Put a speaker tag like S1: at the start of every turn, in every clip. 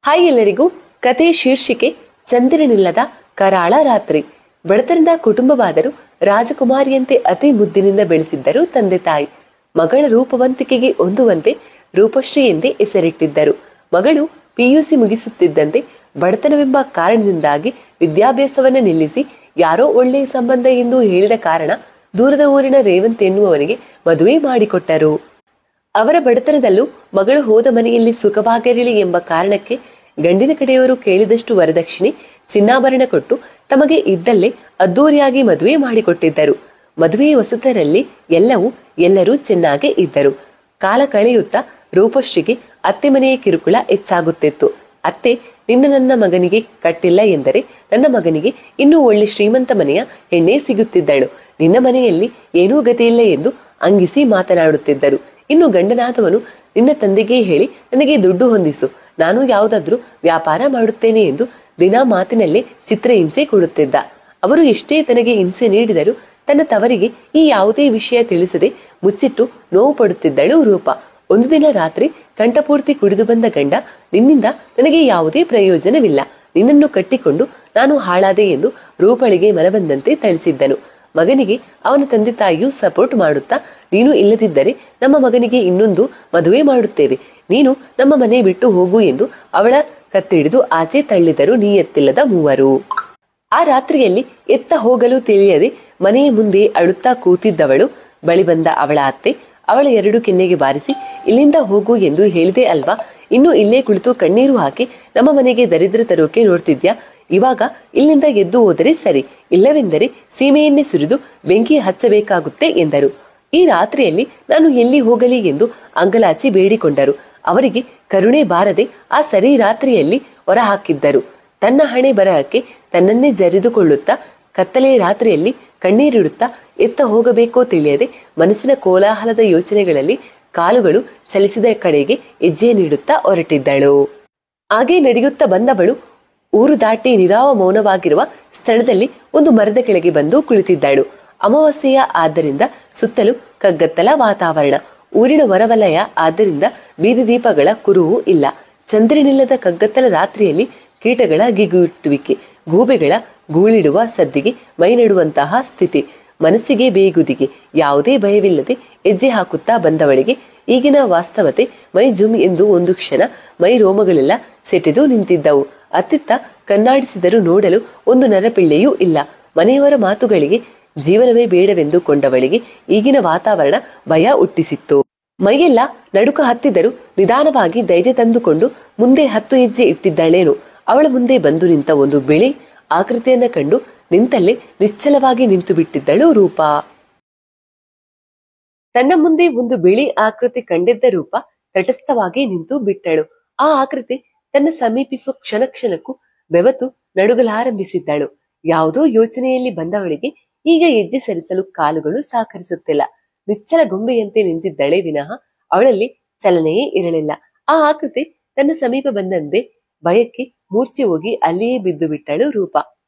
S1: Hi ಎಲ್ಲರಿಗೂ. ಕತೆ ಶೀರ್ಷಿಕೆ ಚಂದಿರನಿಲ್ಲದ ಕರಾಳ ರಾತ್ರಿ. ಬಡತನದ ಕುಟುಂಬವಾದರೂ ರಾಜಕುಮಾರಿಯಂತೆ ಅತಿ ಮುದ್ದಿನಿಂದ ಬೆಳೆಸಿದ್ದರು ತಂದೆ ತಾಯಿ. ಮಗಳ ರೂಪವಂತಿಕೆಗೆ ಹೊಂದುವಂತೆ ರೂಪಶ್ರೀ ಎಂದೇ ಹೆಸರಿಟ್ಟಿದ್ದರು. ಮಗಳು PUC ಮುಗಿಸುತ್ತಿದ್ದಂತೆ ಬಡತನವೆಂಬ ಕಾರಣದಿಂದಾಗಿ ವಿದ್ಯಾಭ್ಯಾಸವನ್ನ ನಿಲ್ಲಿಸಿ ಯಾರೋ ಒಳ್ಳೆಯ ಸಂಬಂಧ ಎಂದು ಹೇಳಿದ ಕಾರಣ ದೂರದ ಊರಿನ ರೇವಂತ್ ಎನ್ನುವವನಿಗೆ ಮದುವೆ ಮಾಡಿಕೊಟ್ಟರು. ಅವರ ಬಡತನದಲ್ಲೂ ಮಗಳು ಹೋದ ಮನೆಯಲ್ಲಿ ಸುಖವಾಗಿರಲಿ ಎಂಬ ಕಾರಣಕ್ಕೆ ಗಂಡಿನ ಕಡೆಯವರು ಕೇಳಿದಷ್ಟು ವರದಕ್ಷಿಣೆ ಚಿನ್ನಾಭರಣ ಕೊಟ್ಟು ತಮಗೆ ಇದ್ದಲ್ಲೇ ಅದ್ದೂರಿಯಾಗಿ ಮದುವೆ ಮಾಡಿಕೊಟ್ಟಿದ್ದರು. ಮದುವೆಯ ಹೊಸತರಲ್ಲಿ ಎಲ್ಲರೂ ಚೆನ್ನಾಗೇ ಇದ್ದರು. ಕಾಲ ಕಳೆಯುತ್ತಾ ರೂಪಶ್ರೀಗೆ ಅತ್ತೆ ಮನೆಯ ಕಿರುಕುಳ ಹೆಚ್ಚಾಗುತ್ತಿತ್ತು. ಅತ್ತೆ, ನನ್ನ ಮಗನಿಗೆ ಕಟ್ಟಿಲ್ಲ ಎಂದರೆ ನನ್ನ ಮಗನಿಗೆ ಇನ್ನೂ ಒಳ್ಳೆ ಶ್ರೀಮಂತ ಮನೆಯ ಹೆಣ್ಣೆ ಸಿಗುತ್ತಿದ್ದಳು. ನಿನ್ನ ಮನೆಯಲ್ಲಿ ಏನೂ ಗತಿಯಿಲ್ಲ ಎಂದು ಅಂಗಿಸಿ ಮಾತನಾಡುತ್ತಿದ್ದರು. ಇನ್ನು ಗಂಡನಾದವನು, ನಿನ್ನ ತಂದೆಗೆ ಹೇಳಿ ನನಗೆ ದುಡ್ಡು ಹೊಂದಿಸು, ನಾನು ಯಾವುದಾದ್ರೂ ವ್ಯಾಪಾರ ಮಾಡುತ್ತೇನೆ ಎಂದು ದಿನಾ ಮಾತಿನಲ್ಲೇ ಚಿತ್ರಹಿಂಸೆ ಕೊಡುತ್ತಿದ್ದ. ಅವರು ಎಷ್ಟೇ ತನಗೆ ಹಿಂಸೆ ನೀಡಿದರೂ ತನ್ನ ತವರಿಗೆ ಈ ಯಾವುದೇ ವಿಷಯ ತಿಳಿಸದೆ ಮುಚ್ಚಿಟ್ಟು ನೋವು ಪಡುತ್ತಿದ್ದಳು ರೂಪ. ಒಂದು ದಿನ ರಾತ್ರಿ ಕಂಠಪೂರ್ತಿ ಕುಡಿದು ಬಂದ ಗಂಡ, ನಿನ್ನಿಂದ ನನಗೆ ಯಾವುದೇ ಪ್ರಯೋಜನವಿಲ್ಲ, ನಿನ್ನನ್ನು ಕಟ್ಟಿಕೊಂಡು ನಾನು ಹಾಳಾದೆ ಎಂದು ರೂಪಳಿಗೆ ಮನಬಂದಂತೆ ಥಳಿಸಿದ್ದನು. ಮಗನಿಗೆ ಅವನ ತಂದೆ ತಾಯಿಯು ಸಪೋರ್ಟ್ ಮಾಡುತ್ತಾ, ನೀನು ಇಲ್ಲದಿದ್ದರೆ ನಮ್ಮ ಮಗನಿಗೆ ಇನ್ನೊಂದು ಮದುವೆ ಮಾಡುತ್ತೇವೆ, ನೀನು ನಮ್ಮ ಮನೆ ಬಿಟ್ಟು ಹೋಗು ಎಂದು ಅವಳ ಕತ್ತಿಡಿದು ಆಚೆ ತಳ್ಳಿದರು ನಿಯತ್ತಿಲ್ಲದ ಮೂವರು. ಆ ರಾತ್ರಿಯಲ್ಲಿ ಎತ್ತ ಹೋಗಲು ತಿಳಿಯದೆ ಮನೆಯ ಮುಂದೆ ಅಳುತ್ತಾ ಕೂತಿದ್ದವಳು ಬಳಿ ಬಂದ ಅವಳ ಅತ್ತೆ ಅವಳ 2 ಕೆನ್ನೆಗೆ ಬಾರಿಸಿ, ಇಲ್ಲಿಂದ ಹೋಗು ಎಂದು ಹೇಳಿದೆ ಅಲ್ವಾ, ಇನ್ನು ಇಲ್ಲೇ ಕುಳಿತು ಕಣ್ಣೀರು ಹಾಕಿ ನಮ್ಮ ಮನೆಗೆ ದರಿದ್ರ ತರೋಕೆ ನೋಡ್ತಿದ್ಯಾ? ಇವಾಗ ಇಲ್ಲಿಂದ ಎದ್ದು ಹೋದರೆ ಸರಿ, ಇಲ್ಲವೆಂದರೆ ಸೀಮೆಯನ್ನೇ ಸುರಿದು ಬೆಂಕಿ ಹಚ್ಚಬೇಕಾಗುತ್ತೆ ಎಂದರು. ಈ ರಾತ್ರಿಯಲ್ಲಿ ನಾನು ಎಲ್ಲಿ ಹೋಗಲಿ ಎಂದು ಅಂಗಲಾಚಿ ಬೇಡಿಕೊಂಡರು. ಅವರಿಗೆ ಕರುಣೆ ಬಾರದೆ ಆ ಸರಿ ರಾತ್ರಿಯಲ್ಲಿ ಹೊರಹಾಕಿದ್ದರು. ತನ್ನ ಹಣೆ ಬರಹಕ್ಕೆ ತನ್ನನ್ನೇ ಜರಿದುಕೊಳ್ಳುತ್ತಾ ಕತ್ತಲೆಯ ರಾತ್ರಿಯಲ್ಲಿ ಕಣ್ಣೀರಿಡುತ್ತಾ ಎತ್ತ ಹೋಗಬೇಕೋ ತಿಳಿಯದೆ ಮನಸ್ಸಿನ ಕೋಲಾಹಲದ ಯೋಚನೆಗಳಲ್ಲಿ ಕಾಲುಗಳು ಚಲಿಸಿದ ಕಡೆಗೆ ಹೆಜ್ಜೆ ನೀಡುತ್ತಾ ಹೊರಟಿದ್ದಳು. ಹಾಗೆ ನಡೆಯುತ್ತಾ ಬಂದವಳು ಊರು ದಾಟಿ ನಿರಾವ ಮೌನವಾಗಿರುವ ಸ್ಥಳದಲ್ಲಿ ಒಂದು ಮರದ ಕೆಳಗೆ ಬಂದು ಕುಳಿತಿದ್ದಳು. ಅಮಾವಾಸ್ಯೆಯ ಆದ್ದರಿಂದ ಸುತ್ತಲೂ ಕಗ್ಗತ್ತಲ ವಾತಾವರಣ. ಊರಿನ ಹೊರವಲಯ ಆದ್ದರಿಂದ ಬೀದಿ ದೀಪಗಳ ಕುರುಹೂ ಇಲ್ಲ. ಚಂದ್ರನಿಲ್ಲದ ಕಗ್ಗತ್ತಲ ರಾತ್ರಿಯಲ್ಲಿ ಕೀಟಗಳ ಗಿಗುಟ್ಟುವಿಕೆ, ಗೂಬೆಗಳ ಗೂಳಿಡುವ ಸದ್ದಿಗೆ ಮೈ ನೆಡುವಂತಹ ಸ್ಥಿತಿ. ಮನಸ್ಸಿಗೆ ಬೇಗುದಿಗೆ ಯಾವುದೇ ಭಯವಿಲ್ಲದೆ ಹೆಜ್ಜೆ ಹಾಕುತ್ತಾ ಬಂದವಳಿಗೆ ಈಗಿನ ವಾಸ್ತವತೆ ಮೈ ಜುಮ್ ಎಂದು ಒಂದು ಕ್ಷಣ ಮೈ ರೋಮಗಳೆಲ್ಲ ಸೆಟೆದು ನಿಂತಿದ್ದವು. ಅತ್ತಿತ್ತ ಕಣ್ಣಾಡಿಸಿದರೂ ನೋಡಲು ಒಂದು ನರಪಿಳ್ಳೆಯೂ ಇಲ್ಲ. ಮನೆಯವರ ಮಾತುಗಳಿಗೆ ಜೀವನವೇ ಬೇಡವೆಂದು ಕೊಂಡವಳಿಗೆ ಈಗಿನ ವಾತಾವರಣ ಭಯ ಹುಟ್ಟಿಸಿತ್ತು. ಮೈಯೆಲ್ಲ ನಡುಕ ಹತ್ತಿದರೂ ನಿಧಾನವಾಗಿ ಧೈರ್ಯ ತಂದುಕೊಂಡು ಮುಂದೆ 10 ಹೆಜ್ಜೆ ಇಟ್ಟಿದ್ದಾಳೇನು. ಅವಳ ಮುಂದೆ ಬಂದು ನಿಂತ ಒಂದು ಬಿಳಿ ಆಕೃತಿಯನ್ನ ಕಂಡು ನಿಂತಲ್ಲೇ ನಿಶ್ಚಲವಾಗಿ ನಿಂತು ಬಿಟ್ಟಿದ್ದಳು ರೂಪ. ತನ್ನ ಮುಂದೆ ಒಂದು ಬಿಳಿ ಆಕೃತಿ ಕಂಡಿದ್ದ ರೂಪ ತಟಸ್ಥವಾಗಿ ನಿಂತು ಬಿಟ್ಟಳು. ಆ ಆಕೃತಿ ತನ್ನ ಸಮೀಪಿಸುವ ಕ್ಷಣಕ್ಕೂ ಬೆವತು ನಡುಗಲಾರಂಭಿಸಿದ್ದಳು. ಯಾವುದೋ ಯೋಚನೆಯಲ್ಲಿ ಬಂದವಳಿಗೆ ಈಗ ಹೆಜ್ಜೆ ಸರಿಸಲು ಕಾಲುಗಳು ಸಹಕರಿಸುತ್ತಿಲ್ಲ. ನಿಶ್ಚಲ ಗೊಂಬೆಯಂತೆ ನಿಂತಿದ್ದಳೆ ವಿನಃ ಅವಳಲ್ಲಿ ಚಲನೆಯೇ ಇರಲಿಲ್ಲ. ಆ ಆಕೃತಿ ತನ್ನ ಸಮೀಪ ಬಂದಂತೆ ಭಯಕ್ಕೆ ಮೂರ್ಛೆ ಹೋಗಿ ಅಲ್ಲಿಯೇ ಬಿದ್ದು ಬಿಟ್ಟಳು ರೂಪ.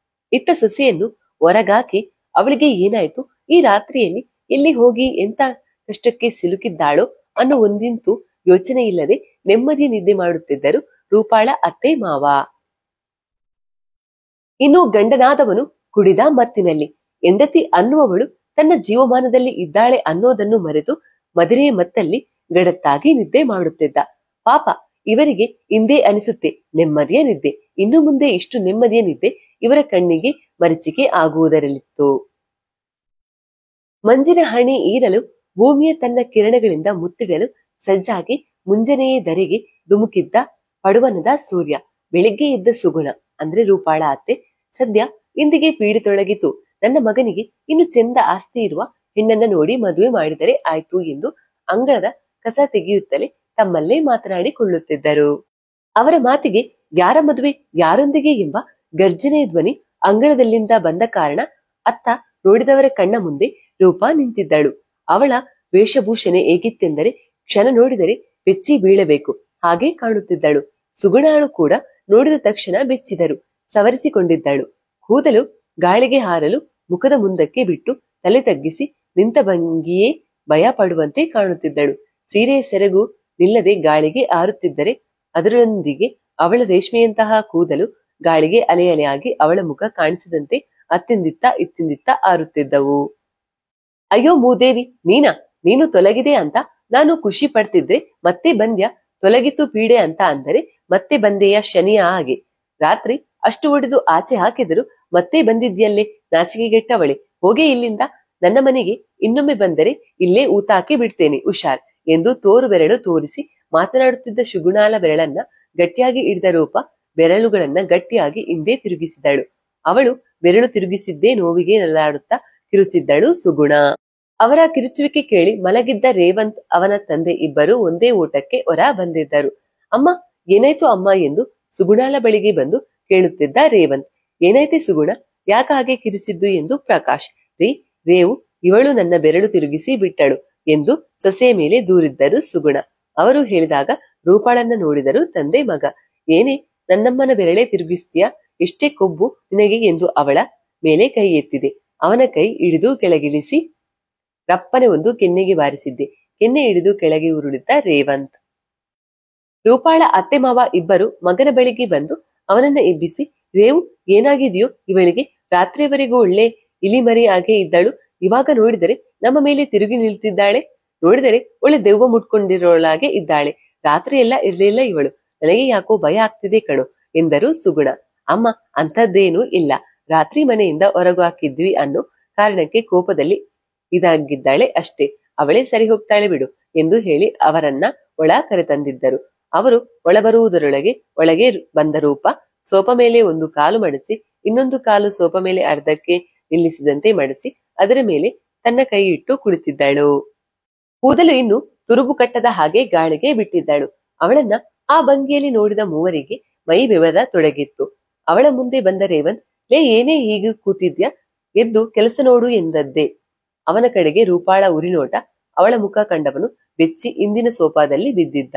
S1: ಇತ್ತ ಸೊಸೆಯನ್ನು ಹೊರಗಾಕಿ ಅವಳಿಗೆ ಏನಾಯ್ತು, ಈ ರಾತ್ರಿಯಲ್ಲಿ ಎಲ್ಲಿ ಹೋಗಿ ಎಂತ ಕಷ್ಟಕ್ಕೆ ಸಿಲುಕಿದ್ದಾಳೋ ಅನ್ನೋ ಒಂದಿಂತೂ ಯೋಚನೆ ಇಲ್ಲದೆ ನೆಮ್ಮದಿಯ ನಿದ್ದೆ ಮಾಡುತ್ತಿದ್ದರು ರೂಪಾಳ ಅತ್ತೆ ಮಾವ. ಇನ್ನು ಗಂಡನಾದವನು ಕುಡಿದ ಮತ್ತಿನಲ್ಲಿ. ಹೆಂಡತಿ ಅನ್ನುವವಳು ತನ್ನ ಜೀವಮಾನದಲ್ಲಿ ಇದ್ದಾಳೆ ಅನ್ನೋದನ್ನು ಮರೆತು ಮದಿರೆಯ ಮತ್ತಲ್ಲಿ ಗಡತ್ತಾಗಿ ನಿದ್ದೆ ಮಾಡುತ್ತಿದ್ದ. ಪಾಪ, ಇವರಿಗೆ ಇಂದೇ ಅನಿಸುತ್ತೆ ನೆಮ್ಮದಿಯ ನಿದ್ದೆ. ಇನ್ನು ಮುಂದೆ ಇಷ್ಟು ನೆಮ್ಮದಿಯ ನಿದ್ದೆ ಇವರ ಕಣ್ಣಿಗೆ ಮರೀಚಿಕೆ ಆಗುವುದರಲ್ಲಿತ್ತು. ಮಂಜಿನ ಹಣಿ ಈರಲು ಭೂಮಿಯ ತನ್ನ ಕಿರಣಗಳಿಂದ ಮುತ್ತಿಡಲು ಸಜ್ಜಾಗಿ ಮುಂಜಾನೆಯೇ ಧರೆಗೆ ಧುಮುಕಿದ್ದ ಪಡುವನದ ಸೂರ್ಯ. ಬೆಳಿಗ್ಗೆ ಇದ್ದ ಸುಗುಣ ಅಂದ್ರೆ ರೂಪಾಳ ಅತ್ತೆ ಸದ್ಯ ಇಂದಿಗೆ ಪೀಡಿತೊಳಗಿತು. ನನ್ನ ಮಗನಿಗೆ ಇನ್ನು ಚೆಂದ ಆಸ್ತಿ ಇರುವ ಹೆಣ್ಣನ್ನ ನೋಡಿ ಮದುವೆ ಮಾಡಿದರೆ ಆಯ್ತು ಎಂದು ಅಂಗಳದ ಕಸ ತೆಗೆಯುತ್ತಲೇ ತಮ್ಮಲ್ಲೇ ಮಾತನಾಡಿಕೊಳ್ಳುತ್ತಿದ್ದರು. ಅವರ ಮಾತಿಗೆ ಯಾರ ಮದುವೆ ಯಾರೊಂದಿಗೆ ಎಂಬ ಗರ್ಜನೆಯ ಧ್ವನಿ ಅಂಗಳದಲ್ಲಿಂದ ಬಂದ ಕಾರಣ ಅತ್ತ ನೋಡಿದವರ ಕಣ್ಣ ಮುಂದೆ ರೂಪ ನಿಂತಿದ್ದಳು. ಅವಳ ವೇಷಭೂಷಣೆ ಹೇಗಿತ್ತೆಂದರೆ ಕ್ಷಣ ನೋಡಿದರೆ ಬೆಚ್ಚಿ ಬೀಳಬೇಕು ಹಾಗೆ ಕಾಣುತ್ತಿದ್ದಳು. ಸುಗುಣಾಳು ಕೂಡ ನೋಡಿದ ತಕ್ಷಣ ಬೆಚ್ಚಿದರು. ಸವರಿಸಿಕೊಂಡಿದ್ದಳು. ಕೂದಲು ಗಾಳಿಗೆ ಹಾರಲು ಮುಖದ ಮುಂದಕ್ಕೆ ಬಿಟ್ಟು ತಲೆ ತಗ್ಗಿಸಿ ನಿಂತ ಭಂಗಿಯೇ ಭಯ ಪಡುವಂತೆ ಕಾಣುತ್ತಿದ್ದಳು. ಸೀರೆಯ ಸೆರಗು ನಿಲ್ಲದೆ ಗಾಳಿಗೆ ಹಾರುತ್ತಿದ್ದರೆ ಅದರೊಂದಿಗೆ ಅವಳ ರೇಷ್ಮೆಯಂತಹ ಕೂದಲು ಗಾಳಿಗೆ ಅಲೆ ಅಲೆಯಾಗಿ ಅವಳ ಮುಖ ಕಾಣಿಸದಂತೆ ಅತ್ತಿಂದಿತ್ತ ಇತ್ತಿಂದಿತ್ತ ಆರುತ್ತಿದ್ದವು. ಅಯ್ಯೋ ಮೂದೇವಿ, ನೀನು ತೊಲಗಿದೆ ಅಂತ ನಾನು ಖುಷಿ ಪಡ್ತಿದ್ರೆ ಮತ್ತೆ ಬಂದ್ಯ, ತೊಲಗಿತು ಪೀಡೆ ಅಂತ ಅಂದರೆ ಮತ್ತೆ ಬಂದೆಯ ಶನಿಯ ಹಾಗೆ. ರಾತ್ರಿ ಅಷ್ಟು ಒಡೆದು ಆಚೆ ಹಾಕಿದರು ಮತ್ತೆ ಬಂದಿದ್ಯಲ್ಲೇ ನಾಚಿಕೆಗೆಟ್ಟವಳೆ, ಹೋಗೇ ಇಲ್ಲಿಂದ. ನನ್ನ ಮನೆಗೆ ಇನ್ನೊಮ್ಮೆ ಬಂದರೆ ಇಲ್ಲೇ ಊತಾಕಿ ಬಿಡ್ತೇನೆ, ಹುಷಾರ್ ಎಂದು ತೋರು ಬೆರಳು ತೋರಿಸಿ ಮಾತನಾಡುತ್ತಿದ್ದ ಶುಗುಣಾಲ ಬೆರಳನ್ನ ಗಟ್ಟಿಯಾಗಿ ಹಿಡಿದ ರೂಪ ಬೆರಳುಗಳನ್ನ ಗಟ್ಟಿಯಾಗಿ ಹಿಂದೆ ತಿರುಗಿಸಿದಳು. ಅವಳು ಬೆರಳು ತಿರುಗಿಸಿದ್ದೇ ನೋವಿಗೆ ನರಳಾಡುತ್ತಾ ಕಿರುಚಿದ್ದಳು ಸುಗುಣ. ಅವರ ಕಿರುಚುವಿಕೆ ಕೇಳಿ ಮಲಗಿದ್ದ ರೇವಂತ್ ಅವನ ತಂದೆ ಇಬ್ಬರು ಒಂದೇ ಓಟಕ್ಕೆ ಹೊರ ಬಂದಿದ್ದರು. ಅಮ್ಮ, ಏನಾಯ್ತು ಅಮ್ಮ ಎಂದು ಸುಗುಣಾಲ ಬಳಿಗೆ ಬಂದು ಕೇಳುತ್ತಿದ್ದ ರೇವಂತ್. ಏನಾಯ್ತೆ ಸುಗುಣ, ಯಾಕ ಹಾಗೆ ಕಿರಿಸಿದ್ದು ಎಂದು ಪ್ರಕಾಶ್. ರೇವು, ಇವಳು ನನ್ನ ಬೆರಳು ತಿರುಗಿಸಿ ಬಿಟ್ಟಳು ಎಂದು ಸೊಸೆಯ ಮೇಲೆ ದೂರಿದ್ದರು ಸುಗುಣ. ಅವರು ಹೇಳಿದಾಗ ರೂಪಾಳನ್ನ ನೋಡಿದರು ತಂದೆ ಮಗ. ಏನೇ, ನನ್ನಮ್ಮನ ಬೆರಳೆ ತಿರುಗಿಸ್ತೀಯಾ, ಎಷ್ಟೇ ಕೊಬ್ಬು ನಿನಗೆ ಎಂದು ಅವಳ ಮೇಲೆ ಕೈ ಎತ್ತಿದೆ. ಅವನ ಕೈ ಹಿಡಿದು ಕೆಳಗಿಳಿಸಿ ರಪ್ಪನೆ ಒಂದು ಕೆನ್ನೆಗೆ ಬಾರಿಸಿದ್ದೆ. ಕೆನ್ನೆ ಹಿಡಿದು ಕೆಳಗೆ ಉರುಳಿದ್ದ ರೇವಂತ್. ರೂಪಾಳ ಅತ್ತೆ ಮಾವ ಇಬ್ಬರು ಮಗನ ಬಳಿಗೆ ಬಂದು ಅವನನ್ನ ಎಬ್ಬಿಸಿ, ರೇವು, ಏನಾಗಿದೆಯೋ ಇವಳಿಗೆ, ರಾತ್ರಿಯವರೆಗೂ ಒಳ್ಳೆ ಇಲಿಮರಿ ಹಾಗೆ ಇದ್ದಳು, ಇವಾಗ ನೋಡಿದರೆ ನಮ್ಮ ಮೇಲೆ ತಿರುಗಿ ನಿಲ್ತಿದ್ದಾಳೆ, ನೋಡಿದರೆ ಒಳ್ಳೆ ದೆವ್ವ ಮುಟ್ಕೊಂಡಿರೋಳಾಗೆ ಇದ್ದಾಳೆ, ರಾತ್ರಿ ಎಲ್ಲ ಇರ್ಲಿಲ್ಲ ಇವಳು, ನನಗೆ ಯಾಕೋ ಭಯ ಆಗ್ತಿದೆ ಕಣೋ ಎಂದರು ಸುಗುಣ. ಅಮ್ಮ, ಅಂಥದ್ದೇನೂ ಇಲ್ಲ, ರಾತ್ರಿ ಮನೆಯಿಂದ ಹೊರಗು ಹಾಕಿದ್ವಿ ಅನ್ನೋ ಕಾರಣಕ್ಕೆ ಕೋಪದಲ್ಲಿ ಇದಾಗಿದ್ದಾಳೆ ಅಷ್ಟೇ, ಅವಳೇ ಸರಿ ಹೋಗ್ತಾಳೆ ಬಿಡು ಎಂದು ಹೇಳಿ ಅವರನ್ನ ಒಳ ಕರೆತಂದಿದ್ದರು. ಅವರು ಒಳ ಬರುವುದರೊಳಗೆ ಒಳಗೆ ಬಂದ ರೂಪ ಸೋಫ ಮೇಲೆ ಒಂದು ಕಾಲು ಮಡಿಸಿ ಇನ್ನೊಂದು ಕಾಲು ಸೋಫಾ ಮೇಲೆ ಅರ್ಧಕ್ಕೆ ನಿಲ್ಲಿಸಿದಂತೆ ಮಡಿಸಿ ಅದರ ಮೇಲೆ ತನ್ನ ಕೈ ಇಟ್ಟು ಕುಳಿತಿದ್ದಳು. ಕೂದಲು ಇನ್ನು ತುರುಬು ಕಟ್ಟದ ಹಾಗೆ ಗಾಳಿಗೆ ಬಿಟ್ಟಿದ್ದಳು. ಅವಳನ್ನ ಆ ಭಂಗಿಯಲ್ಲಿ ನೋಡಿದ ಮೂವರಿಗೆ ಮೈ ಬೆವರ ತೊಡಗಿತ್ತು. ಅವಳ ಮುಂದೆ ಬಂದ ರೇವಂತ್, ಲೇ, ಏನೇ ಹೀಗೆ ಕೂತಿದ್ಯಾ, ಎದ್ದು ಕೆಲಸ ನೋಡು ಎಂದದ್ದೇ. ಅವನ ಕಡೆಗೆ ರೂಪಾಳ ಉರಿನೋಟ. ಅವಳ ಮುಖ ಕಂಡವನು ಬೆಚ್ಚಿ ಇಂದಿನ ಸೋಫಾದಲ್ಲಿ ಬಿದ್ದಿದ್ದ.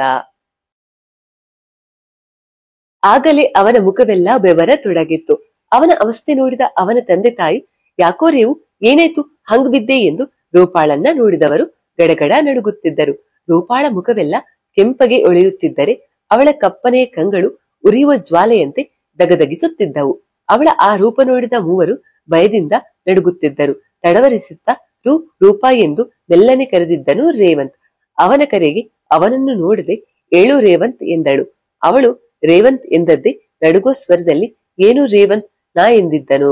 S1: ಆಗಲೇ ಅವನ ಮುಖವೆಲ್ಲ ಬೆವರ ತೊಡಗಿತ್ತು. ಅವನ ಅವಸ್ಥೆ ನೋಡಿದ ಅವನ ತಂದೆ ತಾಯಿ, ಯಾಕೋ ರೇವು, ಏನಾಯ್ತು, ಹಂಗ್ ಬಿದ್ದೆ ಎಂದು ರೂಪಾಳನ್ನ ನೋಡಿದವರು ಗಡಗಡ ನಡುಗುತ್ತಿದ್ದರು. ರೂಪಾಳ ಮುಖವೆಲ್ಲ ಕೆಂಪಗೆ ಒಳೆಯುತ್ತಿದ್ದರೆ ಅವಳ ಕಪ್ಪನೆಯ ಕಂಗಳು ಉರಿಯುವ ಜ್ವಾಲೆಯಂತೆ ದಗದಗಿಸುತ್ತಿದ್ದವು. ಅವಳ ಆ ರೂಪ ನೋಡಿದ ಮೂವರು ಭಯದಿಂದ ನಡುಗುತ್ತಿದ್ದರು. ತಡವರಿಸುತ್ತಾ ರೂಪಾ ಎಂದು ಮೆಲ್ಲನೆ ಕರೆದಿದ್ದನು ರೇವಂತ್. ಅವನ ಕರೆಗೆ ಅವನನ್ನು ನೋಡದೆ ಏಳು ರೇವಂತ್ ಎಂದಳು. ಅವಳು ರೇವಂತ್ ಎಂದದ್ದೇ ನಡುಗೋ ಸ್ವರದಲ್ಲಿ, ಏನು ರೇವಂತ್, ನಾ ಎಂದಿದ್ದನು.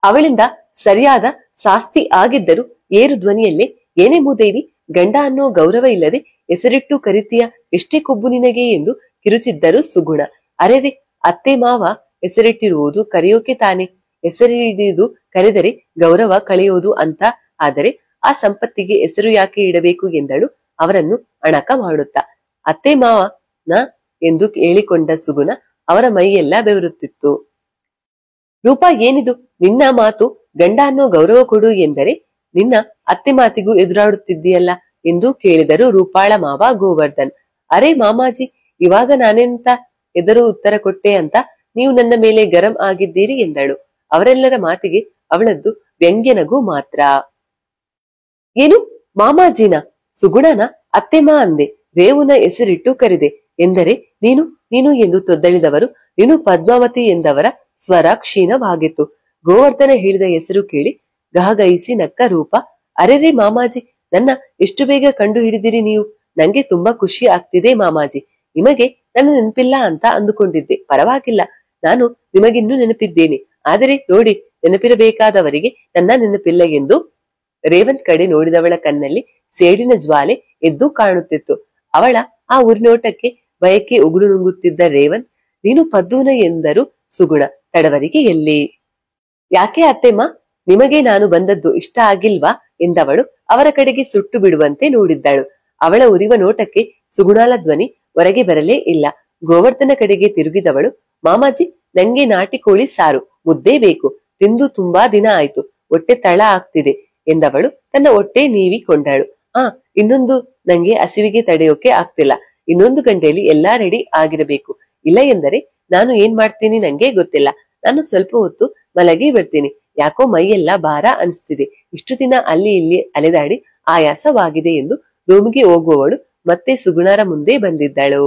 S1: ಅವಳಿಂದ ಸರಿಯಾದ ಶಾಸ್ತಿ ಆಗಿದ್ದರು ಏರು ಧ್ವನಿಯಲ್ಲೇ, ಏನೇ ಮೂದೇವಿ, ಗಂಡ ಅನ್ನೋ ಗೌರವ ಇಲ್ಲದೆ ಹೆಸರಿಟ್ಟು ಕರಿತೀಯ, ಎಷ್ಟೇ ಕೊಬ್ಬು ನಿನಗೆ ಎಂದು ಕಿರುಚಿದ್ದರು ಸುಗುಣ. ಅರೆರೆ, ಅತ್ತೆ ಮಾವ ಹೆಸರಿಟ್ಟಿರುವುದು ಕರೆಯೋಕೆ ತಾನೆ, ಹೆಸರಿಡಿದು ಕರೆದರೆ ಗೌರವ ಕಳೆಯೋದು ಅಂತ. ಆದರೆ ಆ ಸಂಪತ್ತಿಗೆ ಹೆಸರು ಯಾಕೆ ಇಡಬೇಕು ಎಂದಳು ಅವರನ್ನು ಅಣಕ ಮಾಡುತ್ತಾ. ಅತ್ತೆ ಮಾವ ನ ಎಂದು ಹೇಳಿಕೊಂಡ ಸುಗುಣ ಅವರ ಮೈಯೆಲ್ಲ ಬೆವರುತ್ತಿತ್ತು. ರೂಪಾ, ಏನಿದು ನಿನ್ನ ಮಾತು, ಗಂಡ ಅನ್ನೋ ಗೌರವ ಕೊಡು ಎಂದರೆ ನಿನ್ನ ಅತ್ತೆ ಮಾತಿಗೂ ಎದುರಾಡುತ್ತಿದ್ದೀಯಲ್ಲ ಎಂದು ಕೇಳಿದರು ರೂಪಾಳ ಮಾವ ಗೋವರ್ಧನ್. ಅರೆ ಮಾಮಾಜಿ, ಇವಾಗ ನಾನೆಂತ ಎದರು ಉತ್ತರ ಕೊಟ್ಟೆ ಅಂತ ನೀವು ನನ್ನ ಮೇಲೆ ಗರಂ ಆಗಿದ್ದೀರಿ ಎಂದಳು. ಅವರೆಲ್ಲರ ಮಾತಿಗೆ ಅವಳದ್ದು ವ್ಯಂಗ್ಯನಗೂ ಮಾತ್ರ. ಏನು, ಮಾಮಾಜಿನ? ಸುಗುಣನ ಅತ್ತೆಮಾ ಅಂದೆ, ರೇವುನ ಹೆಸರಿಟ್ಟು ಕರೆದೆ ಎಂದರೆ ನೀನು ಎಂದು ತೊದ್ದಳಿದವರು ನೀನು ಪದ್ಮಾವತಿ ಎಂದವರ ಸ್ವರ ಕ್ಷೀಣವಾಗಿತ್ತು. ಗೋವರ್ಧನ ಹೇಳಿದ ಹೆಸರು ಕೇಳಿ ಗಹಗಹಿಸಿ ನಕ್ಕ ರೂಪ. ಅರೆರೆ ಮಾಮಾಜಿ, ನನ್ನ ಎಷ್ಟು ಬೇಗ ಕಂಡು ಹಿಡಿದಿರಿ ನೀವು, ನಂಗೆ ತುಂಬಾ ಖುಷಿ ಆಗ್ತಿದೆ ಮಾಮಾಜಿ. ನಿಮಗೆ ನನ್ನ ನೆನಪಿಲ್ಲ ಅಂತ ಅಂದುಕೊಂಡಿದ್ದೆ, ಪರವಾಗಿಲ್ಲ, ನಾನು ನಿಮಗಿನ್ನೂ ನೆನಪಿದ್ದೇನೆ. ಆದರೆ ನೋಡಿ, ನೆನಪಿರಬೇಕಾದವರಿಗೆ ನನ್ನ ನೆನಪಿಲ್ಲ ಎಂದು ರೇವಂತ್ ಕಡೆ ನೋಡಿದವಳ ಕಣ್ಣಲ್ಲಿ ಸೇಡಿನ ಜ್ವಾಲೆ ಎದ್ದು ಕಾಣುತ್ತಿತ್ತು. ಅವಳ ಆ ಉರಿನೋಟಕ್ಕೆ ಭಯಕ್ಕೆ ಉಗುಳು ನುಂಗುತ್ತಿದ್ದ ರೇವಂತ್, ನೀನು ಪದ್ದೂನ ಎಂದರು ಸುಗುಣ ತಡವರಿಗೆ ಎಲ್ಲಿ. ಯಾಕೆ ಅತ್ತೆಮ್ಮ, ನಿಮಗೆ ನಾನು ಬಂದದ್ದು ಇಷ್ಟ ಆಗಿಲ್ವಾ ಎಂದವಳು ಅವರ ಕಡೆಗೆ ಸುಟ್ಟು ಬಿಡುವಂತೆ ನೋಡಿದ್ದಳು. ಅವಳ ಉರಿವ ನೋಟಕ್ಕೆ ಸುಗುಣಾಲ ಧ್ವನಿ ಹೊರಗೆ ಬರಲೇ ಇಲ್ಲ. ಗೋವರ್ಧನ ಕಡೆಗೆ ತಿರುಗಿದವಳು, ಮಾಮಾಜಿ, ನಂಗೆ ನಾಟಿ ಕೋಳಿ ಸಾರು ಮುದ್ದೆ ಬೇಕು, ತಿಂದು ತುಂಬಾ ದಿನ ಆಯ್ತು, ಹೊಟ್ಟೆ ತಳ ಆಗ್ತಿದೆ ಎಂದವಳು ತನ್ನ ಹೊಟ್ಟೆ ನೀವಿಕೊಂಡಳು. ಇನ್ನೊಂದು, ನಂಗೆ ಹಸಿವಿಗೆ ತಡೆಯೋಕೆ ಆಗ್ತಿಲ್ಲ, ಇನ್ನೊಂದು ಗಂಟೆಯಲ್ಲಿ ಎಲ್ಲಾ ರೆಡಿ ಆಗಿರಬೇಕು, ಇಲ್ಲ ಎಂದರೆ ನಾನು ಏನ್ ಮಾಡ್ತೀನಿ ನಂಗೆ ಗೊತ್ತಿಲ್ಲ, ನಾನು ಸ್ವಲ್ಪ ಹೊತ್ತು ಮಲಗಿ ಬಿಡ್ತೀನಿ, ಯಾಕೋ ಮೈಯೆಲ್ಲ ಭಾರ ಅನಿಸ್ತಿದೆ, ಇಷ್ಟು ದಿನ ಅಲ್ಲಿ ಇಲ್ಲಿ ಅಲೆದಾಡಿ ಆಯಾಸವಾಗಿದೆ ಎಂದು ರೂಮಿಗೆ ಹೋಗುವವಳು ಮತ್ತೆ ಸುಗುಣರ ಮುಂದೆ ಬಂದಿದ್ದಳು.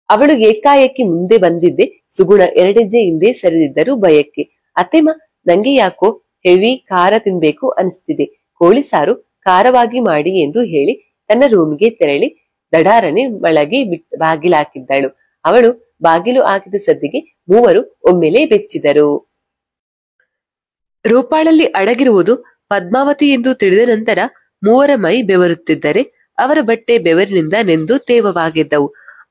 S1: ಅವಳು ಏಕಾಏಕಿ ಮುಂದೆ ಬಂದಿದ್ದೆ ಸುಗುಣ ಎರಡೆಜ್ಜೆ ಹಿಂದೆ ಸರಿದಿದ್ದರು ಭಯಕ್ಕೆ. ಅತ್ತೆಮ್ಮ, ನಂಗೆ ಯಾಕೋ ಹೆವಿ ಖಾರ ತಿನ್ಬೇಕು ಅನಿಸ್ತಿದೆ, ಕೋಳಿ ಸಾರು ಖಾರವಾಗಿ ಮಾಡಿ ಎಂದು ಹೇಳಿ ತನ್ನ ರೂಮಿಗೆ ತೆರಳಿ ದಡಾರನೆ ಮಳಗಿ ಬಾಗಿಲಾಕಿದ್ದಳು. ಅವಳು ಬಾಗಿಲು ಹಾಕಿದ ಸದ್ದಿಗೆ ಮೂವರು ಒಮ್ಮೆಲೆ ಬೆಚ್ಚಿದರು. ರೂಪಾಳಲ್ಲಿ ಅಡಗಿರುವುದು ಪದ್ಮಾವತಿ ಎಂದು ತಿಳಿದ ನಂತರ ಮೂವರ ಮೈ ಬೆವರುತ್ತಿದ್ದರೆ ಅವರ ಬಟ್ಟೆ ಬೆವರಿನಿಂದ ನೆಂದು ತೇವವಾಗಿದ್ದವು.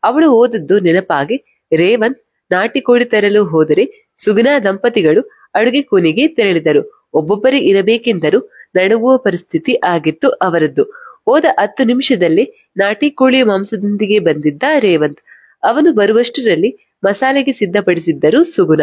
S1: ಅವಳು ಹೋದದ್ದು ನೆನಪಾಗಿ ರೇವಂತ್ ನಾಟಿ ಕೋಳಿ ತರಲು ಹೋದರೆ ಸುಗುಣ ದಂಪತಿಗಳು ಅಡುಗೆ ಕೋಣೆಗೆ ತೆರಳಿದರು. ಒಬ್ಬೊಬ್ಬರೇ ಇರಬೇಕೆಂದರೂ ನಡುಗುವ ಪರಿಸ್ಥಿತಿ ಆಗಿತ್ತು ಅವರದ್ದು. ಹೋದ 10 ನಿಮಿಷದಲ್ಲಿ ನಾಟಿ ಕೋಳಿಯ ಮಾಂಸದೊಂದಿಗೆ ಬಂದಿದ್ದ ರೇವಂತ್. ಅವನು ಬರುವಷ್ಟರಲ್ಲಿ ಮಸಾಲೆಗೆ ಸಿದ್ಧಪಡಿಸಿದ್ದರು ಸುಗುಣ.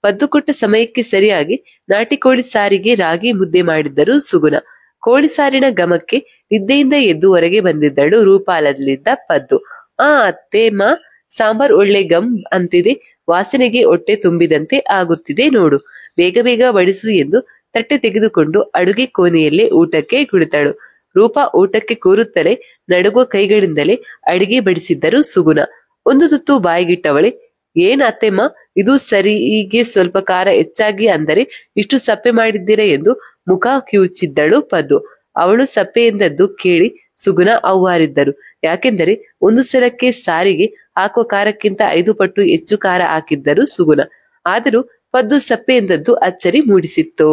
S1: ಪದ್ದು ಕೊಟ್ಟ ಸಮಯಕ್ಕೆ ಸರಿಯಾಗಿ ನಾಟಿ ಕೋಳಿ ಸಾರಿಗೆ ರಾಗಿ ಮುದ್ದೆ ಮಾಡಿದ್ದರು ಸುಗುಣ. ಕೋಳಿ ಸಾರಿನ ಘಮಕ್ಕೆ ನಿದ್ದೆಯಿಂದ ಎದ್ದು ಹೊರಗೆ ಬಂದಿದ್ದಳು ರೂಪಾಲಲ್ಲಿದ್ದ ಪದ್ದು. ಅತ್ತೆಮ್ಮ, ಸಾಂಬಾರ್ ಒಳ್ಳೆ ಗಮ್ ಅಂತಿದೆ, ವಾಸನೆಗೆ ಹೊಟ್ಟೆ ತುಂಬಿದಂತೆ ಆಗುತ್ತಿದೆ ನೋಡು, ಬೇಗ ಬೇಗ ಬಡಿಸು ಎಂದು ತಟ್ಟೆ ತೆಗೆದುಕೊಂಡು ಅಡುಗೆ ಕೋಣೆಯಲ್ಲೇ ಊಟಕ್ಕೆ ಕುಳಿತಳು. ರೂಪಾ ಊಟಕ್ಕೆ ಕೂರುತ್ತಲೇ ನಡುಗುವ ಕೈಗಳಿಂದಲೇ ಅಡಿಗೆ ಬಡಿಸಿದ್ದರು ಸುಗುಣ. ಒಂದು ತುತ್ತು ಬಾಯಿಗಿಟ್ಟವಳೆ, ಏನ್ ಅತ್ತೆಮ್ಮ ಇದು ಸರಿ, ಹೀಗೆ ಸ್ವಲ್ಪ ಖಾರ ಹೆಚ್ಚಾಗಿ ಅಂದರೆ ಇಷ್ಟು ಸಪ್ಪೆ ಮಾಡಿದ್ದೀರಾ ಎಂದು ಮುಖ ಕಿವುಚಿದ್ದಳು ಪದ್ದು. ಅವಳು ಸಪ್ಪೆ ಎಂದದ್ದು ಕೇಳಿ ಸುಗುಣ ಅವ್ವಾರಿದ್ದರು. ಯಾಕೆಂದರೆ ಒಂದು ಸಲಕ್ಕೆ ಸಾರಿಗೆ ಹಾಕುವ ಖಾರಕ್ಕಿಂತ 5 ಪಟ್ಟು ಹೆಚ್ಚು ಖಾರ ಹಾಕಿದ್ದರು ಸುಗುಣ. ಆದರೂ ಪದ್ದು ಸಪ್ಪೆ ಎಂದದ್ದು ಅಚ್ಚರಿ ಮೂಡಿಸಿತ್ತು.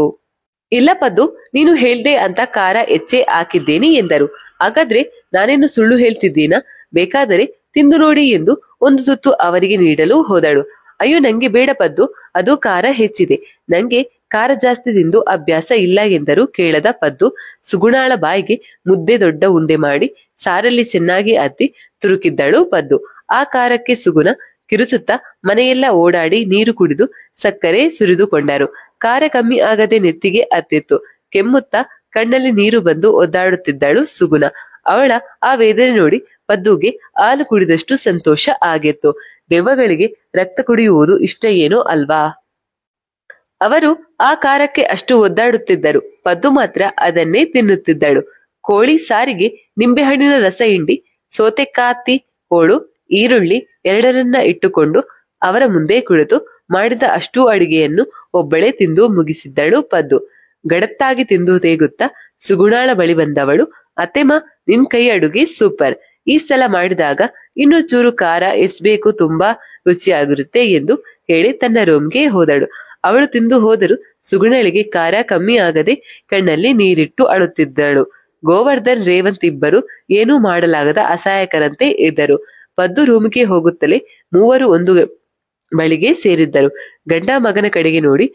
S1: ಇಲ್ಲ ಪದ್ದು, ನೀನು ಹೇಳ್ದೆ ಅಂತ ಖಾರ ಹೆಚ್ಚೆ ಹಾಕಿದ್ದೇನೆ ಎಂದರು. ಹಾಗಾದ್ರೆ ನಾನೇನು ಸುಳ್ಳು ಹೇಳ್ತಿದ್ದೀನಾ? ಬೇಕಾದರೆ ತಿಂದು ನೋಡಿ ಎಂದು ಒಂದು ತುತ್ತು ಅವರಿಗೆ ನೀಡಲು ಹೋದಳು. ಅಯ್ಯೋ, ನಂಗೆ ಬೇಡ ಪದ್ದು, ಅದು ಖಾರ ಹೆಚ್ಚಿದೆ, ನಂಗೆ ಖಾರ ಜಾಸ್ತಿ ತಿಂದು ಅಭ್ಯಾಸ ಇಲ್ಲ ಎಂದರು. ಕೇಳದ ಪದ್ದು ಸುಗುಣಾಳ ಬಾಯಿಗೆ ಮುದ್ದೆ ದೊಡ್ಡ ಉಂಡೆ ಮಾಡಿ ಸಾರಲ್ಲಿ ಚೆನ್ನಾಗಿ ಅದ್ದಿ ತುರುಕಿದ್ದಳು ಪದ್ದು. ಆ ಖಾರಕ್ಕೆ ಸುಗುಣ ಕಿರುಚುತ್ತಾ ಮನೆಯೆಲ್ಲ ಓಡಾಡಿ ನೀರು ಕುಡಿದು ಸಕ್ಕರೆ ಸುರಿದುಕೊಂಡರು. ಖಾರ ಕಮ್ಮಿ ಆಗದೆ ನೆತ್ತಿಗೆ ಹತ್ತಿತ್ತು. ಕೆಮ್ಮುತ್ತಾ ಕಣ್ಣಲ್ಲಿ ನೀರು ಬಂದು ಒದ್ದಾಡುತ್ತಿದ್ದಳು ಸುಗುಣ. ಅವಳ ಆ ವೇದನೆ ನೋಡಿ ಪದ್ದುಗೆ ಹಾಲು ಕುಡಿದಷ್ಟು ಸಂತೋಷ ಆಗಿತ್ತು. ದೆವ್ವಗಳಿಗೆ ರಕ್ತ ಕುಡಿಯುವುದು ಇಷ್ಟ ಏನೋ ಅಲ್ವಾ? ಅವರು ಆ ಖಾರಕ್ಕೆ ಅಷ್ಟು ಒದ್ದಾಡುತ್ತಿದ್ದರು. ಪದ್ದು ಮಾತ್ರ ಅದನ್ನೇ ತಿನ್ನುತ್ತಿದ್ದಳು. ಕೋಳಿ ಸಾರಿಗೆ ನಿಂಬೆಹಣ್ಣಿನ ರಸ ಹಿಂಡಿ ಸೌತೆಕಾಯಿ ಹೋಳು ಈರುಳ್ಳಿ ಎರಡರನ್ನ ಇಟ್ಟುಕೊಂಡು ಅವರ ಮುಂದೆ ಕುಳಿತು ಮಾಡಿದ ಅಷ್ಟೂ ಅಡಿಗೆಯನ್ನು ಒಬ್ಬಳೇ ತಿಂದು ಮುಗಿಸಿದ್ದಳು ಪದ್ದು. ಗಡತ್ತಾಗಿ ತಿಂದು ತೇಗುತ್ತಾ ಸುಗುಣಾಳ ಬಳಿ ಬಂದವಳು, ಅತ್ತೆಮ್ಮ, ನಿನ್ ಕೈ ಅಡುಗೆ ಸೂಪರ್, ಈ ಸಲ ಮಾಡಿದಾಗ ಇನ್ನೂ ಚೂರು ಖಾರ ಎಸ್ಬೇಕು, ತುಂಬಾ ರುಚಿಯಾಗಿರುತ್ತೆ ಎಂದು ಹೇಳಿ ತನ್ನ ರೂಮ್ಗೆ ಹೋದಳು. ಅವಳು ತಿಂದು ಹೋದರೂ ಸುಗುಣಳಿಗೆ ಖಾರ ಕಮ್ಮಿ ಆಗದೆ ಕಣ್ಣಲ್ಲಿ ನೀರಿಟ್ಟು ಅಳುತ್ತಿದ್ದಳು. ಗೋವರ್ಧನ್, ರೇವಂತ್ ಇಬ್ಬರು ಏನೂ ಮಾಡಲಾಗದ ಅಸಹಾಯಕರಂತೆ ಇದ್ದರು. ಪದ್ದು ರೂಮಿಗೆ ಹೋಗುತ್ತಲೇ ಮೂವರು ಒಂದು ಬಳಿಗೆ ಸೇರಿದ್ದರು. ಗಂಡ ಮಗನ ಕಡೆಗೆ ನೋಡಿ,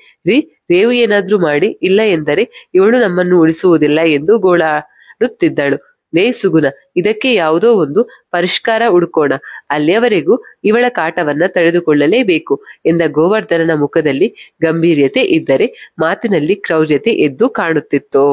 S1: ರೇವು ಏನಾದ್ರೂ ಮಾಡಿ ಇಲ್ಲ ಎಂದರೆ ಇವಳು ನಮ್ಮನ್ನು ಉಳಿಸುವುದಿಲ್ಲ ಎಂದು ಗೋಳಾಡುತ್ತಿದ್ದಳು. ಲೇ ಸುಗುಣ, ಇದಕ್ಕೆ ಯಾವುದೋ ಒಂದು ಪರಿಷ್ಕಾರ ಹುಡುಕೋಣ, ಅಲ್ಲಿಯವರೆಗೂ ಇವಳ ಕಾಟವನ್ನ ತಡೆದುಕೊಳ್ಳಲೇಬೇಕು ಎಂದ ಗೋವರ್ಧನನ ಮುಖದಲ್ಲಿ ಗಂಭೀರ್ಯತೆ ಇದ್ದರೆ ಮಾತಿನಲ್ಲಿ ಕ್ರೌರ್ಯತೆ ಎದ್ದು ಕಾಣುತ್ತಿತ್ತು.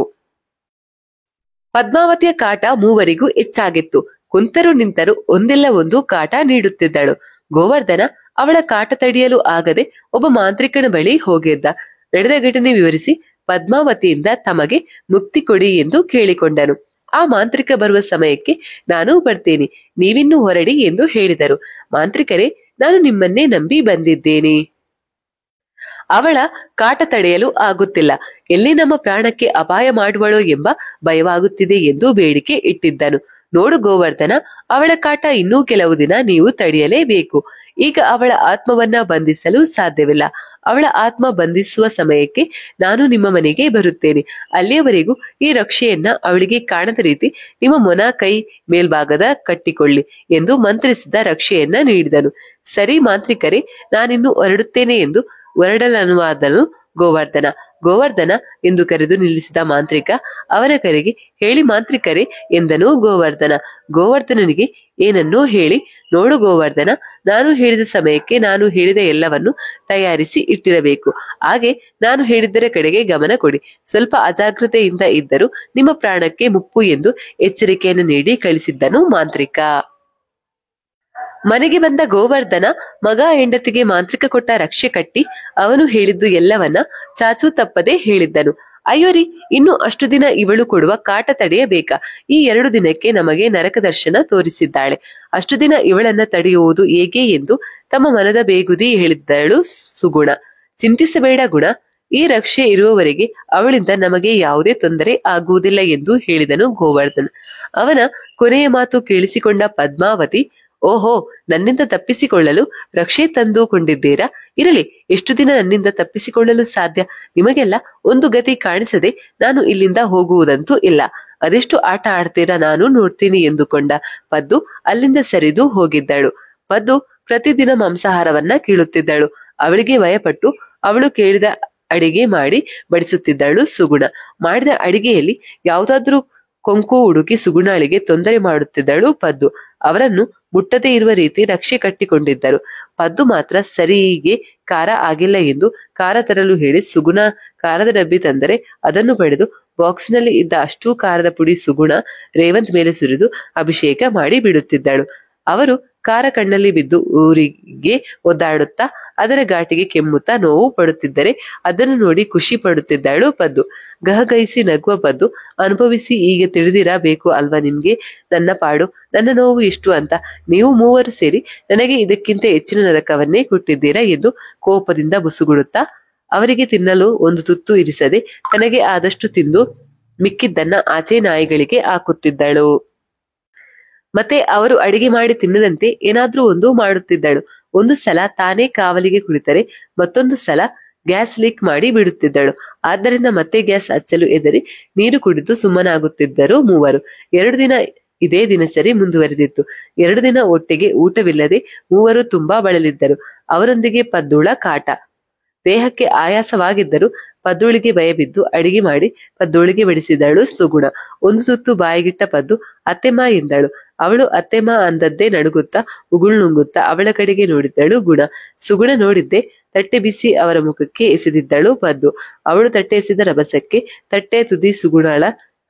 S1: ಪದ್ಮಾವತಿಯ ಕಾಟ ಮೂವರಿಗೂ ಹೆಚ್ಚಾಗಿತ್ತು. ಕುಂತರು ನಿಂತರು ಒಂದಿಲ್ಲ ಒಂದು ಕಾಟ ನೀಡುತ್ತಿದ್ದಳು. ಗೋವರ್ಧನ ಅವಳ ಕಾಟ ತಡೆಯಲು ಆಗದೆ ಒಬ್ಬ ಮಾಂತ್ರಿಕನ ಬಳಿ ಹೋಗಿದ್ದ. ನಡೆದ ಘಟನೆ ವಿವರಿಸಿ ಪದ್ಮಾವತಿಯಿಂದ ತಮಗೆ ಮುಕ್ತಿ ಕೊಡಿ ಎಂದು ಕೇಳಿಕೊಂಡನು. ಆ ಮಾಂತ್ರಿಕ ಬರುವ ಸಮಯಕ್ಕೆ ನಾನು ಬರ್ತೇನೆ, ನೀವಿನ್ನೂ ಹೊರಡಿ ಎಂದು ಹೇಳಿದರು. ಮಾಂತ್ರಿಕರೇ, ನಾನು ನಿಮ್ಮನ್ನೇ ನಂಬಿ ಬಂದಿದ್ದೇನೆ. ಅವಳ ಕಾಟ ತಡೆಯಲು ಆಗುತ್ತಿಲ್ಲ, ಎಲ್ಲಿ ನಮ್ಮ ಪ್ರಾಣಕ್ಕೆ ಅಪಾಯ ಮಾಡುವಳೋ ಎಂಬ ಭಯವಾಗುತ್ತಿದೆ ಎಂದು ಬೇಡಿಕೆ ಇಟ್ಟಿದ್ದನು. ನೋಡು ಗೋವರ್ಧನ, ಅವಳ ಕಾಟ ಇನ್ನೂ ಕೆಲವು ದಿನ ನೀವು ತಡೆಯಲೇಬೇಕು. ಈಗ ಅವಳ ಆತ್ಮವನ್ನ ಬಂಧಿಸಲು ಸಾಧ್ಯವಿಲ್ಲ. ಅವಳ ಆತ್ಮ ಬಂಧಿಸುವ ಸಮಯಕ್ಕೆ ನಾನು ನಿಮ್ಮ ಮನೆಗೆ ಬರುತ್ತೇನೆ. ಅಲ್ಲಿಯವರೆಗೂ ಈ ರಕ್ಷೆಯನ್ನ ಅವಳಿಗೆ ಕಾಣದ ರೀತಿ ನಿಮ್ಮ ಮೊನ ಕೈ ಮೇಲ್ಭಾಗದ ಕಟ್ಟಿಕೊಳ್ಳಿ ಎಂದು ಮಂತ್ರಿಸಿದ ರಕ್ಷೆಯನ್ನ ನೀಡಿದನು. ಸರಿ ಮಾಂತ್ರಿಕರೇ, ನಾನಿನ್ನು ಹೊರಡುತ್ತೇನೆ ಎಂದು ಹೊರಡಲನುವಾದನು ಗೋವರ್ಧನ. ಗೋವರ್ಧನ ಎಂದು ಕರೆದು ನಿಲ್ಲಿಸಿದ ಮಾಂತ್ರಿಕ ಅವನ ಕರೆಗೆ ಹೇಳಿ ಮಾಂತ್ರಿಕರೇ ಎಂದನು ಗೋವರ್ಧನ. ಗೋವರ್ಧನನಿಗೆ ಏನನ್ನೋ ಹೇಳಿ, ನೋಡು ಗೋವರ್ಧನ, ನಾನು ಹೇಳಿದ ಸಮಯಕ್ಕೆ ನಾನು ಹೇಳಿದ ಎಲ್ಲವನ್ನು ತಯಾರಿಸಿ ಇಟ್ಟಿರಬೇಕು. ಹಾಗೆ ನಾನು ಹೇಳಿದ್ದರ ಕಡೆಗೆ ಗಮನ ಕೊಡಿ. ಸ್ವಲ್ಪ ಅಜಾಗ್ರತೆಯಿಂದ ಇದ್ದರೂ ನಿಮ್ಮ ಪ್ರಾಣಕ್ಕೆ ಮುಪ್ಪು ಎಂದು ಎಚ್ಚರಿಕೆಯನ್ನು ನೀಡಿ ಕಳಿಸಿದ್ದನು ಮಾಂತ್ರಿಕ. ಮನೆಗೆ ಬಂದ ಗೋವರ್ಧನ ಮಗ ಹೆಂಡತಿಗೆ ಮಾಂತ್ರಿಕ ಕೊಟ್ಟ ರಕ್ಷೆ ಕಟ್ಟಿ ಅವನು ಹೇಳಿದ್ದು ಎಲ್ಲವನ್ನ ಚಾಚೂ ತಪ್ಪದೆ ಹೇಳಿದ್ದನು. ಅಯ್ಯೋರಿ, ಇನ್ನು ಅಷ್ಟು ದಿನ ಇವಳು ಕೊಡುವ ಕಾಟ ತಡೆಯಬೇಕಾ? ಈ 2 ದಿನಕ್ಕೆ ನಮಗೆ ನರಕ ದರ್ಶನ ತೋರಿಸಿದ್ದಾಳೆ. ಅಷ್ಟು ದಿನ ಇವಳನ್ನ ತಡೆಯುವುದು ಹೇಗೆ ಎಂದು ತಮ್ಮ ಮನದ ಬೇಗುದಿ ಹೇಳಿದ್ದಳು ಸುಗುಣ. ಚಿಂತಿಸಬೇಡ ಗುಣ, ಈ ರಕ್ಷೆ ಇರುವವರೆಗೆ ಅವಳಿಂದ ನಮಗೆ ಯಾವುದೇ ತೊಂದರೆ ಆಗುವುದಿಲ್ಲ ಎಂದು ಹೇಳಿದನು ಗೋವರ್ಧನ್. ಅವನ ಕೊನೆಯ ಮಾತು ಕೇಳಿಸಿಕೊಂಡ ಪದ್ಮಾವತಿ, ಓಹೋ, ನನ್ನಿಂದ ತಪ್ಪಿಸಿಕೊಳ್ಳಲು ರಕ್ಷೆ ತಂದುಕೊಂಡಿದ್ದೀರಾ? ಇರಲಿ, ಎಷ್ಟು ದಿನ ನನ್ನಿಂದ ತಪ್ಪಿಸಿಕೊಳ್ಳಲು ಸಾಧ್ಯ? ನಿಮಗೆಲ್ಲ ಒಂದು ಗತಿ ಕಾಣಿಸದೆ ನಾನು ಇಲ್ಲಿಂದ ಹೋಗುವುದಂತೂ ಇಲ್ಲ. ಅದೆಷ್ಟು ಆಟ ಆಡ್ತೀರಾ ನಾನು ನೋಡ್ತೀನಿ ಎಂದುಕೊಂಡ ಪದ್ದು ಅಲ್ಲಿಂದ ಸರಿದು ಹೋಗಿದ್ದಳು. ಪದ್ದು ಪ್ರತಿದಿನ ಮಾಂಸಾಹಾರವನ್ನ ಕೀಳುತ್ತಿದ್ದಳು. ಅವಳಿಗೆ ಭಯಪಟ್ಟು ಅವಳು ಕೇಳಿದ ಅಡಿಗೆ ಮಾಡಿ ಬಡಿಸುತ್ತಿದ್ದಳು ಸುಗುಣ. ಮಾಡಿದ ಅಡಿಗೆಯಲ್ಲಿ ಯಾವುದಾದ್ರೂ ಕೊಂಕು ಹುಡುಕಿ ಸುಗುಣಾಳಿಗೆ ತೊಂದರೆ ಮಾಡುತ್ತಿದ್ದಳು ಪದ್ದು. ಅವರನ್ನು ಮುಟ್ಟದೇ ಇರುವ ರೀತಿ ರಕ್ಷೆ ಕಟ್ಟಿಕೊಂಡಿದ್ದರು. ಪದ್ದು ಮಾತ್ರ ಸರಿಗೆ ಖಾರ ಆಗಿಲ್ಲ ಎಂದು ಖಾರ ತರಲು ಹೇಳಿ ಸುಗುಣ ಖಾರದ ಡಬ್ಬಿ ತಂದರೆ ಅದನ್ನು ಪಡೆದು ಬಾಕ್ಸ್ನಲ್ಲಿ ಇದ್ದ ಅಷ್ಟೂ ಖಾರದ ಪುಡಿ ಸುಗುಣ ರೇವಂತ್ ಮೇಲೆ ಸುರಿದು ಅಭಿಷೇಕ ಮಾಡಿ ಬಿಡುತ್ತಿದ್ದಳು. ಅವರು ಖಾರ ಕಣ್ಣಲ್ಲಿ ಬಿದ್ದು ಊರಿಗೆ ಒದ್ದಾಡುತ್ತಾ ಅದರ ಘಾಟಿಗೆ ಕೆಮ್ಮುತ್ತಾ ನೋವು ಪಡುತ್ತಿದ್ದರೆ ಅದನ್ನು ನೋಡಿ ಖುಷಿ ಪಡುತ್ತಿದ್ದಳು ಪದ್ದು. ಗಹಗಹಿಸಿ ನಗುವ ಪದ್ದು, ಅನುಭವಿಸಿ ಈಗ ತಿಳಿದಿರಬೇಕು ಅಲ್ವಾ ನಿಮ್ಗೆ ನನ್ನ ಪಾಡು, ನನ್ನ ನೋವು ಎಷ್ಟು ಅಂತ. ನೀವು ಮೂವರು ಸೇರಿ ನನಗೆ ಇದಕ್ಕಿಂತ ಹೆಚ್ಚಿನ ನರಕವನ್ನೇ ಕೊಟ್ಟಿದ್ದೀರಾ ಎಂದು ಕೋಪದಿಂದ ಬುಸುಗುಡುತ್ತಾ ಅವರಿಗೆ ತಿನ್ನಲು ಒಂದು ತುತ್ತು ಇರಿಸದೆ ತನಗೆ ಆದಷ್ಟು ತಿಂದು ಮಿಕ್ಕಿದ್ದನ್ನ ಆಚೆ ನಾಯಿಗಳಿಗೆ ಹಾಕುತ್ತಿದ್ದಳು. ಮತ್ತೆ ಅವರು ಅಡಿಗೆ ಮಾಡಿ ತಿನ್ನದಂತೆ ಏನಾದ್ರೂ ಒಂದು ಮಾಡುತ್ತಿದ್ದಳು. ಒಂದು ಸಲ ತಾನೇ ಕಾವಲಿಗೆ ಕುಳಿತರೆ ಮತ್ತೊಂದು ಸಲ ಗ್ಯಾಸ್ ಲೀಕ್ ಮಾಡಿ ಬಿಡುತ್ತಿದ್ದಳು. ಆದ್ದರಿಂದ ಮತ್ತೆ ಗ್ಯಾಸ್ ಹಚ್ಚಲು ಎದರಿ ನೀರು ಕುಡಿದು ಸುಮ್ಮನಾಗುತ್ತಿದ್ದರು ಮೂವರು. 2 ದಿನ ಇದೇ ದಿನಸರಿ ಮುಂದುವರೆದಿತ್ತು. 2 ದಿನ ಒಟ್ಟಿಗೆ ಊಟವಿಲ್ಲದೆ ಮೂವರು ತುಂಬಾ ಬಳಲಿದ್ದರು. ಅವರೊಂದಿಗೆ ಪದ್ದುಳ ಕಾಟ. ದೇಹಕ್ಕೆ ಆಯಾಸವಾಗಿದ್ದರೂ ಪದ್ದೋಳಿಗೆ ಭಯಬಿದ್ದು ಅಡಿಗೆ ಮಾಡಿ ಪದ್ದೋಳಿಗೆ ಬಡಿಸಿದಳು ಸುಗುಣ. ಒಂದು ತುತ್ತು ಬಾಯಿಗಿಟ್ಟ ಪದ್ದು ಅತ್ತೆಮ್ಮ ಎಂದಳು. ಅವಳು ಅತ್ತೆಮ್ಮ ಅಂದದ್ದೇ ನಡುಗುತ್ತಾ ಉಗುಳ್ನುಂಗುತ್ತಾ ಅವಳ ಕಡೆಗೆ ನೋಡಿದ್ದಳು ಗುಣ. ಸುಗುಣ ನೋಡಿದ್ದೆ ತಟ್ಟೆ ಬಿಸಿ ಅವರ ಮುಖಕ್ಕೆ ಎಸೆದಿದ್ದಳು ಪದ್ದು. ಅವಳು ತಟ್ಟೆ ಎಸೆದ ರಭಸಕ್ಕೆ ತಟ್ಟೆ ತುದಿ ಸುಗುಣಳ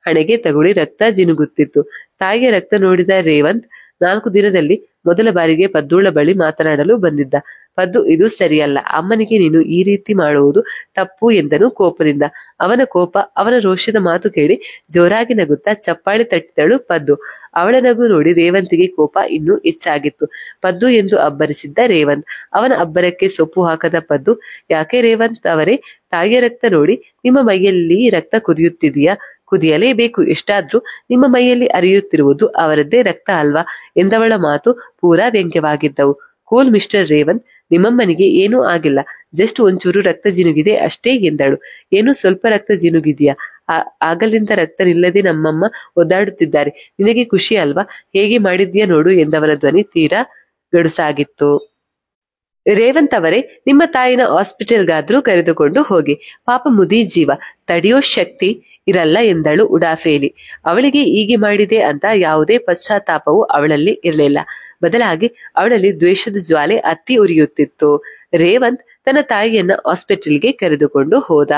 S1: ಹಣೆಗೆ ತಗುಳಿ ರಕ್ತ ಜಿನುಗುತ್ತಿತ್ತು. ತಾಯಿಯ ರಕ್ತ ನೋಡಿದ ರೇವಂತ್ 4 ದಿನದಲ್ಲಿ ಮೊದಲ ಬಾರಿಗೆ ಪದ್ದೋಳ ಬಳಿ ಮಾತನಾಡಲು ಬಂದಿದ್ದ. ಪದ್ದು, ಇದು ಸರಿಯಲ್ಲ, ಅಮ್ಮನಿಗೆ ನೀನು ಈ ರೀತಿ ಮಾಡುವುದು ತಪ್ಪು ಎಂದನು ಕೋಪದಿಂದ. ಅವನ ಕೋಪ, ಅವನ ರೋಷದ ಮಾತು ಕೇಳಿ ಜೋರಾಗಿ ನಗುತ್ತಾ ಚಪ್ಪಾಳೆ ತಟ್ಟಿದಳು ಪದ್ದು. ಅವಳ ನಗು ನೋಡಿ ರೇವಂತಿಗೆ ಕೋಪ ಇನ್ನೂ ಹೆಚ್ಚಾಗಿತ್ತು. ಪದ್ದು ಎಂದು ಅಬ್ಬರಿಸಿದ್ದ ರೇವಂತ್. ಅವನ ಅಬ್ಬರಕ್ಕೆ ಸೊಪ್ಪು ಹಾಕದ ಪದ್ದು, ಯಾಕೆ ರೇವಂತ್ ಅವರೇ, ತಾಯಿಯ ರಕ್ತ ನೋಡಿ ನಿಮ್ಮ ಮೈಯಲ್ಲಿ ರಕ್ತ ಕುದಿಯುತ್ತಿದೆಯಾ? ಕುದಿಯಲೇಬೇಕು, ಎಷ್ಟಾದ್ರೂ ನಿಮ್ಮ ಮೈಯಲ್ಲಿ ಅರಿಯುತ್ತಿರುವುದು ಅವರದ್ದೇ ರಕ್ತ ಅಲ್ವಾ ಎಂದವಳ ಮಾತು ಪೂರಾ ವ್ಯಂಗ್ಯವಾಗಿದ್ದವು. ಕೂಲ್ ಮಿಸ್ಟರ್ ರೇವಂತ್, ನಿಮ್ಮಮ್ಮನಿಗೆ ಏನೂ ಆಗಿಲ್ಲ, ಜಸ್ಟ್ ಒಂಚೂರು ರಕ್ತ ಜಿನುಗಿದೆ ಅಷ್ಟೇ ಎಂದಳು. ಏನು ಸ್ವಲ್ಪ ರಕ್ತ ಜಿನುಗಿದೆಯಾ? ಆಗಲಿಂದ ರಕ್ತ ನಿಲ್ಲದೆ ನಮ್ಮಮ್ಮ ಒದ್ದಾಡುತ್ತಿದ್ದಾರೆ, ನಿನಗೆ ಖುಷಿ ಅಲ್ವಾ? ಹೇಗೆ ಮಾಡಿದ್ಯಾ ನೋಡು ಎಂದವನ ಧ್ವನಿ ತೀರಾ ಗಡುಸಾಗಿತ್ತು. ರೇವಂತ್ ಅವರೇ, ನಿಮ್ಮ ತಾಯಿನ ಹಾಸ್ಪಿಟಲ್ಗಾದ್ರೂ ಕರೆದುಕೊಂಡು ಹೋಗಿ, ಪಾಪ ಮುದಿ ಜೀವ, ತಡೆಯೋ ಶಕ್ತಿ ಇರಲ್ಲ ಎಂದಳು ಉಡಾಫೇಲಿ. ಅವಳಿಗೆ ಹೀಗೆ ಮಾಡಿದೆ ಅಂತ ಯಾವುದೇ ಪಶ್ಚಾತ್ತಾಪವೂ ಅವಳಲ್ಲಿ ಇರಲಿಲ್ಲ. ಬದಲಾಗಿ ಅವಳಲ್ಲಿ ದ್ವೇಷದ ಜ್ವಾಲೆ ಅತ್ತಿ ಉರಿಯುತ್ತಿತ್ತು. ರೇವಂತ್ ತನ್ನ ತಾಯಿಯನ್ನ ಹಾಸ್ಪಿಟಲ್ಗೆ ಕರೆದುಕೊಂಡು ಹೋದ.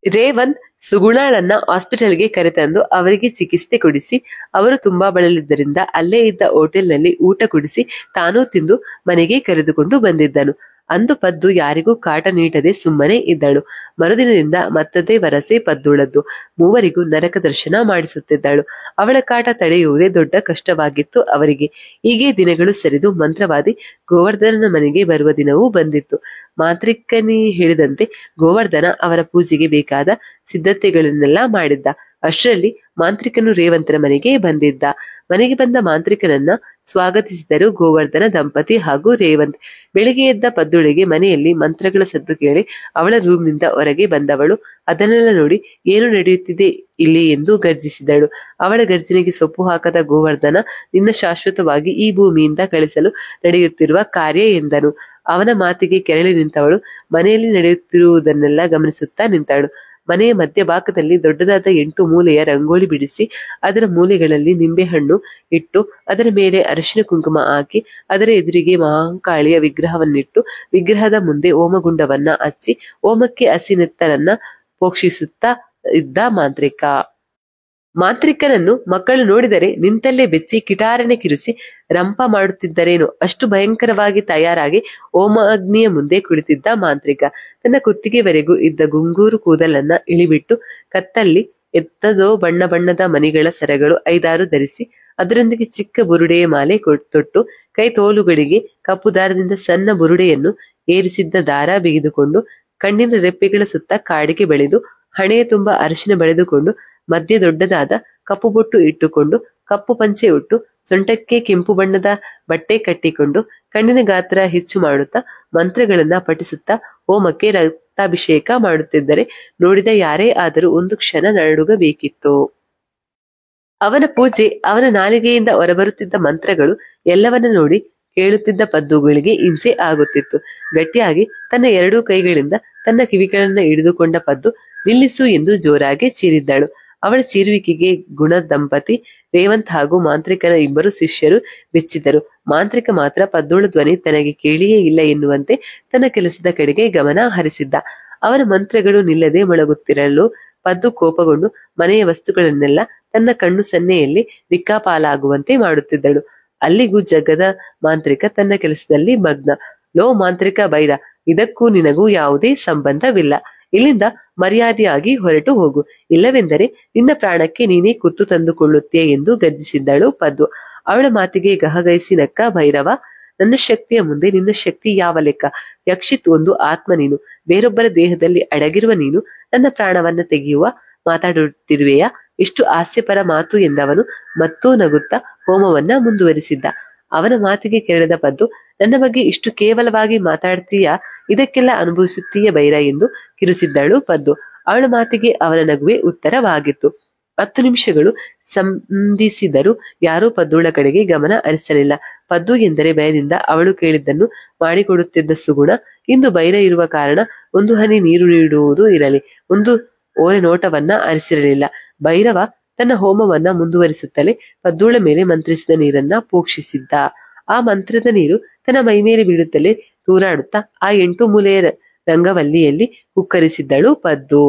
S1: ರೇವಂತ್ ಸುಗುಣಾಳನ್ನ ಹಾಸ್ಪಿಟಲ್ಗೆ ಕರೆತಂದು ಅವರಿಗೆ ಚಿಕಿತ್ಸೆ ಕೊಡಿಸಿ, ಅವರು ತುಂಬಾ ಬಳಲಿದ್ದರಿಂದ ಅಲ್ಲೇ ಇದ್ದ ಹೋಟೆಲ್ನಲ್ಲಿ ಊಟ ಕೊಡಿಸಿ ತಾನೂ ತಿಂದು ಮನೆಗೆ ಕರೆದುಕೊಂಡು ಬಂದಿದ್ದನು. ಅಂದು ಪದ್ದು ಯಾರಿಗೂ ಕಾಟ ನೀಡದೆ ಸುಮ್ಮನೆ ಇದ್ದಳು. ಮರುದಿನದಿಂದ ಮತ್ತದೇ ವರಸೆ ಪದ್ದುಳದ್ದು. ಮೂವರಿಗೂ ನರಕ ದರ್ಶನ ಮಾಡಿಸುತ್ತಿದ್ದಳು. ಅವಳ ಕಾಟ ತಡೆಯುವುದೇ ದೊಡ್ಡ ಕಷ್ಟವಾಗಿತ್ತು ಅವರಿಗೆ. ಹೀಗೆ ದಿನಗಳು ಸರಿದು ಮಂತ್ರವಾದಿ ಗೋವರ್ಧನನ ಮನೆಗೆ ಬರುವ ದಿನವೂ ಬಂದಿತ್ತು. ಮಾಂತ್ರಿಕನಿ ಹೇಳಿದಂತೆ ಗೋವರ್ಧನ ಅವರ ಪೂಜೆಗೆ ಬೇಕಾದ ಸಿದ್ಧತೆಗಳನ್ನೆಲ್ಲ ಮಾಡಿದ್ದ. ಅಷ್ಟರಲ್ಲಿ ಮಾಂತ್ರಿಕನು ರೇವಂತನ ಮನೆಗೆ ಬಂದಿದ್ದ. ಮನೆಗೆ ಬಂದ ಮಾಂತ್ರಿಕನನ್ನ ಸ್ವಾಗತಿಸಿದರು ಗೋವರ್ಧನ ದಂಪತಿ ಹಾಗೂ ರೇವಂತ್. ಬೆಳಿಗ್ಗೆ ಎದ್ದ ಪದ್ದುಳಿಗೆ ಮನೆಯಲ್ಲಿ ಮಂತ್ರಗಳ ಸದ್ದು ಕೇಳಿ ಅವಳ ರೂಮ್ನಿಂದ ಹೊರಗೆ ಬಂದವಳು ಅದನ್ನೆಲ್ಲ ನೋಡಿ ಏನು ನಡೆಯುತ್ತಿದೆ ಇಲ್ಲಿ ಎಂದು ಗರ್ಜಿಸಿದಳು. ಅವಳ ಗರ್ಜನೆಗೆ ಸೊಪ್ಪು ಹಾಕದ ಗೋವರ್ಧನ, ನಿನ್ನ ಶಾಶ್ವತವಾಗಿ ಈ ಭೂಮಿಯಿಂದ ಕಳಿಸಲು ನಡೆಯುತ್ತಿರುವ ಕಾರ್ಯ ಎಂದನು. ಅವನ ಮಾತಿಗೆ ಕೆರಳಿ ನಿಂತವಳು ಮನೆಯಲ್ಲಿ ನಡೆಯುತ್ತಿರುವುದನ್ನೆಲ್ಲ ಗಮನಿಸುತ್ತಾ ನಿಂತಳು. ಮನೆಯ ಮಧ್ಯಭಾಗದಲ್ಲಿ ದೊಡ್ಡದಾದ 8 ಮೂಲೆಯ ರಂಗೋಲಿ ಬಿಡಿಸಿ ಅದರ ಮೂಲೆಗಳಲ್ಲಿ ನಿಂಬೆಹಣ್ಣು ಇಟ್ಟು ಅದರ ಮೇಲೆ ಅರಿಶಿನ ಕುಂಕುಮ ಹಾಕಿ ಅದರ ಎದುರಿಗೆ ಮಹಾಂಕಾಳಿಯ ವಿಗ್ರಹವನ್ನಿಟ್ಟು ವಿಗ್ರಹದ ಮುಂದೆ ಹೋಮಗುಂಡವನ್ನ ಹಚ್ಚಿ ಹೋಮಕ್ಕೆ ಹಸಿನೆತ್ತರನ್ನ ಪೋಕ್ಷಿಸುತ್ತಾ ಇದ್ದ ಮಾಂತ್ರಿಕ. ಮಾಂತ್ರಿಕನನ್ನು ಮಕ್ಕಳು ನೋಡಿದರೆ ನಿಂತಲ್ಲೇ ಬೆಚ್ಚಿ ಕಿಟಾರನೆ ಕಿರುಸಿ ರಂಪ ಮಾಡುತ್ತಿದ್ದರೇನೋ ಅಷ್ಟು ಭಯಂಕರವಾಗಿ ತಯಾರಾಗಿ ಹೋಮಾಗ್ನಿಯ ಮುಂದೆ ಕುಳಿತಿದ್ದ ಮಾಂತ್ರಿಕ ತನ್ನ ಕುತ್ತಿಗೆವರೆಗೂ ಇದ್ದ ಗುಂಗೂರು ಕೂದಲನ್ನ ಇಳಿಬಿಟ್ಟು ಕತ್ತಲ್ಲಿ ಎತ್ತದೋ ಬಣ್ಣ ಬಣ್ಣದ ಮಣಿಗಳ ಸರಗಳು 5-6 ಧರಿಸಿ ಅದರೊಂದಿಗೆ ಚಿಕ್ಕ ಬುರುಡೆಯ ಮಾಲೆ ತೊಟ್ಟು ಕೈ ತೋಳುಗಳಿಗೆ ಕಪ್ಪು ದಾರದಿಂದ ಸಣ್ಣ ಬುರುಡೆಯನ್ನು ಏರಿಸಿದ್ದ ದಾರ ಬಿಗಿದುಕೊಂಡು ಕಣ್ಣಿನ ರೆಪ್ಪೆಗಳ ಸುತ್ತ ಕಾಡಿಗೆ ಬೆಳೆದು ಹಣೆಯ ತುಂಬ ಅರಿಶಿನ ಬೆಳೆದುಕೊಂಡು ಮಧ್ಯೆ ದೊಡ್ಡದಾದ ಕಪ್ಪು ಬೊಟ್ಟು ಇಟ್ಟುಕೊಂಡು ಕಪ್ಪು ಪಂಚೆ ಉಟ್ಟು ಸೊಂಟಕ್ಕೆ ಕೆಂಪು ಬಣ್ಣದ ಬಟ್ಟೆ ಕಟ್ಟಿಕೊಂಡು ಕಣ್ಣಿನ ಗಾತ್ರ ಹೆಚ್ಚು ಮಾಡುತ್ತಾ ಮಂತ್ರಗಳನ್ನ ಪಠಿಸುತ್ತಾ ಹೋಮಕ್ಕೆ ರಕ್ತಾಭಿಷೇಕ ಮಾಡುತ್ತಿದ್ದರೆ ನೋಡಿದ ಯಾರೇ ಆದರೂ ಒಂದು ಕ್ಷಣ ನಡುಗಬೇಕಿತ್ತು. ಅವನ ಪೂಜೆ, ಅವನ ನಾಲಿಗೆಯಿಂದ ಹೊರಬರುತ್ತಿದ್ದ ಮಂತ್ರಗಳು ಎಲ್ಲವನ್ನ ನೋಡಿ ಕೇಳುತ್ತಿದ್ದ ಪದ್ದುಗಳಿಗೆ ಹಿಂಸೆ ಆಗುತ್ತಿತ್ತು. ಗಟ್ಟಿಯಾಗಿ ತನ್ನ 2 ಕೈಗಳಿಂದ ತನ್ನ ಕಿವಿಗಳನ್ನ ಹಿಡಿದುಕೊಂಡ ಪದ್ದು ನಿಲ್ಲಿಸು ಎಂದು ಜೋರಾಗಿ ಚೀರಿದ್ದಳು. ಅವಳ ಚೀರುವಿಕೆಗೆ ಗುಣದಂಪತಿ ರೇವಂತ್ ಹಾಗೂ ಮಾಂತ್ರಿಕನ 2 ಶಿಷ್ಯರು ಬೆಚ್ಚಿದರು. ಮಾಂತ್ರಿಕ ಮಾತ್ರ ಪದ್ದೋಳ ಧ್ವನಿ ತನಗೆ ಕೇಳಿಯೇ ಇಲ್ಲ ಎನ್ನುವಂತೆ ತನ್ನ ಕೆಲಸದ ಕಡೆಗೆ ಗಮನ ಹರಿಸಿದ್ದ. ಅವನ ಮಂತ್ರಗಳು ನಿಲ್ಲದೆ ಮೊಳಗುತ್ತಿರಲು ಪದ್ದು ಕೋಪಗೊಂಡು ಮನೆಯ ವಸ್ತುಗಳನ್ನೆಲ್ಲ ತನ್ನ ಕಣ್ಣು ಸನ್ನೆಯಲ್ಲಿ ದಿಕ್ಕಾಪಾಲಾಗುವಂತೆ ಮಾಡುತ್ತಿದ್ದಳು. ಅಲ್ಲಿಗೂ ಜಗ್ಗದ ಮಾಂತ್ರಿಕ ತನ್ನ ಕೆಲಸದಲ್ಲಿ ಮಗ್ನ. ಲೋ ಮಾಂತ್ರಿಕ ಬೈರ, ಇದಕ್ಕೂ ನಿನಗೂ ಯಾವುದೇ ಸಂಬಂಧವಿಲ್ಲ. ಇಲ್ಲಿಂದ ಮರ್ಯಾದೆಯಾಗಿ ಹೊರಟು ಹೋಗು, ಇಲ್ಲವೆಂದರೆ ನಿನ್ನ ಪ್ರಾಣಕ್ಕೆ ನೀನೇ ಕುತ್ತು ತಂದುಕೊಳ್ಳುತ್ತೀಯ ಎಂದು ಗರ್ಜಿಸಿದ್ದಳು ಪದ್ದು. ಅವಳ ಮಾತಿಗೆ ಗಹಗೈಸಿ ನಕ್ಕ ಭೈರವ. ನನ್ನ ಶಕ್ತಿಯ ಮುಂದೆ ನಿನ್ನ ಶಕ್ತಿ ಯಾವ ಲೆಕ್ಕ? ಯಕ್ಷಿತ್ ಒಂದು ಆತ್ಮ ನೀನು, ಬೇರೊಬ್ಬರ ದೇಹದಲ್ಲಿ ಅಡಗಿರುವ ನೀನು ನನ್ನ ಪ್ರಾಣವನ್ನ ತೆಗೆಯುವ ಮಾತಾಡುತ್ತಿರುವೆಯಾ? ಇಷ್ಟು ಹಾಸ್ಯಪರ ಮಾತು ಎಂದವನು ಮತ್ತೂ ನಗುತ್ತಾ ಹೋಮವನ್ನ ಮುಂದುವರಿಸಿದ್ದ. ಅವನ ಮಾತಿಗೆ ಕೆರಳಿದ ಪದ್ದು, ನನ್ನ ಬಗ್ಗೆ ಇಷ್ಟು ಕೇವಲವಾಗಿ ಮಾತಾಡ್ತೀಯಾ? ಇದಕ್ಕೆಲ್ಲ ಅನುಭವಿಸುತ್ತೀಯ ಬೈರ ಎಂದು ಕಿರುಚಿದ್ದಳು ಪದ್ದು. ಅವಳ ಮಾತಿಗೆ ಅವನ ನಗುವೆ ಉತ್ತರವಾಗಿತ್ತು. 10 ನಿಮಿಷಗಳು ಸಂಧಿಸಿದರೂ ಯಾರೂ ಪದ್ದುಳ ಕಡೆಗೆ ಗಮನ ಹರಿಸಲಿಲ್ಲ. ಪದ್ದು ಎಂದರೆ ಭಯದಿಂದ ಅವಳು ಕೇಳಿದ್ದನ್ನು ಮಾಡಿಕೊಡುತ್ತಿದ್ದ ಸುಗುಣ ಇಂದು ಬೈರ ಇರುವ ಕಾರಣ ಒಂದು ಹನಿ ನೀರು ನೀಡುವುದು ಇರಲಿ, ಒಂದು ಓರೆ ನೋಟವನ್ನ ಹರಿಸಿರಲಿಲ್ಲ. ಭೈರವ ತನ್ನ ಹೋಮವನ್ನ ಮುಂದುವರಿಸುತ್ತಲೇ ಪದ್ದೂಳ ಮೇಲೆ ಮಂತ್ರಿಸಿದ ನೀರನ್ನ ಪೋಕ್ಷಿಸಿದ್ದ. ಆ ಮಂತ್ರದ ನೀರು ತನ್ನ ಮೈಮೇಲೆ ಬೀಳುತ್ತಲೇ ತೂರಾಡುತ್ತಾ ಆ 8 ಮೂಲೆಯ ರಂಗವಲ್ಲಿಯಲ್ಲಿ ಹುಕ್ಕರಿಸಿದ್ದಳು ಪದ್ದು.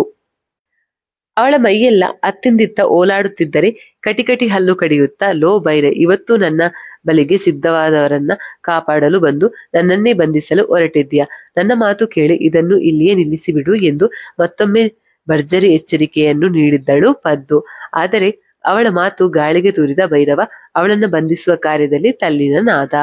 S1: ಅವಳ ಮೈಯೆಲ್ಲ ಅತ್ತಿಂದಿತ್ತ ಓಲಾಡುತ್ತಿದ್ದರೆ ಕಟಿಕಟಿ ಹಲ್ಲು ಕಡಿಯುತ್ತಾ, ಲೋ ಬೈರೆ, ಇವತ್ತು ನನ್ನ ಬಲಿಗೆ ಸಿದ್ಧವಾದವರನ್ನ ಕಾಪಾಡಲು ಬಂದು ನನ್ನನ್ನೇ ಬಂಧಿಸಲು ಹೊರಟಿದ್ಯಾ? ನನ್ನ ಮಾತು ಕೇಳಿ ಇದನ್ನು ಇಲ್ಲಿಯೇ ನಿಲ್ಲಿಸಿಬಿಡು ಎಂದು ಮತ್ತೊಮ್ಮೆ ಭರ್ಜರಿ ಎಚ್ಚರಿಕೆಯನ್ನು ನೀಡಿದ್ದಳು ಪದ್ದು. ಆದರೆ ಅವಳ ಮಾತು ಗಾಳಿಗೆ ತೂರಿದ ಭೈರವ ಅವಳನ್ನು ಬಂಧಿಸುವ ಕಾರ್ಯದಲ್ಲಿ ತಲ್ಲೀನನಾದ.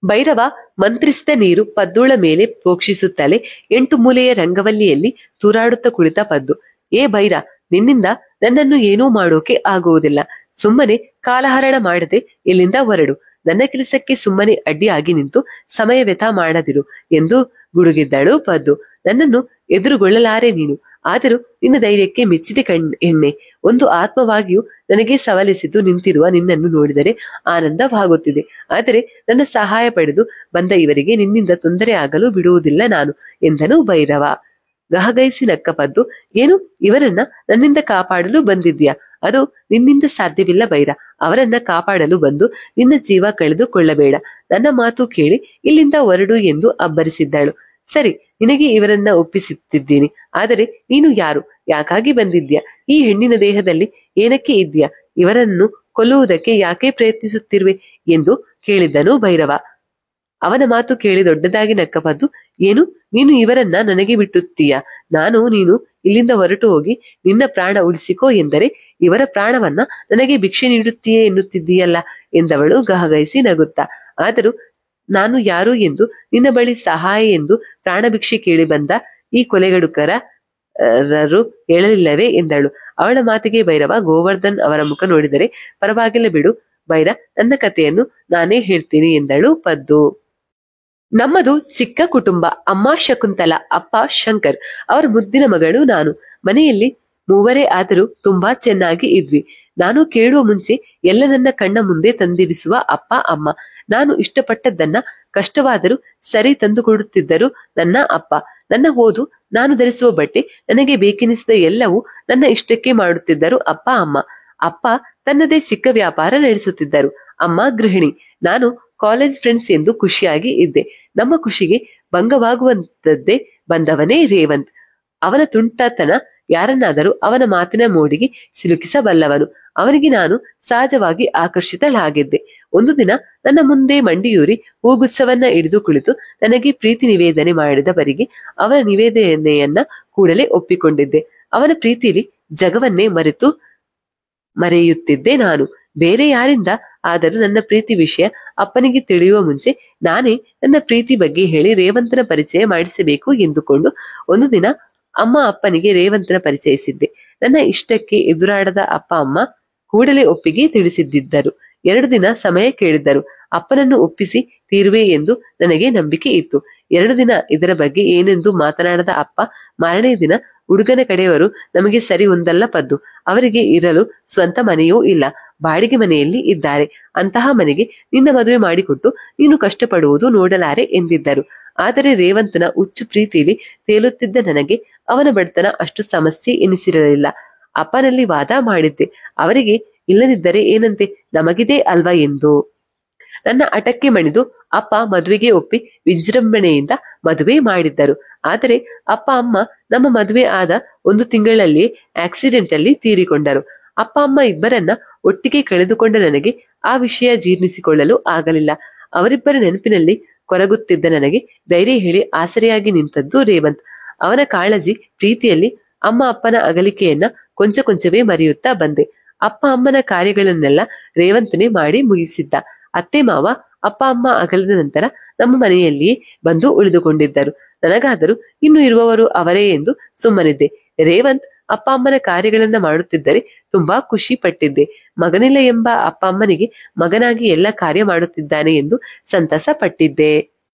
S1: ಭೈರವ ಮಂತ್ರಿಸಿದ ನೀರು ಪದ್ದುಳ ಮೇಲೆ ಪ್ರೋಕ್ಷಿಸುತ್ತಲೇ 8 ಮೂಲೆಯ ರಂಗವಲ್ಲಿಯಲ್ಲಿ ತೂರಾಡುತ್ತಾ ಕುಳಿತ ಪದ್ದು, ಏ ಭೈರ, ನಿನ್ನಿಂದ ನನ್ನನ್ನು ಏನೂ ಮಾಡೋಕೆ ಆಗುವುದಿಲ್ಲ. ಸುಮ್ಮನೆ ಕಾಲಹರಣ ಮಾಡದೆ ಇಲ್ಲಿಂದ ಹೊರಡು. ನನ್ನ ಕೆಲಸಕ್ಕೆ ಸುಮ್ಮನೆ ಅಡ್ಡಿಯಾಗಿ ನಿಂತು ಸಮಯ ವ್ಯಥ ಮಾಡದಿರು ಎಂದು ಗುಡುಗಿದ್ದಳು ಪದ್ದು. ನನ್ನನ್ನು ಎದುರುಗೊಳ್ಳಲಾರೆ ನೀನು, ಆದರೂ ನಿನ್ನ ಧೈರ್ಯಕ್ಕೆ ಮೆಚ್ಚಿದೆ ಎಣ್ಣೆ. ಒಂದು ಆತ್ಮವಾಗಿಯೂ ನನಗೆ ಸವಾಲಿಸಿದ್ದು ನಿಂತಿರುವ ನಿನ್ನನ್ನು ನೋಡಿದರೆ ಆನಂದವಾಗುತ್ತಿದೆ. ಆದರೆ ನನ್ನ ಸಹಾಯ ಪಡೆದು ಬಂದ ಇವರಿಗೆ ನಿನ್ನಿಂದ ತೊಂದರೆ ಆಗಲು ಬಿಡುವುದಿಲ್ಲ ನಾನು ಎಂದನು ಭೈರವ. ಗಹಗೈಸಿ ನಕ್ಕ ಪದ್ದು, ಏನು, ಇವರನ್ನ ನನ್ನಿಂದ ಕಾಪಾಡಲು ಬಂದಿದ್ಯಾ? ಅದು ನಿನ್ನಿಂದ ಸಾಧ್ಯವಿಲ್ಲ ಭೈರ. ಅವರನ್ನ ಕಾಪಾಡಲು ಬಂದು ನಿನ್ನ ಜೀವ ಕಳೆದುಕೊಳ್ಳಬೇಡ. ನನ್ನ ಮಾತು ಕೇಳಿ ಇಲ್ಲಿಂದ ಹೊರಡು ಎಂದು ಅಬ್ಬರಿಸಿದ್ದಳು. ಸರಿ, ನಿನಗೆ ಇವರನ್ನ ಒಪ್ಪಿಸುತ್ತಿದ್ದೀನಿ. ಆದರೆ ನೀನು ಯಾರು? ಯಾಕಾಗಿ ಬಂದಿದ್ಯಾ? ಈ ಹೆಣ್ಣಿನ ದೇಹದಲ್ಲಿ ಏನಕ್ಕೆ ಇದ್ಯಾ? ಇವರನ್ನು ಕೊಲ್ಲುವುದಕ್ಕೆ ಯಾಕೆ ಪ್ರಯತ್ನಿಸುತ್ತಿರುವೆ ಎಂದು ಕೇಳಿದ್ದನು ಭೈರವ. ಅವನ ಮಾತು ಕೇಳಿ ದೊಡ್ಡದಾಗಿ ನಕ್ಕ ಪದ್ದು, ಏನು, ನೀನು ಇವರನ್ನ ನನಗೆ ಬಿಟ್ಟುತ್ತೀಯಾ? ನೀನು ಇಲ್ಲಿಂದ ಹೊರಟು ಹೋಗಿ ನಿನ್ನ ಪ್ರಾಣ ಉಳಿಸಿಕೋ ಎಂದರೆ ಇವರ ಪ್ರಾಣವನ್ನ ನನಗೆ ಭಿಕ್ಷೆ ನೀಡುತ್ತೀಯೇ ಎನ್ನುತ್ತಿದ್ದೀಯಲ್ಲ ಎಂದವಳು ಗಹಗೈಸಿ ನಗುತ್ತಾ. ಆದರೂ ನಾನು ಯಾರು ಎಂದು ನಿನ್ನ ಬಳಿ ಸಹಾಯ ಎಂದು ಪ್ರಾಣ ಭಿಕ್ಷೆ ಕೇಳಿ ಬಂದ ಈ ಕೊಲೆಗಡುಕರರು ಹೇಳಲಿಲ್ಲವೇ ಎಂದಳು. ಅವಳ ಮಾತಿಗೆ ಭೈರವ ಗೋವರ್ಧನ್ ಅವರ ಮುಖ ನೋಡಿದರೆ ಪರವಾಗಿಲ್ಲ ಬಿಡು ಭೈರ, ನನ್ನ ಕಥೆಯನ್ನು ನಾನೇ ಹೇಳ್ತೀನಿ ಎಂದಳು ಪದ್ದು. ನಮ್ಮದು ಚಿಕ್ಕ ಕುಟುಂಬ. ಅಮ್ಮ ಶಕುಂತಲ, ಅಪ್ಪ ಶಂಕರ್, ಅವರ ಮುದ್ದಿನ ಮಗಳು ನಾನು. ಮನೆಯಲ್ಲಿ 3 ಆದರೂ ತುಂಬಾ ಚೆನ್ನಾಗಿ ಇದ್ವಿ. ನಾನು ಕೇಳುವ ಮುಂಚೆ ಎಲ್ಲ ನನ್ನ ಕಣ್ಣ ಮುಂದೆ ತಂದಿರಿಸುವ ಅಪ್ಪ ಅಮ್ಮ. ನಾನು ಇಷ್ಟಪಟ್ಟದ್ದನ್ನ ಕಷ್ಟವಾದರೂ ಸರಿ ತಂದುಕೊಡುತ್ತಿದ್ದರು ನನ್ನ ಅಪ್ಪ. ನನ್ನ ಓದು, ನಾನು ಧರಿಸುವ ಬಟ್ಟೆ, ನನಗೆ ಬೇಕೆನಿಸಿದ ಎಲ್ಲವೂ ನನ್ನ ಇಷ್ಟಕ್ಕೆ ಮಾಡುತ್ತಿದ್ದರು ಅಪ್ಪ ಅಮ್ಮ. ಅಪ್ಪ ತನ್ನದೇ ಚಿಕ್ಕ ವ್ಯಾಪಾರ ನಡೆಸುತ್ತಿದ್ದರು. ಅಮ್ಮ ಗೃಹಿಣಿ. ನಾನು ಕಾಲೇಜ್ ಫ್ರೆಂಡ್ಸ್ ಎಂದು ಖುಷಿಯಾಗಿ ಇದ್ದೆ. ನಮ್ಮ ಖುಷಿಗೆ ಭಂಗವಾಗುವಂತದ್ದೇ ಬಂದವನೇ ರೇವಂತ್. ಅವನ ತುಂಟತನ ಯಾರನ್ನಾದರೂ ಅವನ ಮಾತಿನ ಮೋಡಿಗೆ ಸಿಲುಕಿಸಬಲ್ಲವನು. ಅವನಿಗೆ ನಾನು ಸಹಜವಾಗಿ ಆಕರ್ಷಿತಳಾಗಿದ್ದೆ. ಒಂದು ದಿನ ನನ್ನ ಮುಂದೆ ಮಂಡಿಯೂರಿ ಹೂಗುಚ್ಛವನ್ನ ಹಿಡಿದು ಕುಳಿತು ನನಗೆ ಪ್ರೀತಿ ನಿವೇದನೆ ಮಾಡಿದವರಿಗೆ ಅವನ ನಿವೇದನೆಯನ್ನ ಕೂಡಲೇ ಒಪ್ಪಿಕೊಂಡಿದ್ದೆ. ಅವನ ಪ್ರೀತಿಲಿ ಜಗವನ್ನೇ ಮರೆಯುತ್ತಿದ್ದೆ ನಾನು. ಬೇರೆ ಯಾರಿಂದ ಆದರೂ ನನ್ನ ಪ್ರೀತಿ ವಿಷಯ ಅಪ್ಪನಿಗೆ ತಿಳಿಯುವ ಮುಂಚೆ ನಾನೇ ನನ್ನ ಪ್ರೀತಿ ಬಗ್ಗೆ ಹೇಳಿ ರೇವಂತನ ಪರಿಚಯ ಮಾಡಿಸಬೇಕು ಎಂದುಕೊಂಡು ಒಂದು ದಿನ ಅಮ್ಮ ಅಪ್ಪನಿಗೆ ರೇವಂತನ ಪರಿಚಯಿಸಿದ್ದೆ. ನನ್ನ ಇಷ್ಟಕ್ಕೆ ಎದುರಾಡದ ಅಪ್ಪ ಅಮ್ಮ ಕೂಡಲೇ ಒಪ್ಪಿಗೆ ತಿಳಿಸಿದ್ದರು. 2 ದಿನ ಸಮಯ ಕೇಳಿದ್ದರು. ಅಪ್ಪನನ್ನು ಒಪ್ಪಿಸಿ ತೀರುವೆ ಎಂದು ನನಗೆ ನಂಬಿಕೆ ಇತ್ತು. 2 ದಿನ ಇದರ ಬಗ್ಗೆ ಏನೆಂದು ಮಾತನಾಡದ ಅಪ್ಪ ಮಾರನೇ ದಿನ ಹುಡುಗನ ಕಡೆಯವರು ನಮಗೆ ಸರಿ ಹೊಂದಲ್ಲ ಪದ್ದು. ಅವರಿಗೆ ಇರಲು ಸ್ವಂತ ಮನೆಯೂ ಇಲ್ಲ, ಬಾಡಿಗೆ ಮನೆಯಲ್ಲಿ ಇದ್ದಾರೆ. ಅಂತಹ ಮನೆಗೆ ನಿನ್ನ ಮದುವೆ ಮಾಡಿಕೊಟ್ಟು ನೀನು ಕಷ್ಟಪಡುವುದು ನೋಡಲಾರೆ ಎಂದಿದ್ದರು. ಆದರೆ ರೇವಂತನ ಹುಚ್ಚು ಪ್ರೀತಿಯಲ್ಲಿ ತೇಲುತ್ತಿದ್ದ ನನಗೆ ಅವನ ಬಡತನ ಅಷ್ಟು ಸಮಸ್ಯೆ ಎನಿಸಿರಲಿಲ್ಲ. ಅಪ್ಪನಲ್ಲಿ ವಾದ ಮಾಡಿದ್ದೆ. ಅವರಿಗೆ ಇಲ್ಲದಿದ್ದರೆ ಏನಂತೆ, ನಮಗಿದೆ ಅಲ್ವಾ ಎಂದು. ನನ್ನ ಹಠಕ್ಕೆ ಮಣಿದು ಅಪ್ಪ ಮದುವೆಗೆ ಒಪ್ಪಿ ವಿಜೃಂಭಣೆಯಿಂದ ಮದುವೆ ಮಾಡಿದ್ದರು. ಆದರೆ ಅಪ್ಪ ಅಮ್ಮ ನಮ್ಮ ಮದುವೆ ಆದ 1 ತಿಂಗಳಲ್ಲಿಯೇ ಆಕ್ಸಿಡೆಂಟ್ ಅಲ್ಲಿ ತೀರಿಕೊಂಡರು. ಅಪ್ಪ ಅಮ್ಮ ಇಬ್ಬರನ್ನ ಒಟ್ಟಿಗೆ ಕಳೆದುಕೊಂಡ ನನಗೆ ಆ ವಿಷಯ ಜೀರ್ಣಿಸಿಕೊಳ್ಳಲು ಆಗಲಿಲ್ಲ. ಅವರಿಬ್ಬರ ನೆನಪಿನಲ್ಲಿ ಕೊರಗುತ್ತಿದ್ದ ನನಗೆ ಧೈರ್ಯ ಹೇಳಿ ಆಸರೆಯಾಗಿ ನಿಂತದ್ದು ರೇವಂತ್. ಅವನ ಕಾಳಜಿ ಪ್ರೀತಿಯಲ್ಲಿ ಅಮ್ಮ ಅಪ್ಪನ ಅಗಲಿಕೆಯನ್ನ ಕೊಂಚ ಕೊಂಚವೇ ಮರೆಯುತ್ತಾ ಬಂದೆ. ಅಪ್ಪ ಅಮ್ಮನ ಕಾರ್ಯಗಳನ್ನೆಲ್ಲ ರೇವಂತನೇ ಮಾಡಿ ಮುಗಿಸಿದ್ದ. ಅತ್ತೆ ಮಾವ ಅಪ್ಪ ಅಮ್ಮ ಅಗಲಿದ ನಂತರ ನಮ್ಮ ಮನೆಯಲ್ಲಿಯೇ ಬಂದು ಉಳಿದುಕೊಂಡಿದ್ದರು. ನನಗಾದರೂ ಇನ್ನು ಇರುವವರು ಅವರೇ ಎಂದು ಸುಮ್ಮನಿದ್ದೆ. ರೇವಂತ್ ಅಪ್ಪ ಅಮ್ಮನ ಕಾರ್ಯಗಳನ್ನ ಮಾಡುತ್ತಿದ್ದರೆ ತುಂಬಾ ಖುಷಿ ಪಟ್ಟಿದ್ದೆ. ಮಗನಿಲ್ಲ ಎಂಬ ಅಪ್ಪ ಅಮ್ಮನಿಗೆ ಮಗನಾಗಿ ಎಲ್ಲ ಕಾರ್ಯ ಮಾಡುತ್ತಿದ್ದಾನೆ ಎಂದು ಸಂತಸ ಪಟ್ಟಿದ್ದೆ.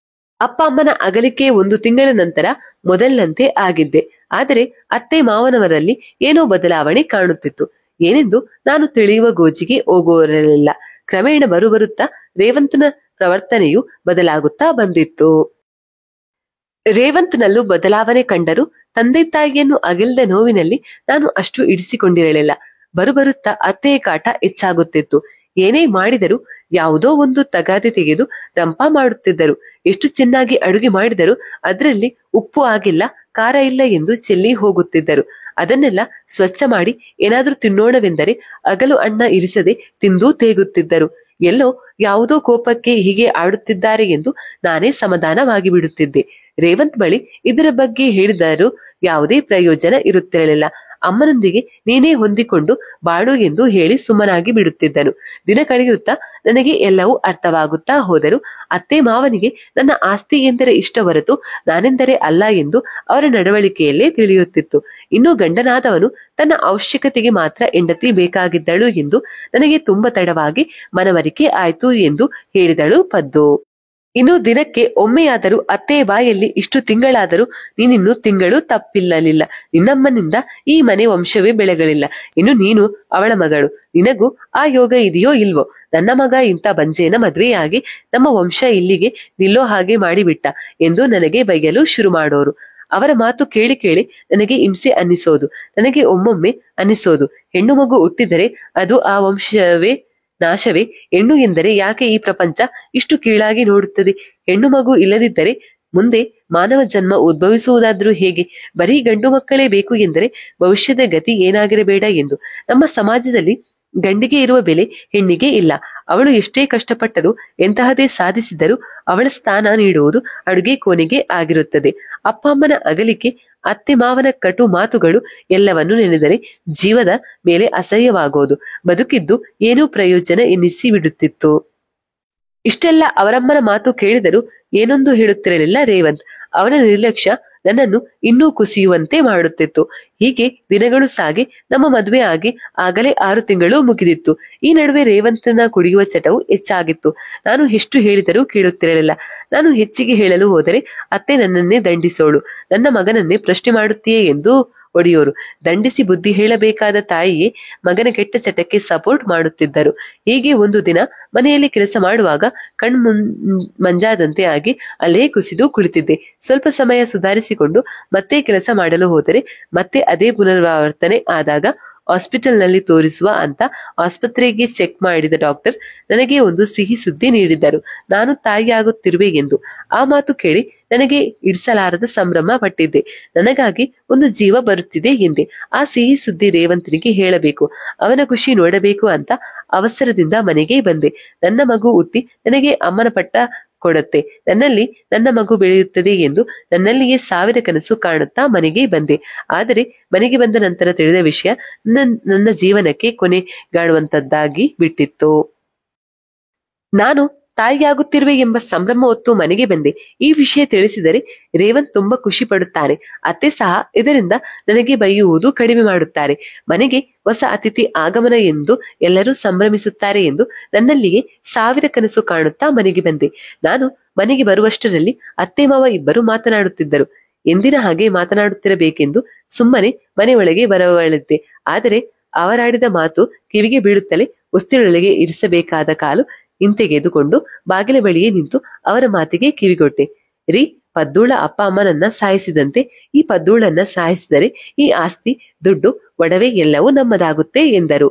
S1: ಅಪ್ಪ ಅಮ್ಮನ ಅಗಲಿಕೆ 1 ತಿಂಗಳ ನಂತರ ಮೊದಲಿನಂತೆ ಆಗಿದ್ದೆ. ಆದರೆ ಅತ್ತೆ ಮಾವನವರಲ್ಲಿ ಏನೋ ಬದಲಾವಣೆ ಕಾಣುತ್ತಿತ್ತು. ಏನೆಂದು ನಾನು ತಿಳಿಯುವ ಗೋಜಿಗೆ ಹೋಗುವರಲಿಲ್ಲ. ಕ್ರಮೇಣ ಬರುತ್ತಾ ರೇವಂತನ ಪ್ರವರ್ತನೆಯು ಬದಲಾಗುತ್ತಾ ಬಂದಿತ್ತು. ರೇವಂತ್ನಲ್ಲೂ ಬದಲಾವಣೆ ಕಂಡರೂ ತಂದೆ ತಾಯಿಯನ್ನು ಅಗಲಿದ ನೋವಿನಲ್ಲಿ ನಾನು ಅಷ್ಟು ಇಡಿಸಿಕೊಂಡಿರಲಿಲ್ಲ. ಬರುತ್ತಾ ಅತ್ತೆಯ ಕಾಟ ಹೆಚ್ಚಾಗುತ್ತಿತ್ತು. ಏನೇ ಮಾಡಿದರೂ ಯಾವುದೋ ಒಂದು ತಗಾದೆ ತೆಗೆದು ರಂಪ ಮಾಡುತ್ತಿದ್ದರು. ಎಷ್ಟು ಚೆನ್ನಾಗಿ ಅಡುಗೆ ಮಾಡಿದರೂ ಅದರಲ್ಲಿ ಉಪ್ಪು ಆಗಿಲ್ಲ, ಖಾರ ಇಲ್ಲ ಎಂದು ಚೆಲ್ಲಿ ಹೋಗುತ್ತಿದ್ದರು. ಅದನ್ನೆಲ್ಲ ಸ್ವಚ್ಛ ಮಾಡಿ ಏನಾದ್ರೂ ತಿನ್ನೋಣವೆಂದರೆ ಅಗಲು ಅನ್ನ ಇರಿಸದೆ ತಿಂದು ತೇಗುತ್ತಿದ್ದರು. ಎಲ್ಲೋ ಯಾವುದೋ ಕೋಪಕ್ಕೆ ಹೀಗೆ ಆಡುತ್ತಿದ್ದಾರೆ ಎಂದು ನಾನೇ ಸಮಾಧಾನವಾಗಿ ಬಿಡುತ್ತಿದ್ದೆ. ರೇವಂತ್ ಬಳಿ ಇದರ ಬಗ್ಗೆ ಹೇಳಿದರೂ ಯಾವುದೇ ಪ್ರಯೋಜನ ಇರುತ್ತಿರಲಿಲ್ಲ. ಅಮ್ಮನೊಂದಿಗೆ ನೀನೇ ಹೊಂದಿಕೊಂಡು ಬಾಡು ಎಂದು ಹೇಳಿ ಸುಮ್ಮನಾಗಿ ಬಿಡುತ್ತಿದ್ದನು. ದಿನ ಕಳೆಯುತ್ತಾ ನನಗೆ ಎಲ್ಲವೂ ಅರ್ಥವಾಗುತ್ತಾ ಹೋದರೂ ಅತ್ತೆ ಮಾವನಿಗೆ ನನ್ನ ಆಸ್ತಿ ಎಂದರೆ ಇಷ್ಟ ಹೊರತು ನಾನೆಂದರೆ ಅಲ್ಲ ಎಂದು ಅವರ ನಡವಳಿಕೆಯಲ್ಲೇ ತಿಳಿಯುತ್ತಿತ್ತು. ಇನ್ನು ಗಂಡನಾದವನು ತನ್ನ ಅವಶ್ಯಕತೆಗೆ ಮಾತ್ರ ಹೆಂಡತಿ ಬೇಕಾಗಿದ್ದಳು ಎಂದು ನನಗೆ ತುಂಬ ತಡವಾಗಿ ಮನವರಿಕೆ ಆಯ್ತು ಎಂದು ಹೇಳಿದಳು ಪದ್ದು. ಇನ್ನು ದಿನಕ್ಕೆ ಒಮ್ಮೆಯಾದರೂ ಅತ್ತೆಯ ಬಾಯಲ್ಲಿ ಇಷ್ಟು ತಿಂಗಳಾದರೂ ನೀನಿನ್ನು ತಿಂಗಳು ತಪ್ಪಿಲ್ಲಲಿಲ್ಲ. ನಿನ್ನಮ್ಮನಿಂದ ಈ ಮನೆ ವಂಶವೇ ಬೆಳಗಲಿಲ್ಲ. ಇನ್ನು ನೀನು ಅವಳ ಮಗಳು. ನಿನಗೂ ಆ ಯೋಗ ಇದೆಯೋ ಇಲ್ವೋ? ನನ್ನ ಮಗ ಇಂಥ ಬಂಜೆನ ಮದ್ವೆಯಾಗಿ ನಮ್ಮ ವಂಶ ಇಲ್ಲಿಗೆ ನಿಲ್ಲೋ ಹಾಗೆ ಮಾಡಿಬಿಟ್ಟ ಎಂದು ನನಗೆ ಬೈಯಲು ಶುರು ಮಾಡೋರು. ಅವರ ಮಾತು ಕೇಳಿ ಕೇಳಿ ನನಗೆ ಹಿಂಸೆ ಅನ್ನಿಸೋದು. ನನಗೆ ಒಮ್ಮೊಮ್ಮೆ ಅನ್ನಿಸೋದು, ಹೆಣ್ಣು ಮಗು ಹುಟ್ಟಿದರೆ ಅದು ಆ ವಂಶವೇ ನಾಶವೇ. ಹೆಣ್ಣು ಎಂದರೆ ಯಾಕೆ ಈ ಪ್ರಪಂಚ ಇಷ್ಟು ಕೀಳಾಗಿ ನೋಡುತ್ತದೆ? ಹೆಣ್ಣು ಮಗು ಇಲ್ಲದಿದ್ದರೆ ಮುಂದೆ ಮಾನವ ಜನ್ಮ ಉದ್ಭವಿಸುವುದಾದ್ರೂ ಹೇಗೆ? ಬರೀ ಗಂಡು ಮಕ್ಕಳೇ ಬೇಕು ಎಂದರೆ ಭವಿಷ್ಯದ ಗತಿ ಏನಾಗಿರಬೇಡ ಎಂದು. ನಮ್ಮ ಸಮಾಜದಲ್ಲಿ ಗಂಡಿಗೆ ಇರುವ ಬೆಲೆ ಹೆಣ್ಣಿಗೆ ಇಲ್ಲ. ಅವಳು ಎಷ್ಟೇ ಕಷ್ಟಪಟ್ಟರೂ ಎಂತಹದೇ ಸಾಧಿಸಿದರೂ ಅವಳ ಸ್ಥಾನ ನೀಡುವುದು ಅಡುಗೆ ಕೋಣೆಗೆ ಆಗಿರುತ್ತದೆ. ಅಪ್ಪ ಅಮ್ಮನ ಅಗಲಿಕೆ, ಅತ್ತೆ ಮಾವನ ಕಟು ಮಾತುಗಳು ಎಲ್ಲವನ್ನು ನೆನೆದರೆ ಜೀವದ ಮೇಲೆ ಅಸಹ್ಯವಾಗೋದು. ಬದುಕಿದ್ದು ಏನೂ ಪ್ರಯೋಜನ ಎನ್ನಿಸಿ ಬಿಡುತ್ತಿತ್ತು. ಇಷ್ಟೆಲ್ಲ ಅವರಮ್ಮನ ಮಾತು ಕೇಳಿದರೂ ಏನೊಂದು ಹೇಳುತ್ತಿರಲಿಲ್ಲ ರೇವಂತ್. ಅವನ ನಿರ್ಲಕ್ಷ್ಯ ನನ್ನನ್ನು ಇನ್ನೂ ಕುಸಿಯುವಂತೆ ಮಾಡುತ್ತಿತ್ತು. ಹೀಗೆ ದಿನಗಳು ಸಾಗಿ ನಮ್ಮ ಮದುವೆ ಆಗಿ ಆಗಲೇ 6 ತಿಂಗಳು ಮುಗಿದಿತ್ತು. ಈ ನಡುವೆ ರೇವಂತನ ಕುಡಿಯುವ ಚಟವು ಹೆಚ್ಚಾಗಿತ್ತು. ನಾನು ಎಷ್ಟು ಹೇಳಿದರೂ ಕೇಳುತ್ತಿರಲಿಲ್ಲ. ನಾನು ಹೆಚ್ಚಿಗೆ ಹೇಳಲು ಹೋದರೆ ಅತ್ತೆ ನನ್ನನ್ನೇ ದಂಡಿಸೋಳು. ನನ್ನ ಮಗನನ್ನೇ ಪ್ರಶ್ನೆ ಮಾಡುತ್ತೀಯೇ ಎಂದು ಒಡೆಯೋರು. ದಂಡಿಸಿ ಬುದ್ಧಿ ಹೇಳಬೇಕಾದ ತಾಯಿಯೇ ಮಗನ ಕೆಟ್ಟ ಚಟಕ್ಕೆ ಸಪೋರ್ಟ್ ಮಾಡುತ್ತಿದ್ದರು. ಹೀಗೆ ಒಂದು ದಿನ ಮನೆಯಲ್ಲಿ ಕೆಲಸ ಮಾಡುವಾಗ ಮಂಜಾದಂತೆ ಆಗಿ ಅಲ್ಲೇ ಕುಸಿದು ಕುಳಿತಿದ್ದೆ. ಸ್ವಲ್ಪ ಸಮಯ ಸುಧಾರಿಸಿಕೊಂಡು ಮತ್ತೆ ಕೆಲಸ ಮಾಡಲು ಹೋದರೆ ಮತ್ತೆ ಅದೇ ಪುನರಾವರ್ತನೆ ಆದಾಗ ಹಾಸ್ಪಿಟಲ್ನಲ್ಲಿ ತೋರಿಸುವ ಅಂತ ಆಸ್ಪತ್ರೆಗೆ ಚೆಕ್ ಮಾಡಿದ ಡಾಕ್ಟರ್ ನನಗೆ ಒಂದು ಸಿಹಿ ಸುದ್ದಿ ನೀಡಿದ್ದರು, ನಾನು ತಾಯಿಯಾಗುತ್ತಿರುವೆ ಎಂದು. ಆ ಮಾತು ಕೇಳಿ ನನಗೆ ಇಡಿಸಲಾರದ ಸಂಭ್ರಮ ಪಟ್ಟಿದ್ದೆ. ನನಗಾಗಿ ಒಂದು ಜೀವ ಬರುತ್ತಿದೆ ಎಂದೆ. ಆ ಸಿಹಿ ಸುದ್ದಿ ರೇವಂತ್ನಿಗೆ ಹೇಳಬೇಕು, ಅವನ ಖುಷಿ ನೋಡಬೇಕು ಅಂತ ಅವಸರದಿಂದ ಮನೆಗೆ ಬಂದೆ. ನನ್ನ ಮಗು ಹುಟ್ಟಿ ನನಗೆ ಅಮ್ಮನ ಪಟ್ಟ ಕೊಡುತ್ತೆ, ನನ್ನಲ್ಲಿ ನನ್ನ ಮಗು ಬೆಳೆಯುತ್ತದೆ ಎಂದು ನನ್ನಲ್ಲಿಯೇ ಸಾವಿರ ಕನಸು ಕಾಣುತ್ತಾ ಮನೆಗೆ ಬಂದೆ. ಆದರೆ ಮನೆಗೆ ಬಂದ ನಂತರ ತಿಳಿದ ವಿಷಯ ನನ್ನ ಜೀವನಕ್ಕೆ ಕೊನೆಗಾಣುವಂತದ್ದಾಗಿ ಬಿಟ್ಟಿತ್ತು. ನಾನು ತಾಯಿಯಾಗುತ್ತಿರುವೆ ಎಂಬ ಸಂಭ್ರಮ ಹೊತ್ತು ಮನೆಗೆ ಬಂದೆ. ಈ ವಿಷಯ ತಿಳಿಸಿದರೆ ರೇವಂತ್ ತುಂಬಾ ಖುಷಿ ಪಡುತ್ತಾನೆ. ಅತ್ತೆ ಸಹ ಇದರಿಂದ ನನಗೆ ಬೈಯುವುದು ಕಡಿಮೆ ಮಾಡುತ್ತಾರೆ. ಮನೆಗೆ ಹೊಸ ಅತಿಥಿ ಆಗಮನ ಎಂದು ಎಲ್ಲರೂ ಸಂಭ್ರಮಿಸುತ್ತಾರೆ ಎಂದು ನನ್ನಲ್ಲಿಗೆ ಸಾವಿರ ಕನಸು ಕಾಣುತ್ತಾ ಮನೆಗೆ ಬಂದೆ. ನಾನು ಮನೆಗೆ ಬರುವಷ್ಟರಲ್ಲಿ ಅತ್ತೆ ಮಾವ ಇಬ್ಬರು ಮಾತನಾಡುತ್ತಿದ್ದರು. ಎಂದಿನ ಹಾಗೆ ಮಾತನಾಡುತ್ತಿರಬೇಕೆಂದು ಸುಮ್ಮನೆ ಮನೆಯೊಳಗೆ ಬರವಳಿದ್ದೆ. ಆದರೆ ಅವರಾಡಿದ ಮಾತು ಕಿವಿಗೆ ಬೀಳುತ್ತಲೇ ಹೊಸ್ತಿಲೊಳಗೆ ಇರಿಸಬೇಕಾದ ಕಾಲು ಹಿಂತೆಗೆದುಕೊಂಡು ಬಾಗಿಲ ಬಳಿಯೇ ನಿಂತು ಅವರ ಮಾತಿಗೆ ಕಿವಿಗೊಟ್ಟೆ. ರೀ, ಪದ್ದೂಳ ಅಪ್ಪ ಅಮ್ಮ ನನ್ನ ಸಾಯಿಸಿದಂತೆ ಈ ಪದ್ದೂಳನ್ನ ಸಾಯಿಸಿದರೆ ಈ ಆಸ್ತಿ, ದುಡ್ಡು, ಒಡವೆ ಎಲ್ಲವೂ ನಮ್ಮದಾಗುತ್ತೆ ಎಂದರು.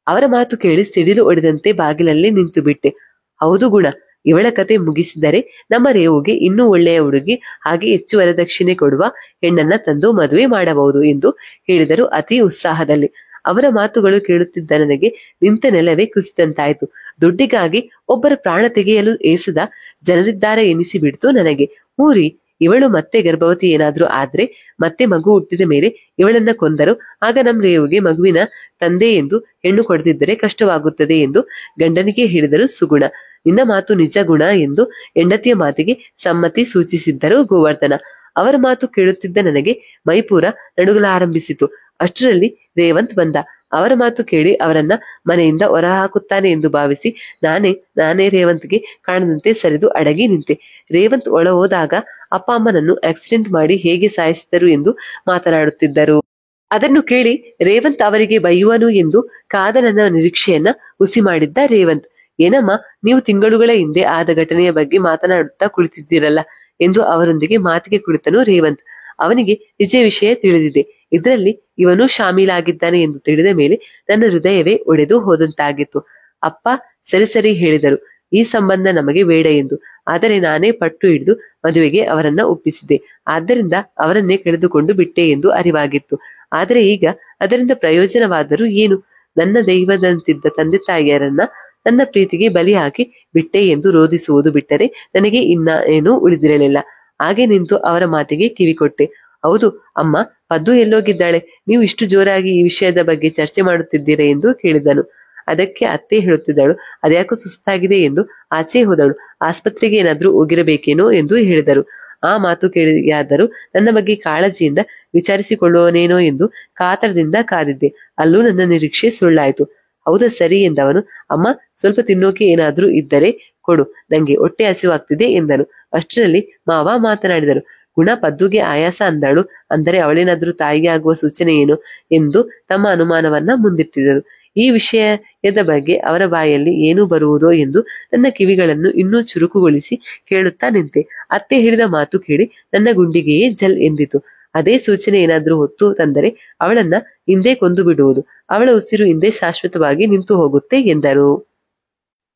S1: ಅವರ ಮಾತು ಕೇಳಿ ಸಿಡಿಲು ಹೊಡೆದಂತೆ ಬಾಗಿಲಲ್ಲಿ ನಿಂತು ಬಿಟ್ಟೆ. ಹೌದು ಗುಣ, ಇವಳ ಕತೆ ಮುಗಿಸಿದರೆ ನಮ್ಮ ರೇವುಗೆ ಇನ್ನೂ ಒಳ್ಳೆಯ ಹುಡುಗಿ, ಹಾಗೆ ಹೆಚ್ಚು ವರದಕ್ಷಿಣೆ ಕೊಡುವ ಹೆಣ್ಣನ್ನ ತಂದು ಮದುವೆ ಮಾಡಬಹುದು ಎಂದು ಹೇಳಿದರು ಅತಿ ಉತ್ಸಾಹದಲ್ಲಿ. ಅವರ ಮಾತುಗಳು ಕೇಳುತ್ತಿದ್ದ ನನಗೆ ನಿಂತ ನೆಲವೇ ಕುಸಿದಂತಾಯ್ತು. ದುಡ್ಡಿಗಾಗಿ ಒಬ್ಬರ ಪ್ರಾಣ ತೆಗೆಯಲು ಏಸದ ಜನರಿದ್ದಾರೆ ಎನಿಸಿಬಿಡ್ತು ನನಗೆ. ಮೂರಿ, ಇವಳು ಮತ್ತೆ ಗರ್ಭವತಿ ಏನಾದ್ರೂ ಆದ್ರೆ, ಮತ್ತೆ ಮಗು ಹುಟ್ಟಿದ ಮೇಲೆ ಇವಳನ್ನ ಕೊಂದರು, ಆಗ ನಮ್ ರೇವುಗೆ ಮಗುವಿನ ತಂದೆ ಎಂದು ಹೆಣ್ಣು ಕೊಡದಿದ್ದರೆ ಕಷ್ಟವಾಗುತ್ತದೆ ಎಂದು ಗಂಡನಿಗೆ ಹೇಳಿದರು ಸುಗುಣ. ನಿನ್ನ ಮಾತು ನಿಜ ಗುಣ ಎಂದು ಹೆಂಡತಿಯ ಮಾತಿಗೆ ಸಮ್ಮತಿ ಸೂಚಿಸಿದ್ದರು ಗೋವರ್ಧನ. ಅವರ ಮಾತು ಕೇಳುತ್ತಿದ್ದ ನನಗೆ ಮೈಪೂರ ನಡುಗಲಾರಂಭಿಸಿತು. ಅಷ್ಟರಲ್ಲಿ ರೇವಂತ್ ಬಂದ. ಅವರ ಮಾತು ಕೇಳಿ ಅವರನ್ನ ಮನೆಯಿಂದ ಹೊರಹಾಕುತ್ತಾನೆ ಎಂದು ಭಾವಿಸಿ ನಾನೇ ರೇವಂತ್ಗೆ ಕಾಣದಂತೆ ಸರಿದು ಅಡಗಿ ನಿಂತೆ. ರೇವಂತ್ ಒಳ ಹೋದಾಗ ಅಪ್ಪ ಅಮ್ಮನನ್ನು ಆಕ್ಸಿಡೆಂಟ್ ಮಾಡಿ ಹೇಗೆ ಸಾಯಿಸಿದರು ಎಂದು ಮಾತನಾಡುತ್ತಿದ್ದರು. ಅದನ್ನು ಕೇಳಿ ರೇವಂತ್ ಅವರಿಗೆ ಬೈಯುವನು ಎಂದು ಕಾದ ನನ್ನ ನಿರೀಕ್ಷೆಯನ್ನ ಹುಸಿ ಮಾಡಿದ್ದ ರೇವಂತ್, ಏನಮ್ಮ ನೀವು ತಿಂಗಳುಗಳ ಹಿಂದೆ ಆದ ಘಟನೆಯ ಬಗ್ಗೆ ಮಾತನಾಡುತ್ತಾ ಕುಳಿತಿದ್ದೀರಲ್ಲ ಎಂದು ಅವರೊಂದಿಗೆ ಮಾತಿಗೆ ಕುಳಿತನು ರೇವಂತ್. ಅವನಿಗೆ ನಿಜ ವಿಷಯ ತಿಳಿದಿದೆ. ಇದರಲ್ಲಿ ಇವನು ಶಾಮೀಲಾಗಿದ್ದಾನೆ ಎಂದು ತಿಳಿದ ಮೇಲೆ ನನ್ನ ಹೃದಯವೇ ಒಡೆದು ಹೋದಂತಾಗಿತ್ತು. ಅಪ್ಪ ಸರಿ ಹೇಳಿದರು, ಈ ಸಂಬಂಧ ನಮಗೆ ಬೇಡ ಎಂದು. ಆದರೆ ನಾನೇ ಪಟ್ಟು ಹಿಡಿದು ಮದುವೆಗೆ ಅವರನ್ನ ಒಪ್ಪಿಸಿದೆ. ಆದ್ದರಿಂದ ಅವರನ್ನೇ ಕಳೆದುಕೊಂಡು ಬಿಟ್ಟೆ ಎಂದು ಅರಿವಾಗಿತ್ತು. ಆದರೆ ಈಗ ಅದರಿಂದ ಪ್ರಯೋಜನವಾದರೂ ಏನು? ನನ್ನ ದೈವದಂತಿದ್ದ ತಂದೆ ತಾಯಿಯರನ್ನ ನನ್ನ ಪ್ರೀತಿಗೆ ಬಲಿ ಹಾಕಿ ಬಿಟ್ಟೆ ಎಂದು ರೋಧಿಸುವುದು ಬಿಟ್ಟರೆ ನನಗೆ ಇನ್ನ ಏನೂ ಉಳಿದಿರಲಿಲ್ಲ. ಹಾಗೆ ನಿಂತು ಅವರ ಮಾತಿಗೆ ಕಿವಿಕೊಟ್ಟೆ. ಹೌದು ಅಮ್ಮ, ಪದ್ದು ಎಲ್ಲೋಗಿದ್ದಾಳೆ? ನೀವು ಇಷ್ಟು ಜೋರಾಗಿ ಈ ವಿಷಯದ ಬಗ್ಗೆ ಚರ್ಚೆ ಮಾಡುತ್ತಿದ್ದೀರಾ ಎಂದು ಕೇಳಿದನು. ಅದಕ್ಕೆ ಅತ್ತೆ ಹೇಳುತ್ತಿದ್ದಳು, ಅದ್ಯಾಕೋ ಸುಸ್ತಾಗಿದೆ ಎಂದು ಆಚೆ ಹೋದಳು. ಆಸ್ಪತ್ರೆಗೆ ಏನಾದ್ರೂ ಹೋಗಿರಬೇಕೇನೋ ಎಂದು ಹೇಳಿದರು. ಆ ಮಾತು ಕೇಳಿಯಾದರೂ ನನ್ನ ಬಗ್ಗೆ ಕಾಳಜಿಯಿಂದ ವಿಚಾರಿಸಿಕೊಳ್ಳುವನೇನೋ ಎಂದು ಕಾತರದಿಂದ ಕಾದಿದ್ದೆ. ಅಲ್ಲೂ ನನ್ನ ನಿರೀಕ್ಷೆ ಸುಳ್ಳಾಯಿತು. ಹೌದಾ, ಸರಿ ಎಂದವನು. ಅಮ್ಮ, ಸ್ವಲ್ಪ ತಿನ್ನೋಕೆ ಏನಾದ್ರೂ ಇದ್ದರೆ ಕೊಡು, ನಂಗೆ ಹೊಟ್ಟೆ ಹಸಿವಾಗ್ತಿದೆ ಎಂದನು. ಅಷ್ಟರಲ್ಲಿ ಮಾವ ಮಾತನಾಡಿದರು. ಗುಣ ಪದ್ದುಗೆ ಆಯಾಸ ಅಂದಳು, ಅಂದರೆ ಅವಳೇನಾದ್ರೂ ತಾಯಿಗೆ ಆಗುವ ಸೂಚನೆ ಏನು ಎಂದು ತಮ್ಮ ಅನುಮಾನವನ್ನ ಮುಂದಿಟ್ಟಿದರು. ಈ ವಿಷಯದ ಬಗ್ಗೆ ಅವರ ಬಾಯಲ್ಲಿ ಏನು ಬರುವುದೋ ಎಂದು ನನ್ನ ಕಿವಿಗಳನ್ನು ಇನ್ನೂ ಚುರುಕುಗೊಳಿಸಿ ಕೇಳುತ್ತಾ ನಿಂತೆ. ಅತ್ತೆ ಹೇಳಿದ ಮಾತು ಕೇಳಿ ನನ್ನ ಗುಂಡಿಗೆಯೇ ಜಲ್ ಎಂದಿತು. ಅದೇ ಸೂಚನೆ ಏನಾದ್ರೂ ಹೊತ್ತು ತಂದರೆ ಅವಳನ್ನ ಹಿಂದೆ ಕೊಂದು ಬಿಡುವುದು, ಅವಳ ಉಸಿರು ಹಿಂದೆ ಶಾಶ್ವತವಾಗಿ ನಿಂತು ಹೋಗುತ್ತೆ ಎಂದರು.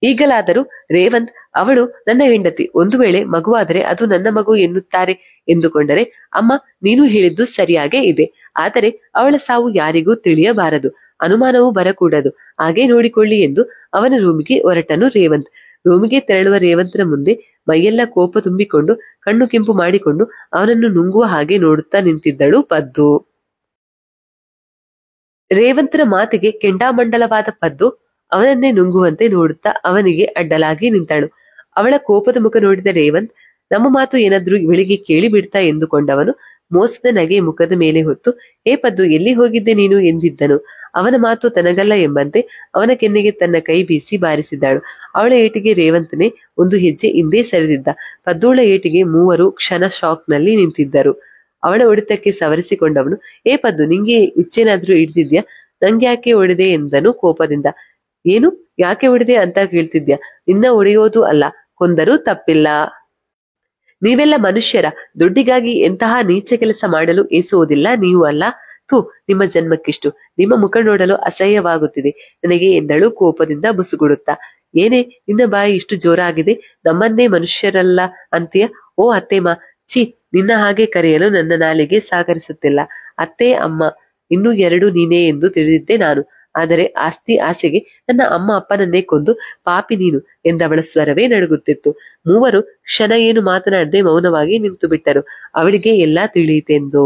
S1: ಈಗಲಾದರೂ ರೇವಂತ್ ಅವಳು ನನ್ನ ಹೆಂಡತಿ, ಒಂದು ವೇಳೆ ಮಗುವಾದರೆ ಅದು ನನ್ನ ಮಗು ಎನ್ನುತ್ತಾರೆ ಎಂದುಕೊಂಡರೆ, ಅಮ್ಮ ನೀನು ಹೇಳಿದ್ದು ಸರಿಯಾಗೇ ಇದೆ. ಆದರೆ ಅವಳ ಸಾವು ಯಾರಿಗೂ ತಿಳಿಯಬಾರದು, ಅನುಮಾನವೂ ಬರಕೂಡದು. ಹಾಗೆ ನೋಡಿಕೊಳ್ಳಿ ಎಂದು ಅವನ ರೂಮಿಗೆ ಹೊರಟನು ರೇವಂತ್. ರೂಮಿಗೆ ತೆರಳುವ ರೇವಂತನ ಮುಂದೆ ಮೈಯೆಲ್ಲ ಕೋಪ ತುಂಬಿಕೊಂಡು ಕಣ್ಣು ಕೆಂಪು ಮಾಡಿಕೊಂಡು ಅವನನ್ನು ನುಂಗುವ ಹಾಗೆ ನೋಡುತ್ತಾ ನಿಂತಿದ್ದಳು ಪದ್ದು. ರೇವಂತನ ಮಾತಿಗೆ ಕೆಂಡಾಮಂಡಲವಾದ ಪದ್ದು ಅವನನ್ನೇ ನುಂಗುವಂತೆ ನೋಡುತ್ತಾ ಅವನಿಗೆ ಅಡ್ಡಲಾಗಿ ನಿಂತಳು. ಅವಳ ಕೋಪದ ಮುಖ ನೋಡಿದ ರೇವಂತ್, ನಮ್ಮ ಮಾತು ಏನಾದ್ರೂ ಇವಳಿಗೆ ಕೇಳಿ ಬಿಡ್ತಾ ಎಂದುಕೊಂಡವನು ಮೋಸದ ನಗೆ ಮುಖದ ಮೇಲೆ ಹೊತ್ತು, ಹೇ ಪದ್ದು, ಎಲ್ಲಿ ಹೋಗಿದ್ದೆ ನೀನು ಎಂದಿದ್ದನು. ಅವನ ಮಾತು ತನಗಲ್ಲ ಎಂಬಂತೆ ಅವನ ಕೆನ್ನೆಗೆ ತನ್ನ ಕೈ ಬೀಸಿ ಬಾರಿಸಿದ್ದಾಳು. ಅವಳ ಏಟಿಗೆ ರೇವಂತನೇ ಒಂದು ಹೆಜ್ಜೆ ಹಿಂದೆ ಸರಿದಿದ್ದ. ಪದ್ದೂಳ ಏಟಿಗೆ ಮೂವರು ಕ್ಷಣ ಶಾಕ್ನಲ್ಲಿ ನಿಂತಿದ್ದರು. ಅವಳ ಹೊಡೆತಕ್ಕೆ ಸವರಿಸಿಕೊಂಡವನು, ಏ ಪದ್ದು, ನಿಂಗೆ ಹುಚ್ಚೇನಾದ್ರೂ ಹಿಡಿದಿದ್ಯಾ? ನಂಗ್ಯಾಕೆ ಹೊಡೆದೆ ಎಂದನು ಕೋಪದಿಂದ. ಏನು, ಯಾಕೆ ಹೊಡೆದೆ ಅಂತ ಕೇಳ್ತಿದ್ಯಾ? ನಿನ್ನ ಹೊಡೆಯೋದು ಅಲ್ಲ, ಕೊಂದರೂ ತಪ್ಪಿಲ್ಲ. ನೀವೆಲ್ಲ ಮನುಷ್ಯರ, ದುಡ್ಡಿಗಾಗಿ ಎಂತಹ ನೀಚ ಕೆಲಸ ಮಾಡಲು ಏಸುವುದಿಲ್ಲ ನೀವು ಅಲ್ಲ. ಥೂ, ನಿಮ್ಮ ಜನ್ಮಕ್ಕಿಷ್ಟು, ನಿಮ್ಮ ಮುಖ ನೋಡಲು ಅಸಹ್ಯವಾಗುತ್ತಿದೆ ನನಗೆ ಎಂದಳು ಕೋಪದಿಂದ ಬುಸುಗುಡುತ್ತಾ. ಏನೇ ನಿನ್ನ ಬಾಯಿ ಇಷ್ಟು ಜೋರಾಗಿದೆ? ನಮ್ಮನ್ನೇ ಮನುಷ್ಯರಲ್ಲ ಅಂತೀಯ? ಓ ಅತ್ತೆಮ್ಮ, ಛೀ, ನಿನ್ನ ಹಾಗೆ ಕರೆಯಲು ನನ್ನ ನಾಲಿಗೆ ಸಹಕರಿಸುತ್ತಿಲ್ಲ. ಅತ್ತೆ, ಅಮ್ಮ ಇನ್ನೂ ಎರಡು ನೀನೇ ಎಂದು ತಿಳಿದಿದ್ದೆ ನಾನು. ಆದರೆ ಆಸ್ತಿ ಆಸೆಗೆ ನನ್ನ ಅಮ್ಮ ಅಪ್ಪನನ್ನೇ ಕೊಂದು ಪಾಪಿ ನೀನು ಎಂದವಳ ಸ್ವರವೇ ನಡುಗುತ್ತಿತ್ತು. ಮೂವರು ಕ್ಷಣ ಏನು ಮಾತನಾಡದೆ ಮೌನವಾಗಿ ನಿಂತು ಬಿಟ್ಟರು. ಅವಳಿಗೆ ಎಲ್ಲಾ ತಿಳಿಯಿತೆಂದು.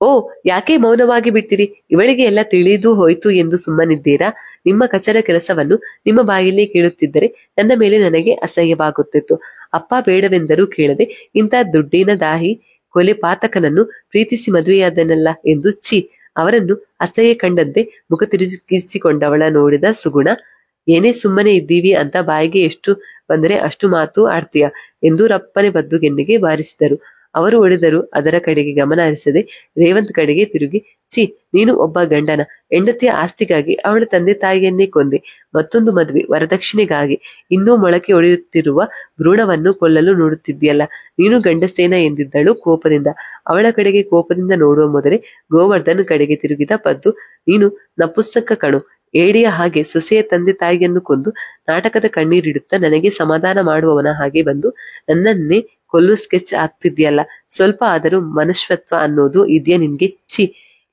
S1: ಓ, ಯಾಕೆ ಮೌನವಾಗಿ ಬಿಟ್ಟಿರಿ? ಇವಳಿಗೆ ಎಲ್ಲ ತಿಳಿದು ಹೋಯ್ತು ಎಂದು ಸುಮ್ಮನಿದ್ದೀರಾ? ನಿಮ್ಮ ಕಚರ ಕೆಲಸವನ್ನು ನಿಮ್ಮ ಬಾಯಲ್ಲಿ ಕೇಳುತ್ತಿದ್ದರೆ ನನ್ನ ಮೇಲೆ ನನಗೆ ಅಸಹ್ಯವಾಗುತ್ತಿತ್ತು. ಅಪ್ಪ ಬೇಡವೆಂದರೂ ಕೇಳದೆ ಇಂಥ ದುಡ್ಡಿನ ದಾಹಿ ಕೊಲೆ ಪಾತಕನನ್ನು ಪ್ರೀತಿಸಿ ಮದುವೆಯಾದನಲ್ಲ ಎಂದು ಛೀ, ಅವರನ್ನು ಅಸಹ್ಯ ಕಂಡಂತೆ ಮುಖ ತಿರುಗಿಸಿಕೊಂಡವಳ ನೋಡಿದ ಸುಗುಣ, ಏನೇ ಸುಮ್ಮನೆ ಇದ್ದೀವಿ ಅಂತ ಬಾಯಿಗೆ ಎಷ್ಟು ಬಂದರೆ ಅಷ್ಟು ಮಾತು ಆಡ್ತೀಯ ಎಂದು ರಪ್ಪನೆ ಬದ್ದು ಗೆನ್ನೆಗೆ ಬಾರಿಸಿದರು. ಅವರು ಹೊಡೆದರು. ಅದರ ಕಡೆಗೆ ಗಮನ ಹರಿಸದೆ ರೇವಂತ್ ಕಡೆಗೆ ತಿರುಗಿ, ಛೀ, ನೀನು ಒಬ್ಬ ಗಂಡನ ಹೆಂಡತಿಯ ಆಸ್ತಿಗಾಗಿ ಅವಳ ತಂದೆ ತಾಯಿಯನ್ನೇ ಕೊಂದೆ. ಮತ್ತೊಂದು ಮದುವೆ ವರದಕ್ಷಿಣೆಗಾಗಿ ಇನ್ನೂ ಮೊಳಕೆ ಒಡೆಯುತ್ತಿರುವ ಭ್ರೂಣವನ್ನು ಕೊಲ್ಲಲು ನೋಡುತ್ತಿದ್ದೀಯಲ್ಲ, ನೀನು ಗಂಡಸೇನ ಎಂದಿದ್ದಳು ಕೋಪದಿಂದ. ಅವಳ ಕಡೆಗೆ ಕೋಪದಿಂದ ನೋಡುವ ಮೊದಲೇ ಗೋವರ್ಧನ್ ಕಡೆಗೆ ತಿರುಗಿದ ಪದ್ದು, ನೀನು ನಪುಸ್ತಕ ಕಣು, ಏಡಿಯ ಹಾಗೆ ಸೊಸೆಯ ತಂದೆ ತಾಯಿಯನ್ನು ಕೊಂದು ನಾಟಕದ ಕಣ್ಣೀರಿಡುತ್ತಾ ನನಗೆ ಸಮಾಧಾನ ಮಾಡುವವನ ಹಾಗೆ ಬಂದು ನನ್ನನ್ನೇ ಕೊಲ್ಲು ಸ್ಕೆಚ್ ಆಗ್ತಿದ್ಯಲ್ಲ. ಸ್ವಲ್ಪ ಆದರೂ ಮನುಷ್ಯತ್ವ ಅನ್ನೋದು ಇದೆಯಾ ನಿನ್ಗೆ? ಛೀ,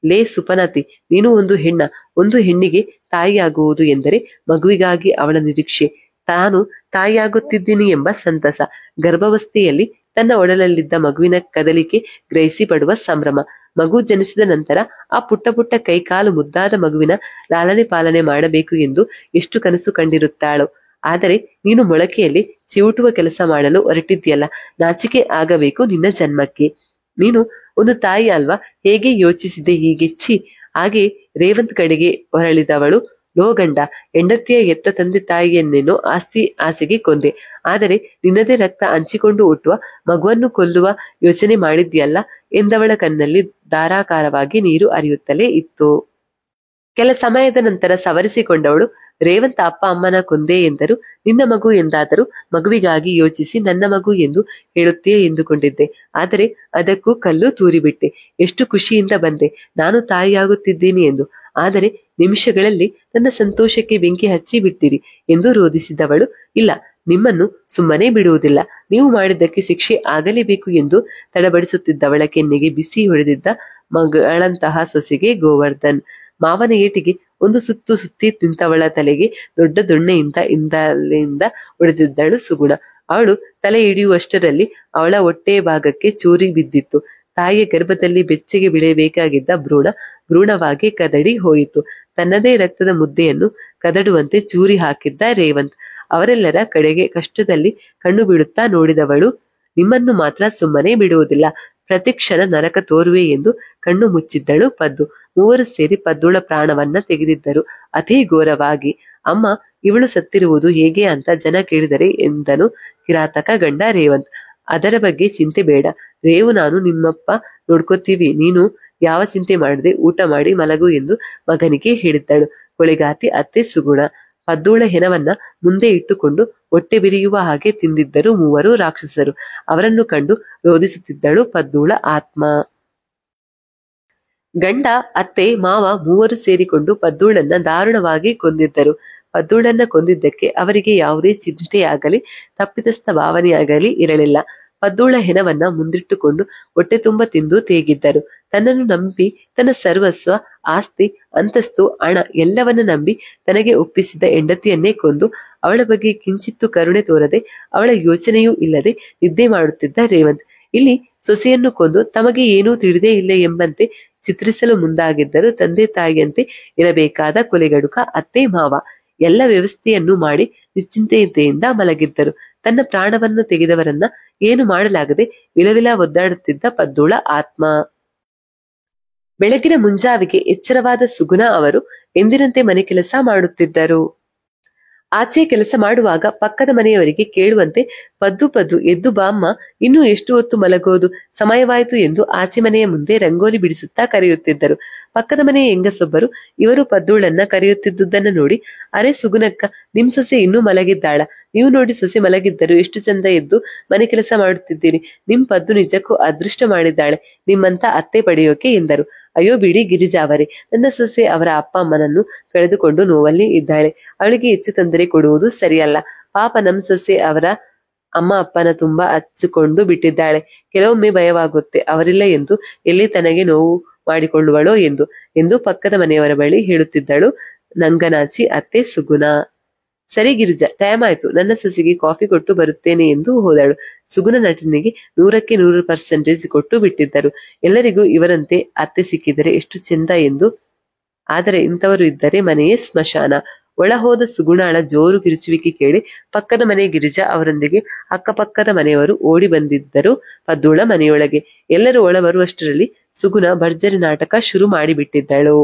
S1: ಲೇ ಸುಪನಾತಿ, ನೀನು ಒಂದು ಹೆಣ್ಣ. ಒಂದು ಹೆಣ್ಣಿಗೆ ತಾಯಿಯಾಗುವುದು ಎಂದರೆ ಮಗುವಿಗಾಗಿ ಅವಳ ನಿರೀಕ್ಷೆ, ತಾನು ತಾಯಿಯಾಗುತ್ತಿದ್ದೀನಿ ಎಂಬ ಸಂತಸ, ಗರ್ಭಾವಸ್ಥೆಯಲ್ಲಿ ತನ್ನ ಒಡಲಲ್ಲಿದ್ದ ಮಗುವಿನ ಕದಲಿಕೆ ಗ್ರಹಿಸಿ ಪಡುವ ಸಂಭ್ರಮ, ಮಗು ಜನಿಸಿದ ನಂತರ ಆ ಪುಟ್ಟ ಪುಟ್ಟ ಕೈಕಾಲು ಮುದ್ದಾದ ಮಗುವಿನ ಲಾಲನೆ ಪಾಲನೆ ಮಾಡಬೇಕು ಎಂದು ಎಷ್ಟು ಕನಸು ಕಂಡಿರುತ್ತಾಳೋ. ಆದರೆ ನೀನು ಮೊಳಕೆಯಲ್ಲಿ ಚಿವುಟುವ ಕೆಲಸ ಮಾಡಲು ಹೊರಟಿದ್ಯಲ್ಲ, ನಾಚಿಕೆ ಆಗಬೇಕು ನಿನ್ನ ಜನ್ಮಕ್ಕೆ. ನೀನು ಒಂದು ತಾಯಿ ಅಲ್ವಾ? ಹೇಗೆ ಯೋಚಿಸಿದೆ ಹೀಗೆ? ಛೀ. ಹಾಗೆ ರೇವಂತ್ ಕಡೆಗೆ ಹೊರಳಿದವಳು, ಲೋ ಗಂಡ, ಹೆಂಡತಿಯ ಎತ್ತ ತಂದೆ ತಾಯಿಯನ್ನೇನೋ ಆಸ್ತಿ ಆಸೆಗೆ ಕೊಂದೆ, ಆದರೆ ನಿನ್ನದೇ ರಕ್ತ ಹಂಚಿಕೊಂಡು ಹುಟ್ಟುವ ಮಗುವನ್ನು ಕೊಲ್ಲುವ ಯೋಚನೆ ಮಾಡಿದ್ಯಲ್ಲ ಎಂದವಳ ಕಣ್ಣಲ್ಲಿ ಧಾರಾಕಾರವಾಗಿ ನೀರು ಹರಿಯುತ್ತಲೇ ಇತ್ತು. ಕೆಲ ಸಮಯದ ನಂತರ ಸವರಿಸಿಕೊಂಡವಳು, ರೇವಂತ್ ಅಪ್ಪ ಅಮ್ಮನ ಕೊಂದೆ ಎಂದರು. ನಿನ್ನ ಮಗು ಎಂದಾದರೂ ಮಗುವಿಗಾಗಿ ಯೋಚಿಸಿ ನನ್ನ ಮಗು ಎಂದು ಹೇಳುತ್ತೀಯೇ ಎಂದುಕೊಂಡಿದ್ದೆ. ಆದರೆ ಅದಕ್ಕೂ ಕಲ್ಲು ತೂರಿಬಿಟ್ಟೆ. ಎಷ್ಟು ಖುಷಿಯಿಂದ ಬಂದೆ ನಾನು ತಾಯಿಯಾಗುತ್ತಿದ್ದೀನಿ ಎಂದು. ಆದರೆ ನಿಮಿಷಗಳಲ್ಲಿ ನನ್ನ ಸಂತೋಷಕ್ಕೆ ಬೆಂಕಿ ಹಚ್ಚಿ ಬಿಟ್ಟಿರಿ ಎಂದು ರೋಧಿಸಿದವಳು, ಇಲ್ಲ, ನಿಮ್ಮನ್ನು ಸುಮ್ಮನೆ ಬಿಡುವುದಿಲ್ಲ, ನೀವು ಮಾಡಿದ್ದಕ್ಕೆ ಶಿಕ್ಷೆ ಆಗಲೇಬೇಕು ಎಂದು ತಡಬಡಿಸುತ್ತಿದ್ದವಳ ಕೆನ್ನೆಗೆ ಬಿಸಿ ಹೊಡೆದಿದ್ದ ಮಗಳಂತಹ ಸೊಸೆಗೆ ಗೋವರ್ಧನ್ ಮಾವನ ಏಟಿಗೆ ಒಂದು ಸುತ್ತು ಸುತ್ತಿ ನಿಂತವಳ ತಲೆಗೆ ದೊಡ್ಡ ದೊಣ್ಣೆಯಿಂದ ಹಿಂದಲಿಂದ ಹೊಡೆದಿದ್ದಳು ಸುಗುಣ. ಅವಳು ತಲೆ ಹಿಡಿಯುವಷ್ಟರಲ್ಲಿ ಅವಳ ಹೊಟ್ಟೆ ಭಾಗಕ್ಕೆ ಚೂರಿ ಬಿದ್ದಿತ್ತು. ತಾಯಿಯ ಗರ್ಭದಲ್ಲಿ ಬೆಚ್ಚಗೆ ಬೆಳೆಯಬೇಕಾಗಿದ್ದ ಭ್ರೂಣವಾಗಿ ಕದಡಿ ಹೋಯಿತು. ತನ್ನದೇ ರಕ್ತದ ಮುದ್ದೆಯನ್ನು ಕದಡುವಂತೆ ಚೂರಿ ಹಾಕಿದ್ದ ರೇವಂತ್ ಅವರೆಲ್ಲರ ಕಡೆಗೆ ಕಷ್ಟದಲ್ಲಿ ಕಣ್ಣು ಬಿಡುತ್ತಾ ನೋಡಿದವಳು, ನಿಮ್ಮನ್ನು ಮಾತ್ರ ಸುಮ್ಮನೆ ಬಿಡುವುದಿಲ್ಲ, ಪ್ರತಿಕ್ಷಣ ನರಕ ತೋರುವೆ ಎಂದು ಕಣ್ಣು ಮುಚ್ಚಿದ್ದಳು ಪದ್ದು. ಮೂವರು ಸೇರಿ ಪದ್ದುಳ ಪ್ರಾಣವನ್ನ ತೆಗೆದಿದ್ದರು, ಅತಿ ಘೋರವಾಗಿ. ಅಮ್ಮ, ಇವಳು ಸತ್ತಿರುವುದು ಹೇಗೆ ಅಂತ ಜನ ಕೇಳಿದರೆ ಎಂದನು ಕಿರಾತಕ ಗಂಡ ರೇವಂತ್. ಅದರ ಬಗ್ಗೆ ಚಿಂತೆ ಬೇಡ ರೇವು, ನಾನು ನಿಮ್ಮಪ್ಪ ನೋಡ್ಕೋತೀವಿ, ನೀನು ಯಾವ ಚಿಂತೆ ಮಾಡದೆ ಊಟ ಮಾಡಿ ಮಲಗು ಎಂದು ಮಗನಿಗೆ ಹೇಳಿದ್ದಳು ಕೊಳೆಗಾತಿ ಅತ್ತೆ ಸುಗುಣ. ಪದ್ದುಳ ಹೆಣವನ್ನ ಮುಂದೆ ಇಟ್ಟುಕೊಂಡು ಹೊಟ್ಟೆ ಬಿರಿಯುವ ಹಾಗೆ ತಿಂದಿದ್ದರು ಮೂವರು ರಾಕ್ಷಸರು. ಅವರನ್ನು ಕಂಡು ರೋಧಿಸುತ್ತಿದ್ದಳು ಪದ್ದುಳ ಆತ್ಮ. ಗಂಡ, ಅತ್ತೆ, ಮಾವ ಮೂವರು ಸೇರಿಕೊಂಡು ಪದ್ದುಳನ್ನ ದಾರುಣವಾಗಿ ಕೊಂದಿದ್ದರು. ಪದ್ದುಳನ್ನ ಕೊಂದಿದ್ದಕ್ಕೆ ಅವರಿಗೆ ಯಾವುದೇ ಚಿಂತೆಯಾಗಲಿ ತಪ್ಪಿತಸ್ಥ ಭಾವನೆಯಾಗಲಿ ಇರಲಿಲ್ಲ. ಪದ್ದುಳ ಹೆಣವನ್ನ ಮುಂದಿಟ್ಟುಕೊಂಡು ಹೊಟ್ಟೆ ತುಂಬ ತಿಂದು ತೇಗಿದ್ದರು. ತನ್ನನ್ನು ನಂಬಿ ತನ್ನ ಸರ್ವಸ್ವ, ಆಸ್ತಿ, ಅಂತಸ್ತು, ಹಣ ಎಲ್ಲವನ್ನ ನಂಬಿ ತನಗೆ ಒಪ್ಪಿಸಿದ ಹೆಂಡತಿಯನ್ನೇ ಕೊಂದು ಅವಳ ಬಗ್ಗೆ ಕಿಂಚಿತ್ತು ಕರುಣೆ ತೋರದೆ ಅವಳ ಯೋಚನೆಯೂ ಇಲ್ಲದೆ ನಿದ್ದೆ ಮಾಡುತ್ತಿದ್ದ ರೇವಂತ್ ಇಲ್ಲಿ ಸೊಸೆಯನ್ನು ಕೊಂದು ತಮಗೆ ಏನೂ ತಿಳಿದೇ ಇಲ್ಲ ಎಂಬಂತೆ ಚಿತ್ರಿಸಲು ಮುಂದಾಗಿದ್ದರು ತಂದೆ ತಾಯಿಯಂತೆ ಇರಬೇಕಾದ ಕೊಲೆಗಡುಕ ಅತ್ತೆ ಮಾವ. ಎಲ್ಲ ವ್ಯವಸ್ಥೆಯನ್ನು ಮಾಡಿ ನಿಶ್ಚಿಂತೆಯಿಂದ ಮಲಗಿದ್ದರು. ತನ್ನ ಪ್ರಾಣವನ್ನು ತೆಗೆದವರನ್ನ ಏನು ಮಾಡಲಾಗದೆ ವಿಲವಿಲ ಒದ್ದಾಡುತ್ತಿದ್ದ ಪದ್ದುಳ ಆತ್ಮ. ಬೆಳಗಿನ ಮುಂಜಾವಿಗೆ ಎಚ್ಚರವಾದ ಸುಗುಣ ಅವರು ಎಂದಿನಂತೆ ಮನೆ ಕೆಲಸ ಮಾಡುತ್ತಿದ್ದರು. ಆಚೆ ಕೆಲಸ ಮಾಡುವಾಗ ಪಕ್ಕದ ಮನೆಯವರಿಗೆ ಕೇಳುವಂತೆ, ಪದ್ದು ಎದ್ದು ಬಾಮ್ಮ, ಇನ್ನೂ ಎಷ್ಟು ಹೊತ್ತು ಮಲಗೋದು, ಸಮಯವಾಯಿತು ಎಂದು ಆಚೆ ಮನೆಯ ಮುಂದೆ ರಂಗೋಲಿ ಬಿಡಿಸುತ್ತಾ ಕರೆಯುತ್ತಿದ್ದರು. ಪಕ್ಕದ ಮನೆಯ ಹೆಂಗಸೊಬ್ಬರು ಇವರು ಪದ್ದುಳನ್ನ ಕರೆಯುತ್ತಿದ್ದುದನ್ನ ನೋಡಿ, ಅರೆ ಸುಗುನಕ್ಕ, ನಿಮ್ ಸೊಸೆ ಇನ್ನೂ ಮಲಗಿದ್ದಾಳ, ನೀವು ನೋಡಿ ಸೊಸೆ ಮಲಗಿದ್ದರು ಎಷ್ಟು ಚಂದ ಎದ್ದು ಮನೆ ಕೆಲಸ ಮಾಡುತ್ತಿದ್ದೀರಿ, ನಿಮ್ ಪದ್ದು ನಿಜಕ್ಕೂ ಅದೃಷ್ಟ ಮಾಡಿದ್ದಾಳೆ ನಿಮ್ಮಂತ ಅತ್ತೆ ಪಡೆಯೋಕೆ ಎಂದರು. ಅಯ್ಯೋ ಬಿಡಿ ಗಿರಿಜಾ ಅವರೇ, ನನ್ನ ಸೊಸೆ ಅವರ ಅಪ್ಪ ಅಮ್ಮನನ್ನು ಕಳೆದುಕೊಂಡು ನೋವಲ್ಲಿ ಇದ್ದಾಳೆ. ಅವಳಿಗೆ ಹೆಚ್ಚು ತೊಂದರೆ ಕೊಡುವುದು ಸರಿಯಲ್ಲ. ಪಾಪ ನಮ್ ಸೊಸೆ ಅವರ ಅಮ್ಮ ಅಪ್ಪನ ತುಂಬಾ ಹಚ್ಚಿಕೊಂಡು ಬಿಟ್ಟಿದ್ದಾಳೆ. ಕೆಲವೊಮ್ಮೆ ಭಯವಾಗುತ್ತೆ ಅವರಿಲ್ಲ ಎಂದು ಎಲ್ಲಿ ತನಗೆ ನೋವು ಮಾಡಿಕೊಳ್ಳುವಳೋ ಎಂದು ಪಕ್ಕದ ಮನೆಯವರ ಬಳಿ ಹೇಳುತ್ತಿದ್ದಳು ನಂಗನಾಚಿ ಅತ್ತೆ ಸುಗುಣ. ಸರಿ ಗಿರಿಜಾ, ಟೈಮ್ ಆಯ್ತು, ನನ್ನ ಸೊಸೆಗೆ ಕಾಫಿ ಕೊಟ್ಟು ಬರುತ್ತೇನೆ ಎಂದು ಹೋದಳು. ಸುಗುಣ ನಟನಿಗೆ 100% ಕೊಟ್ಟು ಬಿಟ್ಟಿದ್ದರು. ಎಲ್ಲರಿಗೂ ಇವರಂತೆ ಅತ್ತೆ ಸಿಕ್ಕಿದರೆ ಎಷ್ಟು ಚೆಂದ ಎಂದು. ಆದರೆ ಇಂಥವರು ಇದ್ದರೆ ಮನೆಯೇ ಸ್ಮಶಾನ. ಒಳ ಹೋದ ಸುಗುಣಾಳ ಜೋರು ಕಿರುಚುವಿಕೆ ಕೇಳಿ ಪಕ್ಕದ ಮನೆ ಗಿರಿಜಾ ಅವರೊಂದಿಗೆ ಅಕ್ಕಪಕ್ಕದ ಮನೆಯವರು ಓಡಿ ಬಂದಿದ್ದರು ಪದ್ದೂಳ ಮನೆಯೊಳಗೆ. ಎಲ್ಲರೂ ಒಳ ಬರುವಷ್ಟರಲ್ಲಿ ಸುಗುಣ ಭರ್ಜರಿ ನಾಟಕ ಶುರು ಮಾಡಿಬಿಟ್ಟಿದ್ದಳು.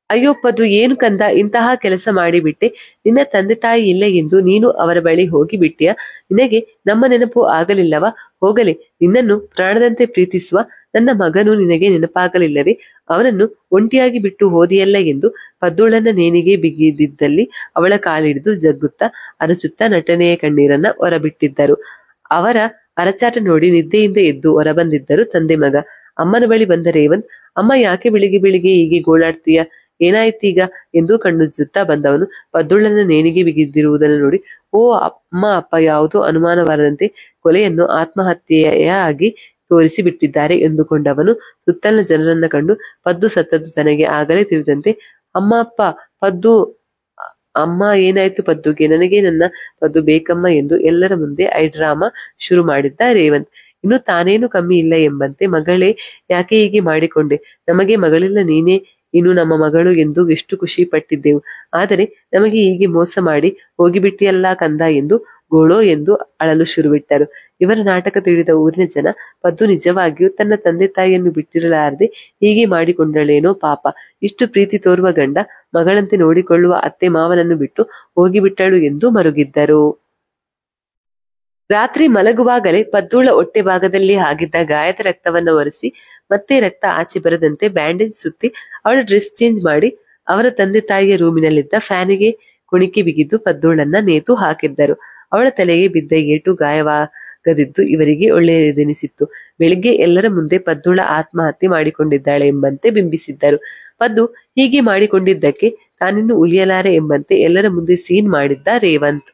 S1: ಅಯ್ಯೋ ಪದ್ದು, ಏನು ಕಂದ ಇಂತಹ ಕೆಲಸ ಮಾಡಿಬಿಟ್ಟೆ? ನಿನ್ನ ತಂದೆ ತಾಯಿ ಇಲ್ಲ ಎಂದು ನೀನು ಅವರ ಬಳಿ ಹೋಗಿ ಬಿಟ್ಟಿಯ? ನಿನಗೆ ನಮ್ಮ ನೆನಪು ಆಗಲಿಲ್ಲವಾ? ಹೋಗಲಿ, ನಿನ್ನನ್ನು ಪ್ರಾಣದಂತೆ ಪ್ರೀತಿಸುವ ನನ್ನ ಮಗನು ನಿನಗೆ ನೆನಪಾಗಲಿಲ್ಲವೇ? ಅವನನ್ನು ಒಂಟಿಯಾಗಿ ಬಿಟ್ಟು ಹೋದಿಯಲ್ಲ ಎಂದು ಪದ್ದೂಳನ್ನ ನೇಣಿಗೆ ಬಿಗಿದಿದ್ದಲ್ಲಿ ಅವಳ ಕಾಲಿಡಿದು ಜಗ್ಗುತ್ತಾ ಅರಚುತ್ತಾ ನಟನೆಯ ಕಣ್ಣೀರನ್ನ ಹೊರಬಿಟ್ಟಿದ್ದರು. ಅವರ ಅರಚಾಟ ನೋಡಿ ನಿದ್ದೆಯಿಂದ ಎದ್ದು ಹೊರಬಂದಿದ್ದರು ತಂದೆ ಮಗ. ಅಮ್ಮನ ಬಳಿ ಬಂದ ರೇವಂತ್, ಅಮ್ಮ ಯಾಕೆ ಬೆಳಿಗ್ಗೆ ಬೆಳಿಗ್ಗೆ ಹೀಗೆ ಗೋಳಾಡ್ತೀಯ? ಏನಾಯ್ತೀಗ ಎಂದು ಕಣ್ಣುಜ್ಜುತ್ತಾ ಬಂದವನು ಪದ್ದೂಳನ್ನ ನೇಣಿಗೆ ಬಿಗಿದಿರುವುದನ್ನು ನೋಡಿ, ಓ ಅಮ್ಮ ಅಪ್ಪ ಯಾವುದೋ ಅನುಮಾನ ಬರದಂತೆ ಕೊಲೆಯನ್ನು ಆತ್ಮಹತ್ಯೆಯಾಗಿ ತೋರಿಸಿ ಬಿಟ್ಟಿದ್ದಾರೆ ಎಂದುಕೊಂಡವನು ಸುತ್ತಲಿನ ಜನರನ್ನ ಕಂಡು ಪದ್ದು ಸತ್ತದ್ದು ತನಗೆ ಆಗಲೇ ತಿಳಿದಂತೆ, ಅಮ್ಮ ಅಪ್ಪ ಪದ್ದು, ಅಮ್ಮ ಏನಾಯ್ತು ಪದ್ದುಗೆ? ನನಗೆ ನನ್ನ ಪದ್ದು ಬೇಕಮ್ಮ ಎಂದು ಎಲ್ಲರ ಮುಂದೆ ಐಡ್ರಾಮಾ ಶುರು ಮಾಡಿದ್ದ ರೇವಂತ್. ಇನ್ನು ತಾನೇನು ಕಮ್ಮಿ ಇಲ್ಲ ಎಂಬಂತೆ, ಮಗಳೇ ಯಾಕೆ ಹೀಗೆ ಮಾಡಿಕೊಂಡೆ? ನಮಗೆ ಮಗಳಿಲ್ಲ, ನೀನೇ ಇನ್ನು ನಮ್ಮ ಮಗಳು ಎಂದು ಎಷ್ಟು ಖುಷಿ ಪಟ್ಟಿದ್ದೆವು. ಆದರೆ ನಮಗೆ ಹೀಗೆ ಮೋಸ ಮಾಡಿ ಹೋಗಿಬಿಟ್ಟಿಯಲ್ಲ ಕಂದ ಎಂದು ಗೋಳೋ ಎಂದು ಅಳಲು ಶುರುಬಿಟ್ಟರು. ಇವರ ನಾಟಕ ತಿಳಿದ ಊರಿನ ಜನ, ಪದ್ದು ನಿಜವಾಗಿಯೂ ತನ್ನ ತಂದೆ ತಾಯಿಯನ್ನು ಬಿಟ್ಟಿರಲಾರದೆ ಹೀಗೆ ಮಾಡಿಕೊಂಡಳೇನೋ ಪಾಪ, ಇಷ್ಟು ಪ್ರೀತಿ ತೋರುವ ಗಂಡ ಮಗಳಂತೆ ನೋಡಿಕೊಳ್ಳುವ ಅತ್ತೆ ಮಾವನನ್ನು ಬಿಟ್ಟು ಹೋಗಿಬಿಟ್ಟಳು ಎಂದು ಮರುಗಿದ್ದರು. ರಾತ್ರಿ ಮಲಗುವಾಗಲೇ ಪದ್ದೂಳ ಹೊಟ್ಟೆ ಭಾಗದಲ್ಲಿ ಆಗಿದ್ದ ಗಾಯದ ರಕ್ತವನ್ನು ಒರೆಸಿ ಮತ್ತೆ ರಕ್ತ ಆಚೆ ಬರದಂತೆ ಬ್ಯಾಂಡೇಜ್ ಸುತ್ತಿ ಅವಳ ಡ್ರೆಸ್ ಚೇಂಜ್ ಮಾಡಿ ಅವರ ತಂದೆ ತಾಯಿಯ ರೂಮಿನಲ್ಲಿದ್ದ ಫ್ಯಾನಿಗೆ ಕುಣಿಕೆ ಬಿಗಿದು ಪದ್ದೂಳನ್ನ ನೇತು ಹಾಕಿದ್ದರು. ಅವಳ ತಲೆಗೆ ಬಿದ್ದ ಏಟು ಗಾಯವಾಗದಿದ್ದು ಇವರಿಗೆ ಒಳ್ಳೆಯದೆನಿಸಿತ್ತು. ಬೆಳಿಗ್ಗೆ ಎಲ್ಲರ ಮುಂದೆ ಪದ್ದೂಳ ಆತ್ಮಹತ್ಯೆ ಮಾಡಿಕೊಂಡಿದ್ದಾಳೆ ಎಂಬಂತೆ ಬಿಂಬಿಸಿದ್ದರು. ಪದ್ದು ಹೀಗೆ ಮಾಡಿಕೊಂಡಿದ್ದಕ್ಕೆ ತಾನಿನ್ನು ಉಳಿಯಲಾರೆ ಎಂಬಂತೆ ಎಲ್ಲರ ಮುಂದೆ ಸೀನ್ ಮಾಡಿದ್ದ ರೇವಂತ್.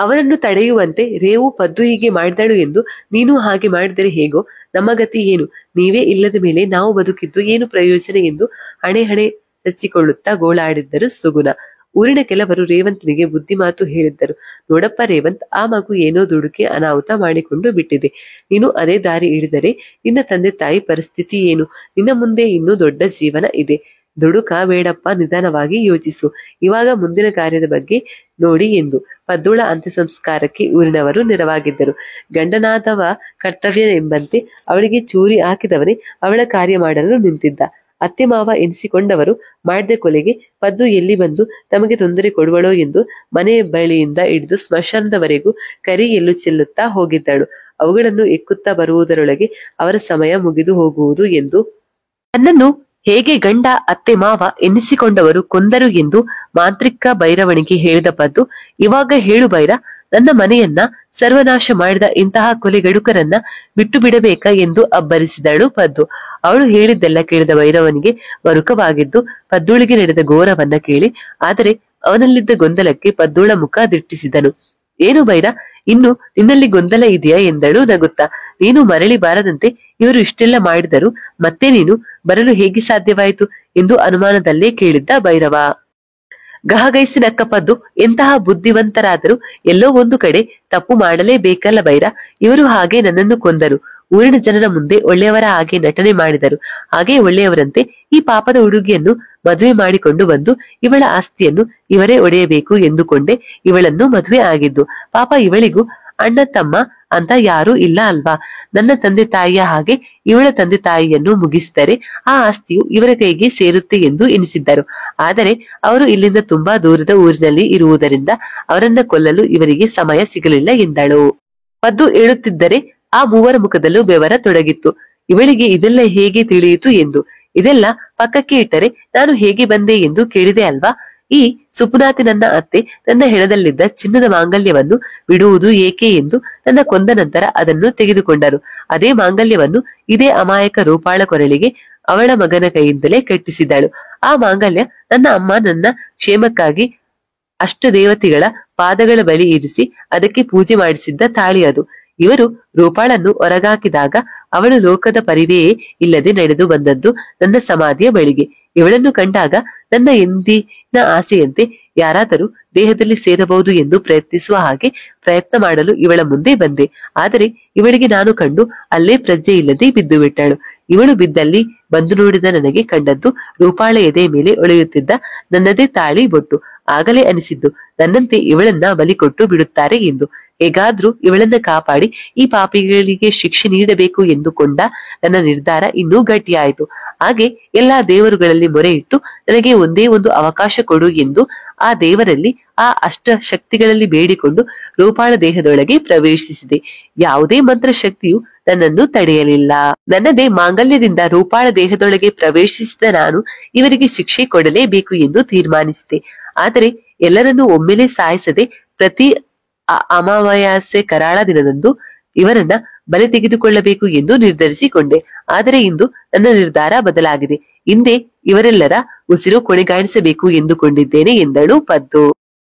S1: ಅವನನ್ನು ತಡೆಯುವಂತೆ, ರೇವು ಪದ್ದು ಹೀಗೆ ಮಾಡಿದಳು ಎಂದು ನೀನು ಹಾಗೆ ಮಾಡಿದರೆ ಹೇಗೋ? ನಮ್ಮ ಗತಿ ಏನು? ನೀವೇ ಇಲ್ಲದ ಮೇಲೆ ನಾವು ಬದುಕಿದ್ದು ಏನು ಪ್ರಯೋಜನ ಎಂದು ಹಣೆ ಹಣೆ ಚಚ್ಚಿಕೊಳ್ಳುತ್ತಾ ಗೋಳಾಡಿದ್ದರು ಸುಗುಣ. ಊರಿನ ಕೆಲವರು ರೇವಂತ್ನಿಗೆ ಬುದ್ಧಿ ಮಾತು ಹೇಳಿದ್ದರು. ನೋಡಪ್ಪ ರೇವಂತ್, ಆ ಮಗು ಏನೋ ದುಡುಕಿ ಅನಾಹುತ ಮಾಡಿಕೊಂಡು ಬಿಟ್ಟಿದೆ. ನೀನು ಅದೇ ದಾರಿ ಹಿಡಿದರೆ ನಿನ್ನ ತಂದೆ ತಾಯಿ ಪರಿಸ್ಥಿತಿ ಏನು? ನಿನ್ನ ಮುಂದೆ ಇನ್ನೂ ದೊಡ್ಡ ಜೀವನ ಇದೆ. ದುಡುಕ ಬೇಡಪ್ಪ, ನಿಧಾನವಾಗಿ ಯೋಚಿಸು. ಇವಾಗ ಮುಂದಿನ ಕಾರ್ಯದ ಬಗ್ಗೆ ನೋಡಿ ಎಂದು ಪದ್ದೂಳ ಅಂತ್ಯ ಸಂಸ್ಕಾರಕ್ಕೆ ಊರಿನವರು ನೆರವಾಗಿದ್ದರು. ಗಂಡನಾದವ ಕರ್ತವ್ಯ ಎಂಬಂತೆ ಅವಳಿಗೆ ಚೂರಿ ಹಾಕಿದವನೇ ಅವಳ ಕಾರ್ಯ ಮಾಡಲು ನಿಂತಿದ್ದ. ಅತ್ತೆ ಮಾವ ಎನಿಸಿಕೊಂಡವರು ಮಾಡಿದ ಕೊಲೆಗೆ ಪದ್ದು ಎಲ್ಲಿ ಬಂದು ತಮಗೆ ತೊಂದರೆ ಕೊಡುವಳೋ ಎಂದು ಮನೆಯ ಬಳಿಯಿಂದ ಹಿಡಿದು ಸ್ಮಶಾನದವರೆಗೂ ಕರಿ ಎಲ್ಲು ಚೆಲ್ಲುತ್ತಾ ಹೋಗಿದ್ದಳು. ಅವುಗಳನ್ನು ಎಕ್ಕುತ್ತಾ ಬರುವುದರೊಳಗೆ ಅವರ ಸಮಯ ಮುಗಿದು ಹೋಗುವುದು ಎಂದು, ತನ್ನನ್ನು ಹೇಗೆ ಗಂಡ ಅತ್ತೆ ಮಾವ ಎನ್ನಿಸಿಕೊಂಡವರು ಕೊಂದರು ಎಂದು ಮಾಂತ್ರಿಕ ಭೈರವನಿಗೆ ಹೇಳಿದ ಪದ್ದು, ಇವಾಗ ಹೇಳು ಭೈರ, ನನ್ನ ಮನೆಯನ್ನ ಸರ್ವನಾಶ ಮಾಡಿದ ಇಂತಹ ಕೊಲೆಗಡುಕರನ್ನ ಬಿಟ್ಟು ಬಿಡಬೇಕಾ ಎಂದು ಅಬ್ಬರಿಸಿದಳು ಪದ್ದು. ಅವಳು ಹೇಳಿದ್ದೆಲ್ಲ ಕೇಳಿದ ಭೈರವನಿಗೆ ಮರುಕವಾಗಿದ್ದು ಪದ್ದೂಳಿಗೆ ನಡೆದ ಘೋರವನ್ನ ಕೇಳಿ, ಆದರೆ ಅವನಲ್ಲಿದ್ದ ಗೊಂದಲಕ್ಕೆ ಪದ್ದೂಳ ಮುಖ ದಿಟ್ಟಿಸಿದನು. ಏನು ಭೈರ, ಇನ್ನು ನಿನ್ನಲ್ಲಿ ಗೊಂದಲ ಇದೆಯಾ ಎಂದಳು ನಗುತ್ತಾ. ನೀನು ಮರಳಿ ಬಾರದಂತೆ ಇವರು ಇಷ್ಟೆಲ್ಲ ಮಾಡಿದರು, ಮತ್ತೆ ನೀನು ಬರಲು ಹೇಗೆ ಸಾಧ್ಯವಾಯಿತು ಎಂದು ಅನುಮಾನದಲ್ಲೇ ಕೇಳಿದ್ದ ಭೈರವ. ಗಹಗೈಸಿ ನಕ್ಕ ಪದ್ದು, ಎಂತಹ ಬುದ್ಧಿವಂತರಾದರೂ ಎಲ್ಲೋ ಒಂದು ಕಡೆ ತಪ್ಪು ಮಾಡಲೇಬೇಕಲ್ಲ ಭೈರ. ಇವರು ಹಾಗೆ ನನ್ನನ್ನು ಕೊಂದರು, ಊರಿನ ಜನರ ಮುಂದೆ ಒಳ್ಳೆಯವರ ಹಾಗೆ ನಟನೆ ಮಾಡಿದರು. ಹಾಗೆ ಒಳ್ಳೆಯವರಂತೆ ಈ ಪಾಪದ ಹುಡುಗಿಯನ್ನು ಮದುವೆ ಮಾಡಿಕೊಂಡು ಬಂದು ಇವಳ ಆಸ್ತಿಯನ್ನು ಇವರೇ ಒಡೆಯಬೇಕು ಎಂದುಕೊಂಡೆ ಇವಳನ್ನು ಮದುವೆ ಆಗಿದ್ದು. ಪಾಪ ಇವಳಿಗೂ ಅಣ್ಣ ತಮ್ಮ ಅಂತ ಯಾರೂ ಇಲ್ಲ ಅಲ್ವಾ? ನನ್ನ ತಂದೆ ತಾಯಿಯ ಹಾಗೆ ಇವಳ ತಂದೆ ತಾಯಿಯನ್ನು ಮುಗಿಸಿದರೆ ಆ ಆಸ್ತಿಯು ಇವರ ಕೈಗೆ ಸೇರುತ್ತೆ ಎಂದು ಎನಿಸಿದ್ದರು. ಆದರೆ ಅವರು ಇಲ್ಲಿಂದ ತುಂಬಾ ದೂರದ ಊರಿನಲ್ಲಿ ಇರುವುದರಿಂದ ಅವರನ್ನ ಕೊಲ್ಲಲು ಇವರಿಗೆ ಸಮಯ ಸಿಗಲಿಲ್ಲ ಎಂದಳು. ಪದ್ದು ಹೇಳುತ್ತಿದ್ದರೆ ಆ ಮೂವರ ಮುಖದಲ್ಲೂ ಬೆವರ ತೊಡಗಿತ್ತು. ಇವಳಿಗೆ ಇದೆಲ್ಲ ಹೇಗೆ ತಿಳಿಯಿತು ಎಂದು. ಇದೆಲ್ಲ ಪಕ್ಕಕ್ಕೆ ಇಟ್ಟರೆ ನಾನು ಹೇಗೆ ಬಂದೆ ಎಂದು ಕೇಳಿದೆ ಅಲ್ವಾ? ಈ ಸುಪುನಾತಿ ನನ್ನ ಅತ್ತೆ ನನ್ನ ಹೆಣದಲ್ಲಿದ್ದ ಚಿನ್ನದ ಮಾಂಗಲ್ಯವನ್ನು ಬಿಡುವುದು ಏಕೆ ಎಂದು ನನ್ನ ಕೊಂದ ನಂತರ ಅದನ್ನು ತೆಗೆದುಕೊಂಡರು. ಅದೇ ಮಾಂಗಲ್ಯವನ್ನು ಇದೇ ಅಮಾಯಕ ರೂಪಾಳ ಕೊರಳಿಗೆ ಅವಳ ಮಗನ ಕೈಯಿಂದಲೇ ಕಟ್ಟಿಸಿದಳು. ಆ ಮಾಂಗಲ್ಯ ನನ್ನ ಅಮ್ಮ ನನ್ನ ಕ್ಷೇಮಕ್ಕಾಗಿ ಅಷ್ಟ ದೇವತೆಗಳ ಪಾದಗಳ ಬಳಿ ಇರಿಸಿ ಅದಕ್ಕೆ ಪೂಜೆ ಮಾಡಿಸಿದ್ದ ತಾಳಿ ಅದು. ಇವರು ರೂಪಾಳನ್ನು ಹೊರಗಾಕಿದಾಗ ಅವಳು ಲೋಕದ ಪರಿವೆಯೇ ಇಲ್ಲದೆ ನಡೆದು ಬಂದದ್ದು ನನ್ನ ಸಮಾಧಿಯ ಬಳಿಗೆ. ಇವಳನ್ನು ಕಂಡಾಗ ನನ್ನ ಎಂದಿನ ಆಸೆಯಂತೆ ಯಾರಾದರೂ ದೇಹದಲ್ಲಿ ಸೇರಬಹುದು ಎಂದು ಪ್ರಯತ್ನಿಸುವ ಹಾಗೆ ಪ್ರಯತ್ನ ಮಾಡಲು ಇವಳ ಮುಂದೆ ಬಂದೆ. ಆದರೆ ಇವಳಿಗೆ ನಾನು ಕಂಡು ಅಲ್ಲೇ ಪ್ರಜ್ಞೆ ಇಲ್ಲದೆ ಬಿದ್ದು ಬಿಟ್ಟಳು. ಇವಳು ಬಿದ್ದಲ್ಲಿ ಬಂದು ನೋಡಿದ ನನಗೆ ಕಂಡದ್ದು ರೂಪಾಳ ಎದೆ ಮೇಲೆ ಒಳೆಯುತ್ತಿದ್ದ ನನ್ನದೇ ತಾಳಿ ಬೊಟ್ಟು. ಆಗಲೇ ಅನಿಸಿದ್ದು ನನ್ನಂತೆ ಇವಳನ್ನ ಬಲಿ ಕೊಟ್ಟು ಬಿಡುತ್ತಾರೆ ಎಂದು. ಹೇಗಾದ್ರೂ ಇವಳನ್ನ ಕಾಪಾಡಿ ಈ ಪಾಪಿಗಳಿಗೆ ಶಿಕ್ಷೆ ನೀಡಬೇಕು ಎಂದುಕೊಂಡ ನನ್ನ ನಿರ್ಧಾರ ಇನ್ನೂ ಗಟ್ಟಿಯಾಯಿತು. ಹಾಗೆ ಎಲ್ಲಾ ದೇವರುಗಳಲ್ಲಿ ಮೊರೆ ಇಟ್ಟು ನನಗೆ ಒಂದೇ ಒಂದು ಅವಕಾಶ ಕೊಡು ಎಂದು ಆ ದೇವರಲ್ಲಿ ಆ ಅಷ್ಟ ಶಕ್ತಿಗಳಲ್ಲಿ ಬೇಡಿಕೊಂಡು ರೂಪಾಳ ದೇಹದೊಳಗೆ ಪ್ರವೇಶಿಸಿದೆ. ಯಾವುದೇ ಮಂತ್ರ ಶಕ್ತಿಯು ನನ್ನನ್ನು ತಡೆಯಲಿಲ್ಲ. ನನ್ನದೇ ಮಾಂಗಲ್ಯದಿಂದ ರೂಪಾಳ ದೇಹದೊಳಗೆ ಪ್ರವೇಶಿಸಿದ ನಾನು ಇವರಿಗೆ ಶಿಕ್ಷೆ ಕೊಡಲೇಬೇಕು ಎಂದು ತೀರ್ಮಾನಿಸಿದೆ. ಆದರೆ ಎಲ್ಲರನ್ನೂ ಒಮ್ಮೆಲೆ ಸಾಯಿಸದೆ ಪ್ರತಿ ಅಮಾವಾಸ್ಯೆ ಕರಾಳ ದಿನದಂದು ಇವರನ್ನ ಬಲಿ ತೆಗೆದುಕೊಳ್ಳಬೇಕು ಎಂದು ನಿರ್ಧರಿಸಿಕೊಂಡೆ. ಆದರೆ ಇಂದು ನನ್ನ ನಿರ್ಧಾರ ಬದಲಾಗಿದೆ. ಹಿಂದೆ ಇವರೆಲ್ಲರ ಉಸಿರು ಕೊನೆಗಾಣಿಸಬೇಕು ಎಂದುಕೊಂಡಿದ್ದೇನೆ ಎಂದಳು ಪದ್ದು.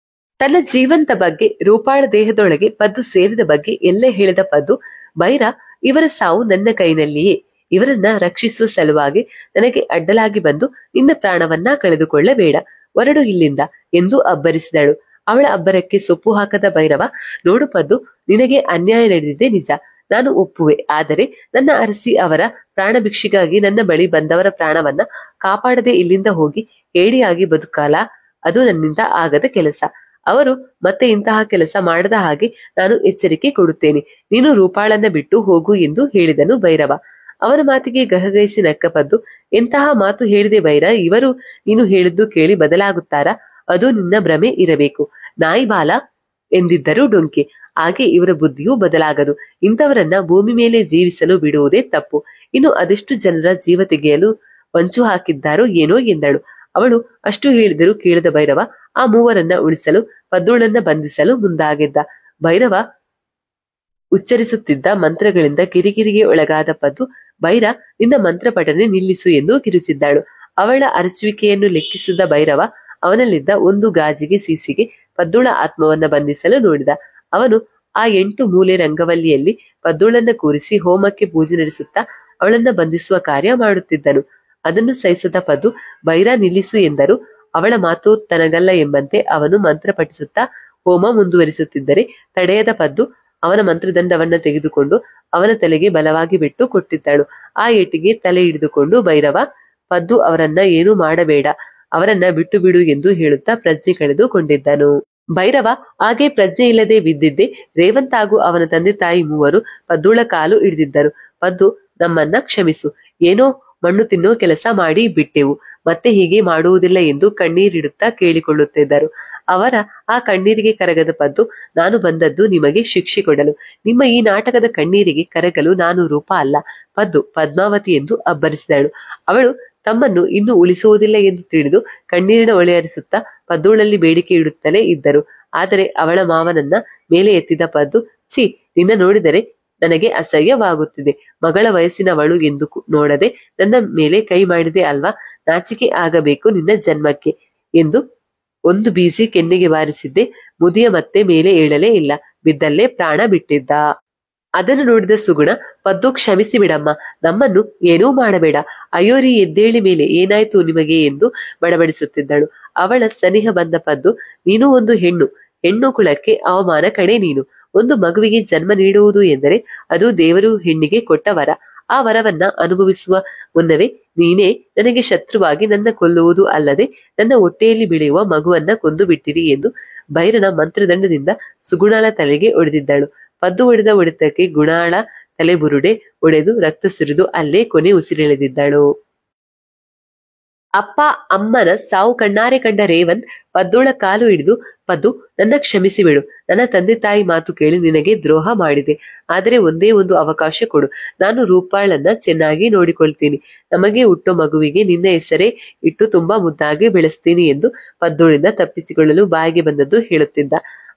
S1: ತನ್ನ ಜೀವಂತ ಬಗ್ಗೆ, ರೂಪಾಳ ದೇಹದೊಳಗೆ ಪದ್ದು ಸೇರಿದ ಬಗ್ಗೆ ಎಲ್ಲ ಹೇಳಿದ ಪದ್ದು, ಬೈರ ಇವರ ಸಾವು ನನ್ನ ಕೈನಲ್ಲಿಯೇ. ಇವರನ್ನ ರಕ್ಷಿಸುವ ಸಲುವಾಗಿ ನನಗೆ ಅಡ್ಡಲಾಗಿ ಬಂದು ನಿನ್ನ ಪ್ರಾಣವನ್ನ ಕಳೆದುಕೊಳ್ಳಬೇಡ, ಹೊರಡು ಇಲ್ಲಿಂದ ಎಂದು ಅಬ್ಬರಿಸಿದಳು. ಅವಳ ಅಬ್ಬರಕ್ಕೆ ಸೊಪ್ಪು ಹಾಕದ ಭೈರವ, ನೋಡು ಪದ್ದು, ನಿನಗೆ ಅನ್ಯಾಯ ನಡೆದಿದೆ ನಿಜ, ನಾನು ಒಪ್ಪುವೆ. ಆದರೆ ನನ್ನ ಅರಸಿ ಅವರ ಪ್ರಾಣ ಭಿಕ್ಷೆಗಾಗಿ ನನ್ನ ಬಳಿ ಬಂದವರ ಪ್ರಾಣವನ್ನ ಕಾಪಾಡದೆ ಇಲ್ಲಿಂದ ಹೋಗಿ ಹೇಡಿಯಾಗಿ ಬದುಕಾಲ, ಅದು ನನ್ನಿಂದ ಆಗದ ಕೆಲಸ. ಅವರು ಮತ್ತೆ ಇಂತಹ ಕೆಲಸ ಮಾಡದ ಹಾಗೆ ನಾನು ಎಚ್ಚರಿಕೆ ಕೊಡುತ್ತೇನೆ. ನೀನು ರೂಪಾಳನ್ನ ಬಿಟ್ಟು ಹೋಗು ಎಂದು ಹೇಳಿದನು ಭೈರವ. ಅವನ ಮಾತಿಗೆ ಗಹಗಹಿಸಿ ನಕ್ಕ ಪದ್ದು, ಎಂತಹ ಮಾತು ಹೇಳಿದೆ ಭೈರ, ಇವರು ನೀನು ಹೇಳಿದ್ದು ಕೇಳಿ ಬದಲಾಗುತ್ತಾರಾ? ಅದು ನಿನ್ನ ಭ್ರಮೆ ಇರಬೇಕು. ನಾಯಿ ಬಾಲ ಎಂದಿದ್ದರು ಡೊಂಕೆ. ಹಾಗೆ ಇವರ ಬುದ್ಧಿಯೂ ಬದಲಾಗದು. ಇಂಥವರನ್ನ ಭೂಮಿ ಮೇಲೆ ಜೀವಿಸಲು ಬಿಡುವುದೇ ತಪ್ಪು. ಇನ್ನು ಅದೆಷ್ಟು ಜನರ ಜೀವ ತೆಗೆಯಲು ಹೊಂಚು ಹಾಕಿದ್ದಾರೋ ಏನೋ ಎಂದಳು. ಅವಳು ಅಷ್ಟು ಹೇಳಿದರೂ ಕೇಳದ ಭೈರವ ಆ ಮೂವರನ್ನ ಉಳಿಸಲು ಪದ್ದುಳನ್ನ ಬಂಧಿಸಲು ಮುಂದಾಗಿದ್ದ. ಭೈರವ ಉಚ್ಚರಿಸುತ್ತಿದ್ದ ಮಂತ್ರಗಳಿಂದ ಕಿರಿಕಿರಿಗೆ ಒಳಗಾದ ಪದ್ದು, ಭೈರ ನಿನ್ನ ಮಂತ್ರ ಪಠನೆ ನಿಲ್ಲಿಸು ಎಂದು ಕಿರುಚಿದ್ದಾಳು. ಅವಳ ಅರಚುವಿಕೆಯನ್ನು ಲೆಕ್ಕಿಸಿದ ಭೈರವ ಅವನಲ್ಲಿದ್ದ ಒಂದು ಗಾಜಿಗೆ ಸೀಸಿಗೆ ಪದ್ದುಳ ಆತ್ಮವನ್ನ ಬಂಧಿಸಲು ನೋಡಿದ. ಅವನು ಆ 8 ಮೂಲೆ ರಂಗವಲ್ಲಿಯಲ್ಲಿ ಪದ್ದುಳನ್ನ ಕೂರಿಸಿ ಹೋಮಕ್ಕೆ ಪೂಜೆ ನಡೆಸುತ್ತಾ ಅವಳನ್ನ ಬಂಧಿಸುವ ಕಾರ್ಯ ಮಾಡುತ್ತಿದ್ದನು. ಅದನ್ನು ಸಹಿಸದ ಪದ್ದು, ಭೈರ ನಿಲ್ಲಿಸು ಎಂದರು. ಅವಳ ಮಾತು ತನಗಲ್ಲ ಎಂಬಂತೆ ಅವನು ಮಂತ್ರ ಪಠಿಸುತ್ತಾ ಹೋಮ ಮುಂದುವರಿಸುತ್ತಿದ್ದರೆ ತಡೆಯದ ಪದ್ದು ಅವನ ಮಂತ್ರದಂಡವನ್ನ ತೆಗೆದುಕೊಂಡು ಅವನ ತಲೆಗೆ ಬಲವಾಗಿ ಬಿಟ್ಟು ಕೊಟ್ಟಿದ್ದಳು. ಆ ಏಟಿಗೆ ತಲೆ ಹಿಡಿದುಕೊಂಡು ಭೈರವ, ಪದ್ದು ಅವರನ್ನ ಏನೂ ಮಾಡಬೇಡ, ಅವರನ್ನ ಬಿಟ್ಟು ಬಿಡು ಎಂದು ಹೇಳುತ್ತಾ ಪ್ರಜ್ಞೆ ಕಳೆದುಕೊಂಡಿದ್ದನು. ಭೈರವ ಹಾಗೆ ಪ್ರಜ್ಞೆ ಇಲ್ಲದೆ ಬಿದ್ದಿದ್ದೆ. ರೇವಂತ್ ಹಾಗೂ ಅವನ ತಂದೆ ತಾಯಿ ಮೂವರು ಪದ್ದುಳ ಕಾಲು ಹಿಡಿದಿದ್ದರು. ಪದ್ದು, ನಮ್ಮನ್ನ ಕ್ಷಮಿಸು, ಏನೋ ಮಣ್ಣು ತಿನ್ನೋ ಕೆಲಸ ಮಾಡಿ ಬಿಟ್ಟೆವು, ಮತ್ತೆ ಹೀಗೆ ಮಾಡುವುದಿಲ್ಲ ಎಂದು ಕಣ್ಣೀರಿಡುತ್ತಾ ಕೇಳಿಕೊಳ್ಳುತ್ತಿದ್ದರು. ಅವರ ಆ ಕಣ್ಣೀರಿಗೆ ಕರಗದ ಪದ್ದು, ನಾನು ಬಂದದ್ದು ನಿಮಗೆ ಶಿಕ್ಷೆ ಕೊಡಲು. ನಿಮ್ಮ ಈ ನಾಟಕದ ಕಣ್ಣೀರಿಗೆ ಕರಗಲು ನಾನು ರೂಪ ಅಲ್ಲ, ಪದ್ದು ಪದ್ಮಾವತಿ ಎಂದು ಅಬ್ಬರಿಸಿದಳು. ಅವಳು ತಮ್ಮನ್ನು ಇನ್ನು ಉಳಿಸುವುದಿಲ್ಲ ಎಂದು ತಿಳಿದು ಕಣ್ಣೀರಿನ ಹೊಳೆಯರಿಸುತ್ತಾ ಪದ್ದುಳಲ್ಲಿ ಬೇಡಿಕೆ ಇಡುತ್ತಲೇ ಇದ್ದರು. ಆದರೆ ಅವಳ ಮಾವನನ್ನ ಮೇಲೆ ಎತ್ತಿದ ಪದ್ದು, ಛೀ, ನಿನ್ನ ನೋಡಿದರೆ ನನಗೆ ಅಸಹ್ಯವಾಗುತ್ತಿದೆ. ಮಗಳ ವಯಸ್ಸಿನವಳು ಎಂದು ನೋಡದೆ ನನ್ನ ಮೇಲೆ ಕೈ ಮಾಡಿದೆ ಅಲ್ವಾ, ನಾಚಿಕೆ ಆಗಬೇಕು ನಿನ್ನ ಜನ್ಮಕ್ಕೆ ಎಂದು ಒಂದು ಬೀಸಿ ಕೆನ್ನೆಗೆ ಬಾರಿಸಿದ್ದೆ. ಮುದಿಯ ಮತ್ತೆ ಮೇಲೆ ಏಳಲೇ ಇಲ್ಲ, ಬಿದ್ದಲ್ಲೇ ಪ್ರಾಣ ಬಿಟ್ಟಿದ್ದ. ಅದನ್ನು ನೋಡಿದ ಸುಗುಣ, ಪದ್ದು ಕ್ಷಮಿಸಿ ಬಿಡಮ್ಮ, ನಮ್ಮನ್ನು ಏನೂ ಮಾಡಬೇಡ, ಅಯ್ಯೋರಿ ಎದ್ದೇಳಿ ಮೇಲೆ ಏನಾಯ್ತು ನಿಮಗೆ ಎಂದು ಬಡಬಡಿಸುತ್ತಿದ್ದಳು. ಅವಳ ಸನಿಹ ಬಂದ ಪದ್ದು, ನೀನು ಒಂದು ಹೆಣ್ಣು ಕುಲಕ್ಕೆ ಅವಮಾನ ಕಣೆ ನೀನು. ಒಂದು ಮಗುವಿಗೆ ಜನ್ಮ ನೀಡುವುದು ಎಂದರೆ ಅದು ದೇವರು ಹೆಣ್ಣಿಗೆ ಕೊಟ್ಟ ವರ. ಆ ವರವನ್ನ ಅನುಭವಿಸುವ ಮುನ್ನವೇ ನೀನೇ ನನಗೆ ಶತ್ರುವಾಗಿ ನನ್ನ ಕೊಲ್ಲುವುದು ಅಲ್ಲದೆ ನನ್ನ ಹೊಟ್ಟೆಯಲ್ಲಿ ಬೆಳೆಯುವ ಮಗುವನ್ನ ಕೊಂದು ಬಿಟ್ಟಿರಿ ಎಂದು ಭೈರನ ಮಂತ್ರದಂಡದಿಂದ ಸುಗುಣಾಳ ತಲೆಗೆ ಹೊಡೆದಿದ್ದಳು. ಪದ್ದು ಹೊಡೆದ ಹೊಡೆತಕ್ಕೆ ಗುಣಾಳ ತಲೆ ಬುರುಡೆ ಒಡೆದು ರಕ್ತ ಸುರಿದು ಅಲ್ಲೇ ಕೊನೆ ಉಸಿರೆಳೆದಿದ್ದಳು. ಅಪ್ಪ ಅಮ್ಮನ ಸಾವು ಕಣ್ಣಾರೆ ಕಂಡ ರೇವಂತ್ ಪದ್ದುಳ ಕಾಲು ಹಿಡಿದು, ಪದ್ದು, ನನ್ನ ಕ್ಷಮಿಸಿ ಬಿಡು. ನನ್ನ ತಂದೆ ತಾಯಿ ಮಾತು ಕೇಳಿ ನಿನಗೆ ದ್ರೋಹ ಮಾಡಿದೆ. ಆದರೆ ಒಂದೇ ಒಂದು ಅವಕಾಶ ಕೊಡು. ನಾನು ರೂಪಾಳನ್ನ ಚೆನ್ನಾಗಿ ನೋಡಿಕೊಳ್ತೀನಿ. ನಮಗೆ ಹುಟ್ಟೋ ಮಗುವಿಗೆ ನಿನ್ನ ಹೆಸರೇ ಇಟ್ಟು ತುಂಬಾ ಮುದ್ದಾಗಿ ಬೆಳೆಸ್ತೀನಿ ಎಂದು ಪದ್ದುಳಿಂದ ತಪ್ಪಿಸಿಕೊಳ್ಳಲು ಬಾಯಿಗೆ ಬಂದದ್ದು ಹೇಳುತ್ತಿದ್ದ.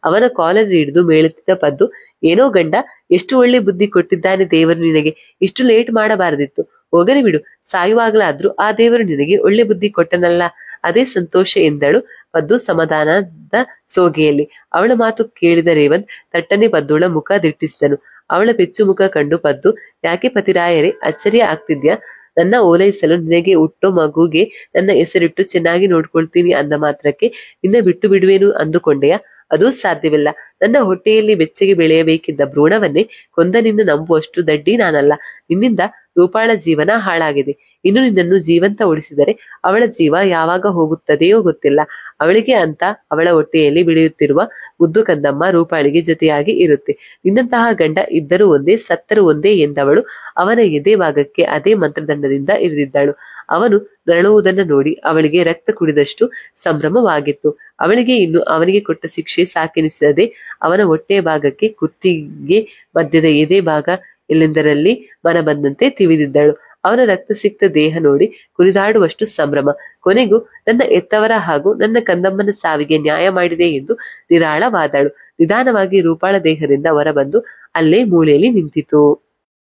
S1: ಅವನ ಕಾಲರ್ ಹಿಡಿದು ಮೇಳುತ್ತಿದ್ದ ಪದ್ದು, ಏನೋ ಗಂಡ, ಎಷ್ಟು ಒಳ್ಳೆ ಬುದ್ಧಿ ಕೊಟ್ಟಿದ್ದಾನೆ ದೇವರು ನಿನಗೆ. ಇಷ್ಟು ಲೇಟ್ ಮಾಡಬಾರದಿತ್ತು. ಹೋಗಲಿ ಬಿಡು, ಸಾಯುವಾಗಲಾದ್ರೂ ಆ ದೇವರು ನಿನಗೆ ಒಳ್ಳೆ ಬುದ್ಧಿ ಕೊಟ್ಟನಲ್ಲ, ಅದೇ ಸಂತೋಷ ಎಂದಳು ಪದ್ದು ಸಮಾಧಾನದ ಸೋಗೆಯಲ್ಲಿ. ಅವಳ ಮಾತು ಕೇಳಿದ ರೇವಂತ್ ತಟ್ಟನೆ ಪದ್ದುಳ ಮುಖ ದಿಟ್ಟಿಸಿದನು. ಅವಳ ಪೆಚ್ಚು ಮುಖ ಕಂಡು ಪದ್ದು, ಯಾಕೆ ಪತಿರಾಯರೇ ಆಶ್ಚರ್ಯ ಆಗ್ತಿದ್ಯಾ? ನನ್ನ ಓಲೈಸಲು ನಿನಗೆ ಹುಟ್ಟೋ ಮಗುಗೆ ನನ್ನ ಹೆಸರಿಟ್ಟು ಚೆನ್ನಾಗಿ ನೋಡ್ಕೊಳ್ತೀನಿ ಅಂದ ಮಾತ್ರಕ್ಕೆ ನಿನ್ನ ಬಿಟ್ಟು ಬಿಡುವೇನು ಅಂದುಕೊಂಡೆಯಾ? ಅದೂ ಸಾಧ್ಯವಿಲ್ಲ. ನನ್ನ ಹೊಟ್ಟೆಯಲ್ಲಿ ಬೆಚ್ಚಗೆ ಬೆಳೆಯಬೇಕಿದ್ದ ಭ್ರೂಣವನ್ನೇ ಕೊಂದ ನಿನ್ನ ನಂಬುವಷ್ಟು ದಡ್ಡಿ ನಾನಲ್ಲ. ನಿನ್ನಿಂದ ರೂಪಾಳ ಜೀವನ ಹಾಳಾಗಿದೆ. ಇನ್ನು ನಿನ್ನನ್ನು ಜೀವಂತ ಉಳಿಸಿದರೆ ಅವಳ ಜೀವ ಯಾವಾಗ ಹೋಗುತ್ತದೆಯೋ ಗೊತ್ತಿಲ್ಲ. ಅವಳಿಗೆ ಅಂತ ಅವಳ ಹೊಟ್ಟೆಯಲ್ಲಿ ಬೆಳೆಯುತ್ತಿರುವ ಮುದ್ದು ಕಂದಮ್ಮ ರೂಪಾಳಿಗೆ ಜೊತೆಯಾಗಿ ಇರುತ್ತೆ. ನಿನ್ನಂತಹ ಗಂಡ ಇದ್ದರೂ ಒಂದೇ, ಸತ್ತರೂ ಒಂದೇ ಎಂದವಳು ಅವನ ಎದೆ ಭಾಗಕ್ಕೆ ಅದೇ ಮಂತ್ರದಂಡದಿಂದ ಇರಿದಿದ್ದಳು. ಅವನು ನರಳುವುದನ್ನು ನೋಡಿ ಅವಳಿಗೆ ರಕ್ತ ಕುಡಿದಷ್ಟು ಸಂಭ್ರಮವಾಗಿತ್ತು. ಅವಳಿಗೆ ಇನ್ನು ಅವನಿಗೆ ಕೊಟ್ಟ ಶಿಕ್ಷೆ ಸಾಕೆನಿಸದೆ ಅವನ ಹೊಟ್ಟೆಯ ಭಾಗಕ್ಕೆ, ಕುತ್ತಿಗೆ ಮಧ್ಯದ ಎದೆ ಭಾಗ ಎಲ್ಲೆಂದರಲ್ಲಿ ಮನ ಬಂದಂತೆ ತಿವಿದಿದ್ದಳು. ಅವನ ರಕ್ತ ಸಿಕ್ತ ದೇಹ ನೋಡಿ ಕುರಿದಾಡುವಷ್ಟು ಸಂಭ್ರಮ. ಕೊನೆಗೂ ನನ್ನ ಎತ್ತವರ ಹಾಗೂ ನನ್ನ ಕಂದಮ್ಮನ ಸಾವಿಗೆ ನ್ಯಾಯ ಮಾಡಿದೆ ಎಂದು ನಿರಾಳವಾದಳು. ನಿಧಾನವಾಗಿ ರೂಪಾಳ ದೇಹದಿಂದ ಹೊರಬಂದು ಅಲ್ಲೇ ಮೂಲೆಯಲ್ಲಿ ನಿಂತಿತು.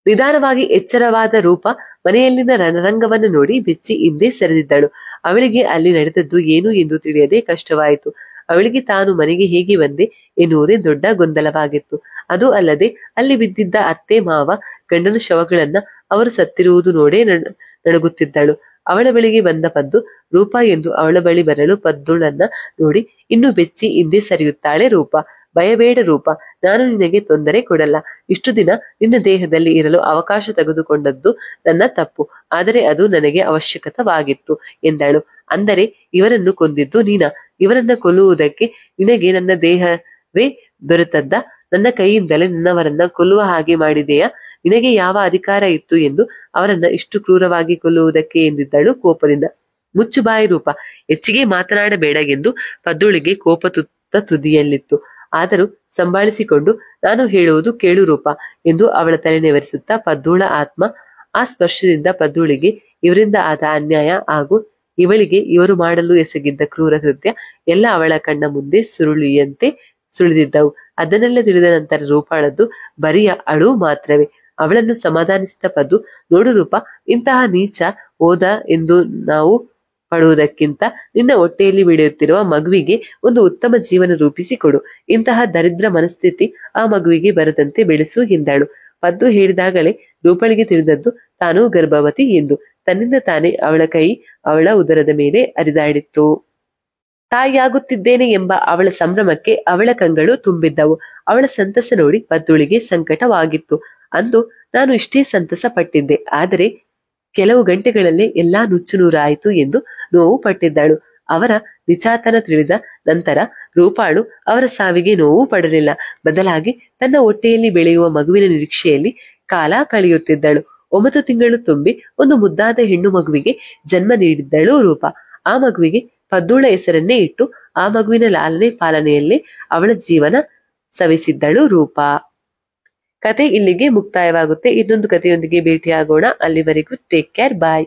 S1: ನಿಧಾನವಾಗಿ ಎಚ್ಚರವಾದ ರೂಪ ಮನೆಯಲ್ಲಿನ ರಣರಂಗವನ್ನು ನೋಡಿ ಬೆಚ್ಚಿ ಹಿಂದೆ ಸರಿದಿದ್ದಳು. ಅವಳಿಗೆ ಅಲ್ಲಿ ನಡೆದದ್ದು ಏನು ಎಂದು ತಿಳಿಯದೆ ಕಷ್ಟವಾಯಿತು. ಅವಳಿಗೆ ತಾನು ಮನೆಗೆ ಹೇಗೆ ಬಂದೆ ಎನ್ನುವುದೇ ದೊಡ್ಡ ಗೊಂದಲವಾಗಿತ್ತು. ಅದು ಅಲ್ಲದೆ ಅಲ್ಲಿ ಬಿದ್ದಿದ್ದ ಅತ್ತೆ ಮಾವ ಗಂಡನ ಶವಗಳನ್ನ ಅವರು ಸತ್ತಿರುವುದು ನೋಡೇ ನಡುಗುತ್ತಿದ್ದಳು. ಅವಳ ಬಳಿಗೆ ಬಂದ ಪದ್ದು, ರೂಪ ಎಂದು ಅವಳ ಬಳಿ ಬರಲು ಪದ್ದುಳನ್ನ ನೋಡಿ ಇನ್ನು ಬೆಚ್ಚಿ ಹಿಂದೆ ಸರಿಯುತ್ತಾಳೆ ರೂಪ. ಭಯಬೇಡ ರೂಪ, ನಾನು ನಿನಗೆ ತೊಂದರೆ ಕೊಡಲ್ಲ. ಇಷ್ಟು ದಿನ ನಿನ್ನ ದೇಹದಲ್ಲಿ ಇರಲು ಅವಕಾಶ ತೆಗೆದುಕೊಂಡದ್ದು ನನ್ನ ತಪ್ಪು, ಆದರೆ ಅದು ನನಗೆ ಅವಶ್ಯಕವಾಗಿತ್ತು ಎಂದಳು. ಅಂದರೆ ಇವರನ್ನು ಕೊಂದಿದ್ದು ನೀನ? ಇವರನ್ನ ಕೊಲ್ಲುವುದಕ್ಕೆ ನಿನಗೆ ನನ್ನ ದೇಹವೇ ದೊರೆತದ್ದ? ನನ್ನ ಕೈಯಿಂದಲೇ ನನ್ನವರನ್ನ ಕೊಲ್ಲುವ ಹಾಗೆ ಮಾಡಿದೆಯಾ? ನಿನಗೆ ಯಾವ ಅಧಿಕಾರ ಇತ್ತು ಎಂದು ಅವರನ್ನ ಇಷ್ಟು ಕ್ರೂರವಾಗಿ ಕೊಲ್ಲುವುದಕ್ಕೆ ಎಂದಿದ್ದಳು ಕೋಪದಿಂದ. ಮುಚ್ಚು ಬಾಯಿ ರೂಪ, ಹೆಚ್ಚಿಗೆ ಮಾತನಾಡಬೇಡ ಎಂದು ಪದ್ದುಳಿಗೆ ಕೋಪ ತುತ್ತ ತುದಿಯಲ್ಲಿತ್ತು. ಆದರೂ ಸಂಭಾಳಿಸಿಕೊಂಡು, ನಾನು ಹೇಳುವುದು ಕೇಳು ರೂಪ ಎಂದು ಅವಳ ತಲೆ ನೆವರಿಸುತ್ತಾ ಪದ್ದುಳ ಆತ್ಮ ಆ ಸ್ಪರ್ಶದಿಂದ ಪದ್ದುಳಿಗೆ ಇವರಿಂದ ಆದ ಅನ್ಯಾಯ ಹಾಗೂ ಇವಳಿಗೆ ಇವರು ಮಾಡಲು ಎಸಗಿದ್ದ ಕ್ರೂರ ಕೃತ್ಯ ಎಲ್ಲ ಅವಳ ಕಣ್ಣ ಮುಂದೆ ಸುರುಳಿಯಂತೆ ಸುಳಿದಿದ್ದವು. ಅದನ್ನೆಲ್ಲ ತಿಳಿದ ನಂತರ ರೂಪಾಳದ್ದು ಬರಿಯ ಅಳು ಮಾತ್ರವೇ. ಅವಳನ್ನು ಸಮಾಧಾನಿಸಿದ ಪದ್ದು, ನೋಡು ರೂಪ, ಇಂತಹ ನೀಚ ಹೋದ ಎಂದು ನಾವು ಪಡುವುದಕ್ಕಿಂತ ನಿನ್ನ ಹೊಟ್ಟೆಯಲ್ಲಿ ಬೆಳೆಯುತ್ತಿರುವ ಮಗುವಿಗೆ ಒಂದು ಉತ್ತಮ ಜೀವನ ರೂಪಿಸಿಕೊಡು. ಇಂತಹ ದರಿದ್ರ ಮನಸ್ಥಿತಿ ಆ ಮಗುವಿಗೆ ಬರದಂತೆ ಬೆಳೆಸು ಎಂದಳು. ಪದ್ದು ಹೇಳಿದಾಗಲೇ ರೂಪಳಿಗೆ ತಿಳಿದದ್ದು ತಾನು ಗರ್ಭವತಿ ಎಂದು. ತನ್ನಿಂದ ತಾನೇ ಅವಳ ಕೈ ಅವಳ ಉದರದ ಮೇಲೆ ಹರಿದಾಡಿತ್ತು. ತಾಯಿಯಾಗುತ್ತಿದ್ದೇನೆ ಎಂಬ ಅವಳ ಸಂಭ್ರಮಕ್ಕೆ ಅವಳ ಕಂಗಳು ತುಂಬಿದ್ದವು. ಅವಳ ಸಂತಸ ನೋಡಿ ಪದ್ದುಳಿಗೆ ಸಂಕಟವಾಗಿತ್ತು. ಅಂದು ನಾನು ಇಷ್ಟೇ ಸಂತಸ ಪಟ್ಟಿದ್ದೆ, ಆದರೆ ಕೆಲವು ಗಂಟೆಗಳಲ್ಲೇ ಎಲ್ಲಾ ನುಚ್ಚು ನೂರಾಯಿತು ಎಂದು ನೋವು ಪಟ್ಟಿದ್ದಳು. ಅವರ ನಿಚಾತನ ತಿಳಿದ ನಂತರ ರೂಪಾಳು ಅವರ ಸಾವಿಗೆ ನೋವು ಪಡಲಿಲ್ಲ. ಬದಲಾಗಿ ತನ್ನ ಹೊಟ್ಟೆಯಲ್ಲಿ ಬೆಳೆಯುವ ಮಗುವಿನ ನಿರೀಕ್ಷೆಯಲ್ಲಿ ಕಾಲ ಕಳೆಯುತ್ತಿದ್ದಳು. 9 ತಿಂಗಳು ತುಂಬಿ ಒಂದು ಮುದ್ದಾದ ಹೆಣ್ಣು ಮಗುವಿಗೆ ಜನ್ಮ ನೀಡಿದ್ದಳು ರೂಪ. ಆ ಮಗುವಿಗೆ ಪದ್ದುಳ ಹೆಸರನ್ನೇ ಇಟ್ಟು ಆ ಮಗುವಿನ ಲಾಲನೆ ಪಾಲನೆಯಲ್ಲೇ ಅವಳ ಜೀವನ ಸವಿಸಿದ್ದಳು ರೂಪ. ಕತೆ ಇಲ್ಲಿಗೆ ಮುಕ್ತಾಯವಾಗುತ್ತೆ. ಇನ್ನೊಂದು ಕಥೆಯೊಂದಿಗೆ ಭೇಟಿಯಾಗೋಣ. ಅಲ್ಲಿವರೆಗೂ ಟೇಕ್ ಕೇರ್, ಬಾಯ್.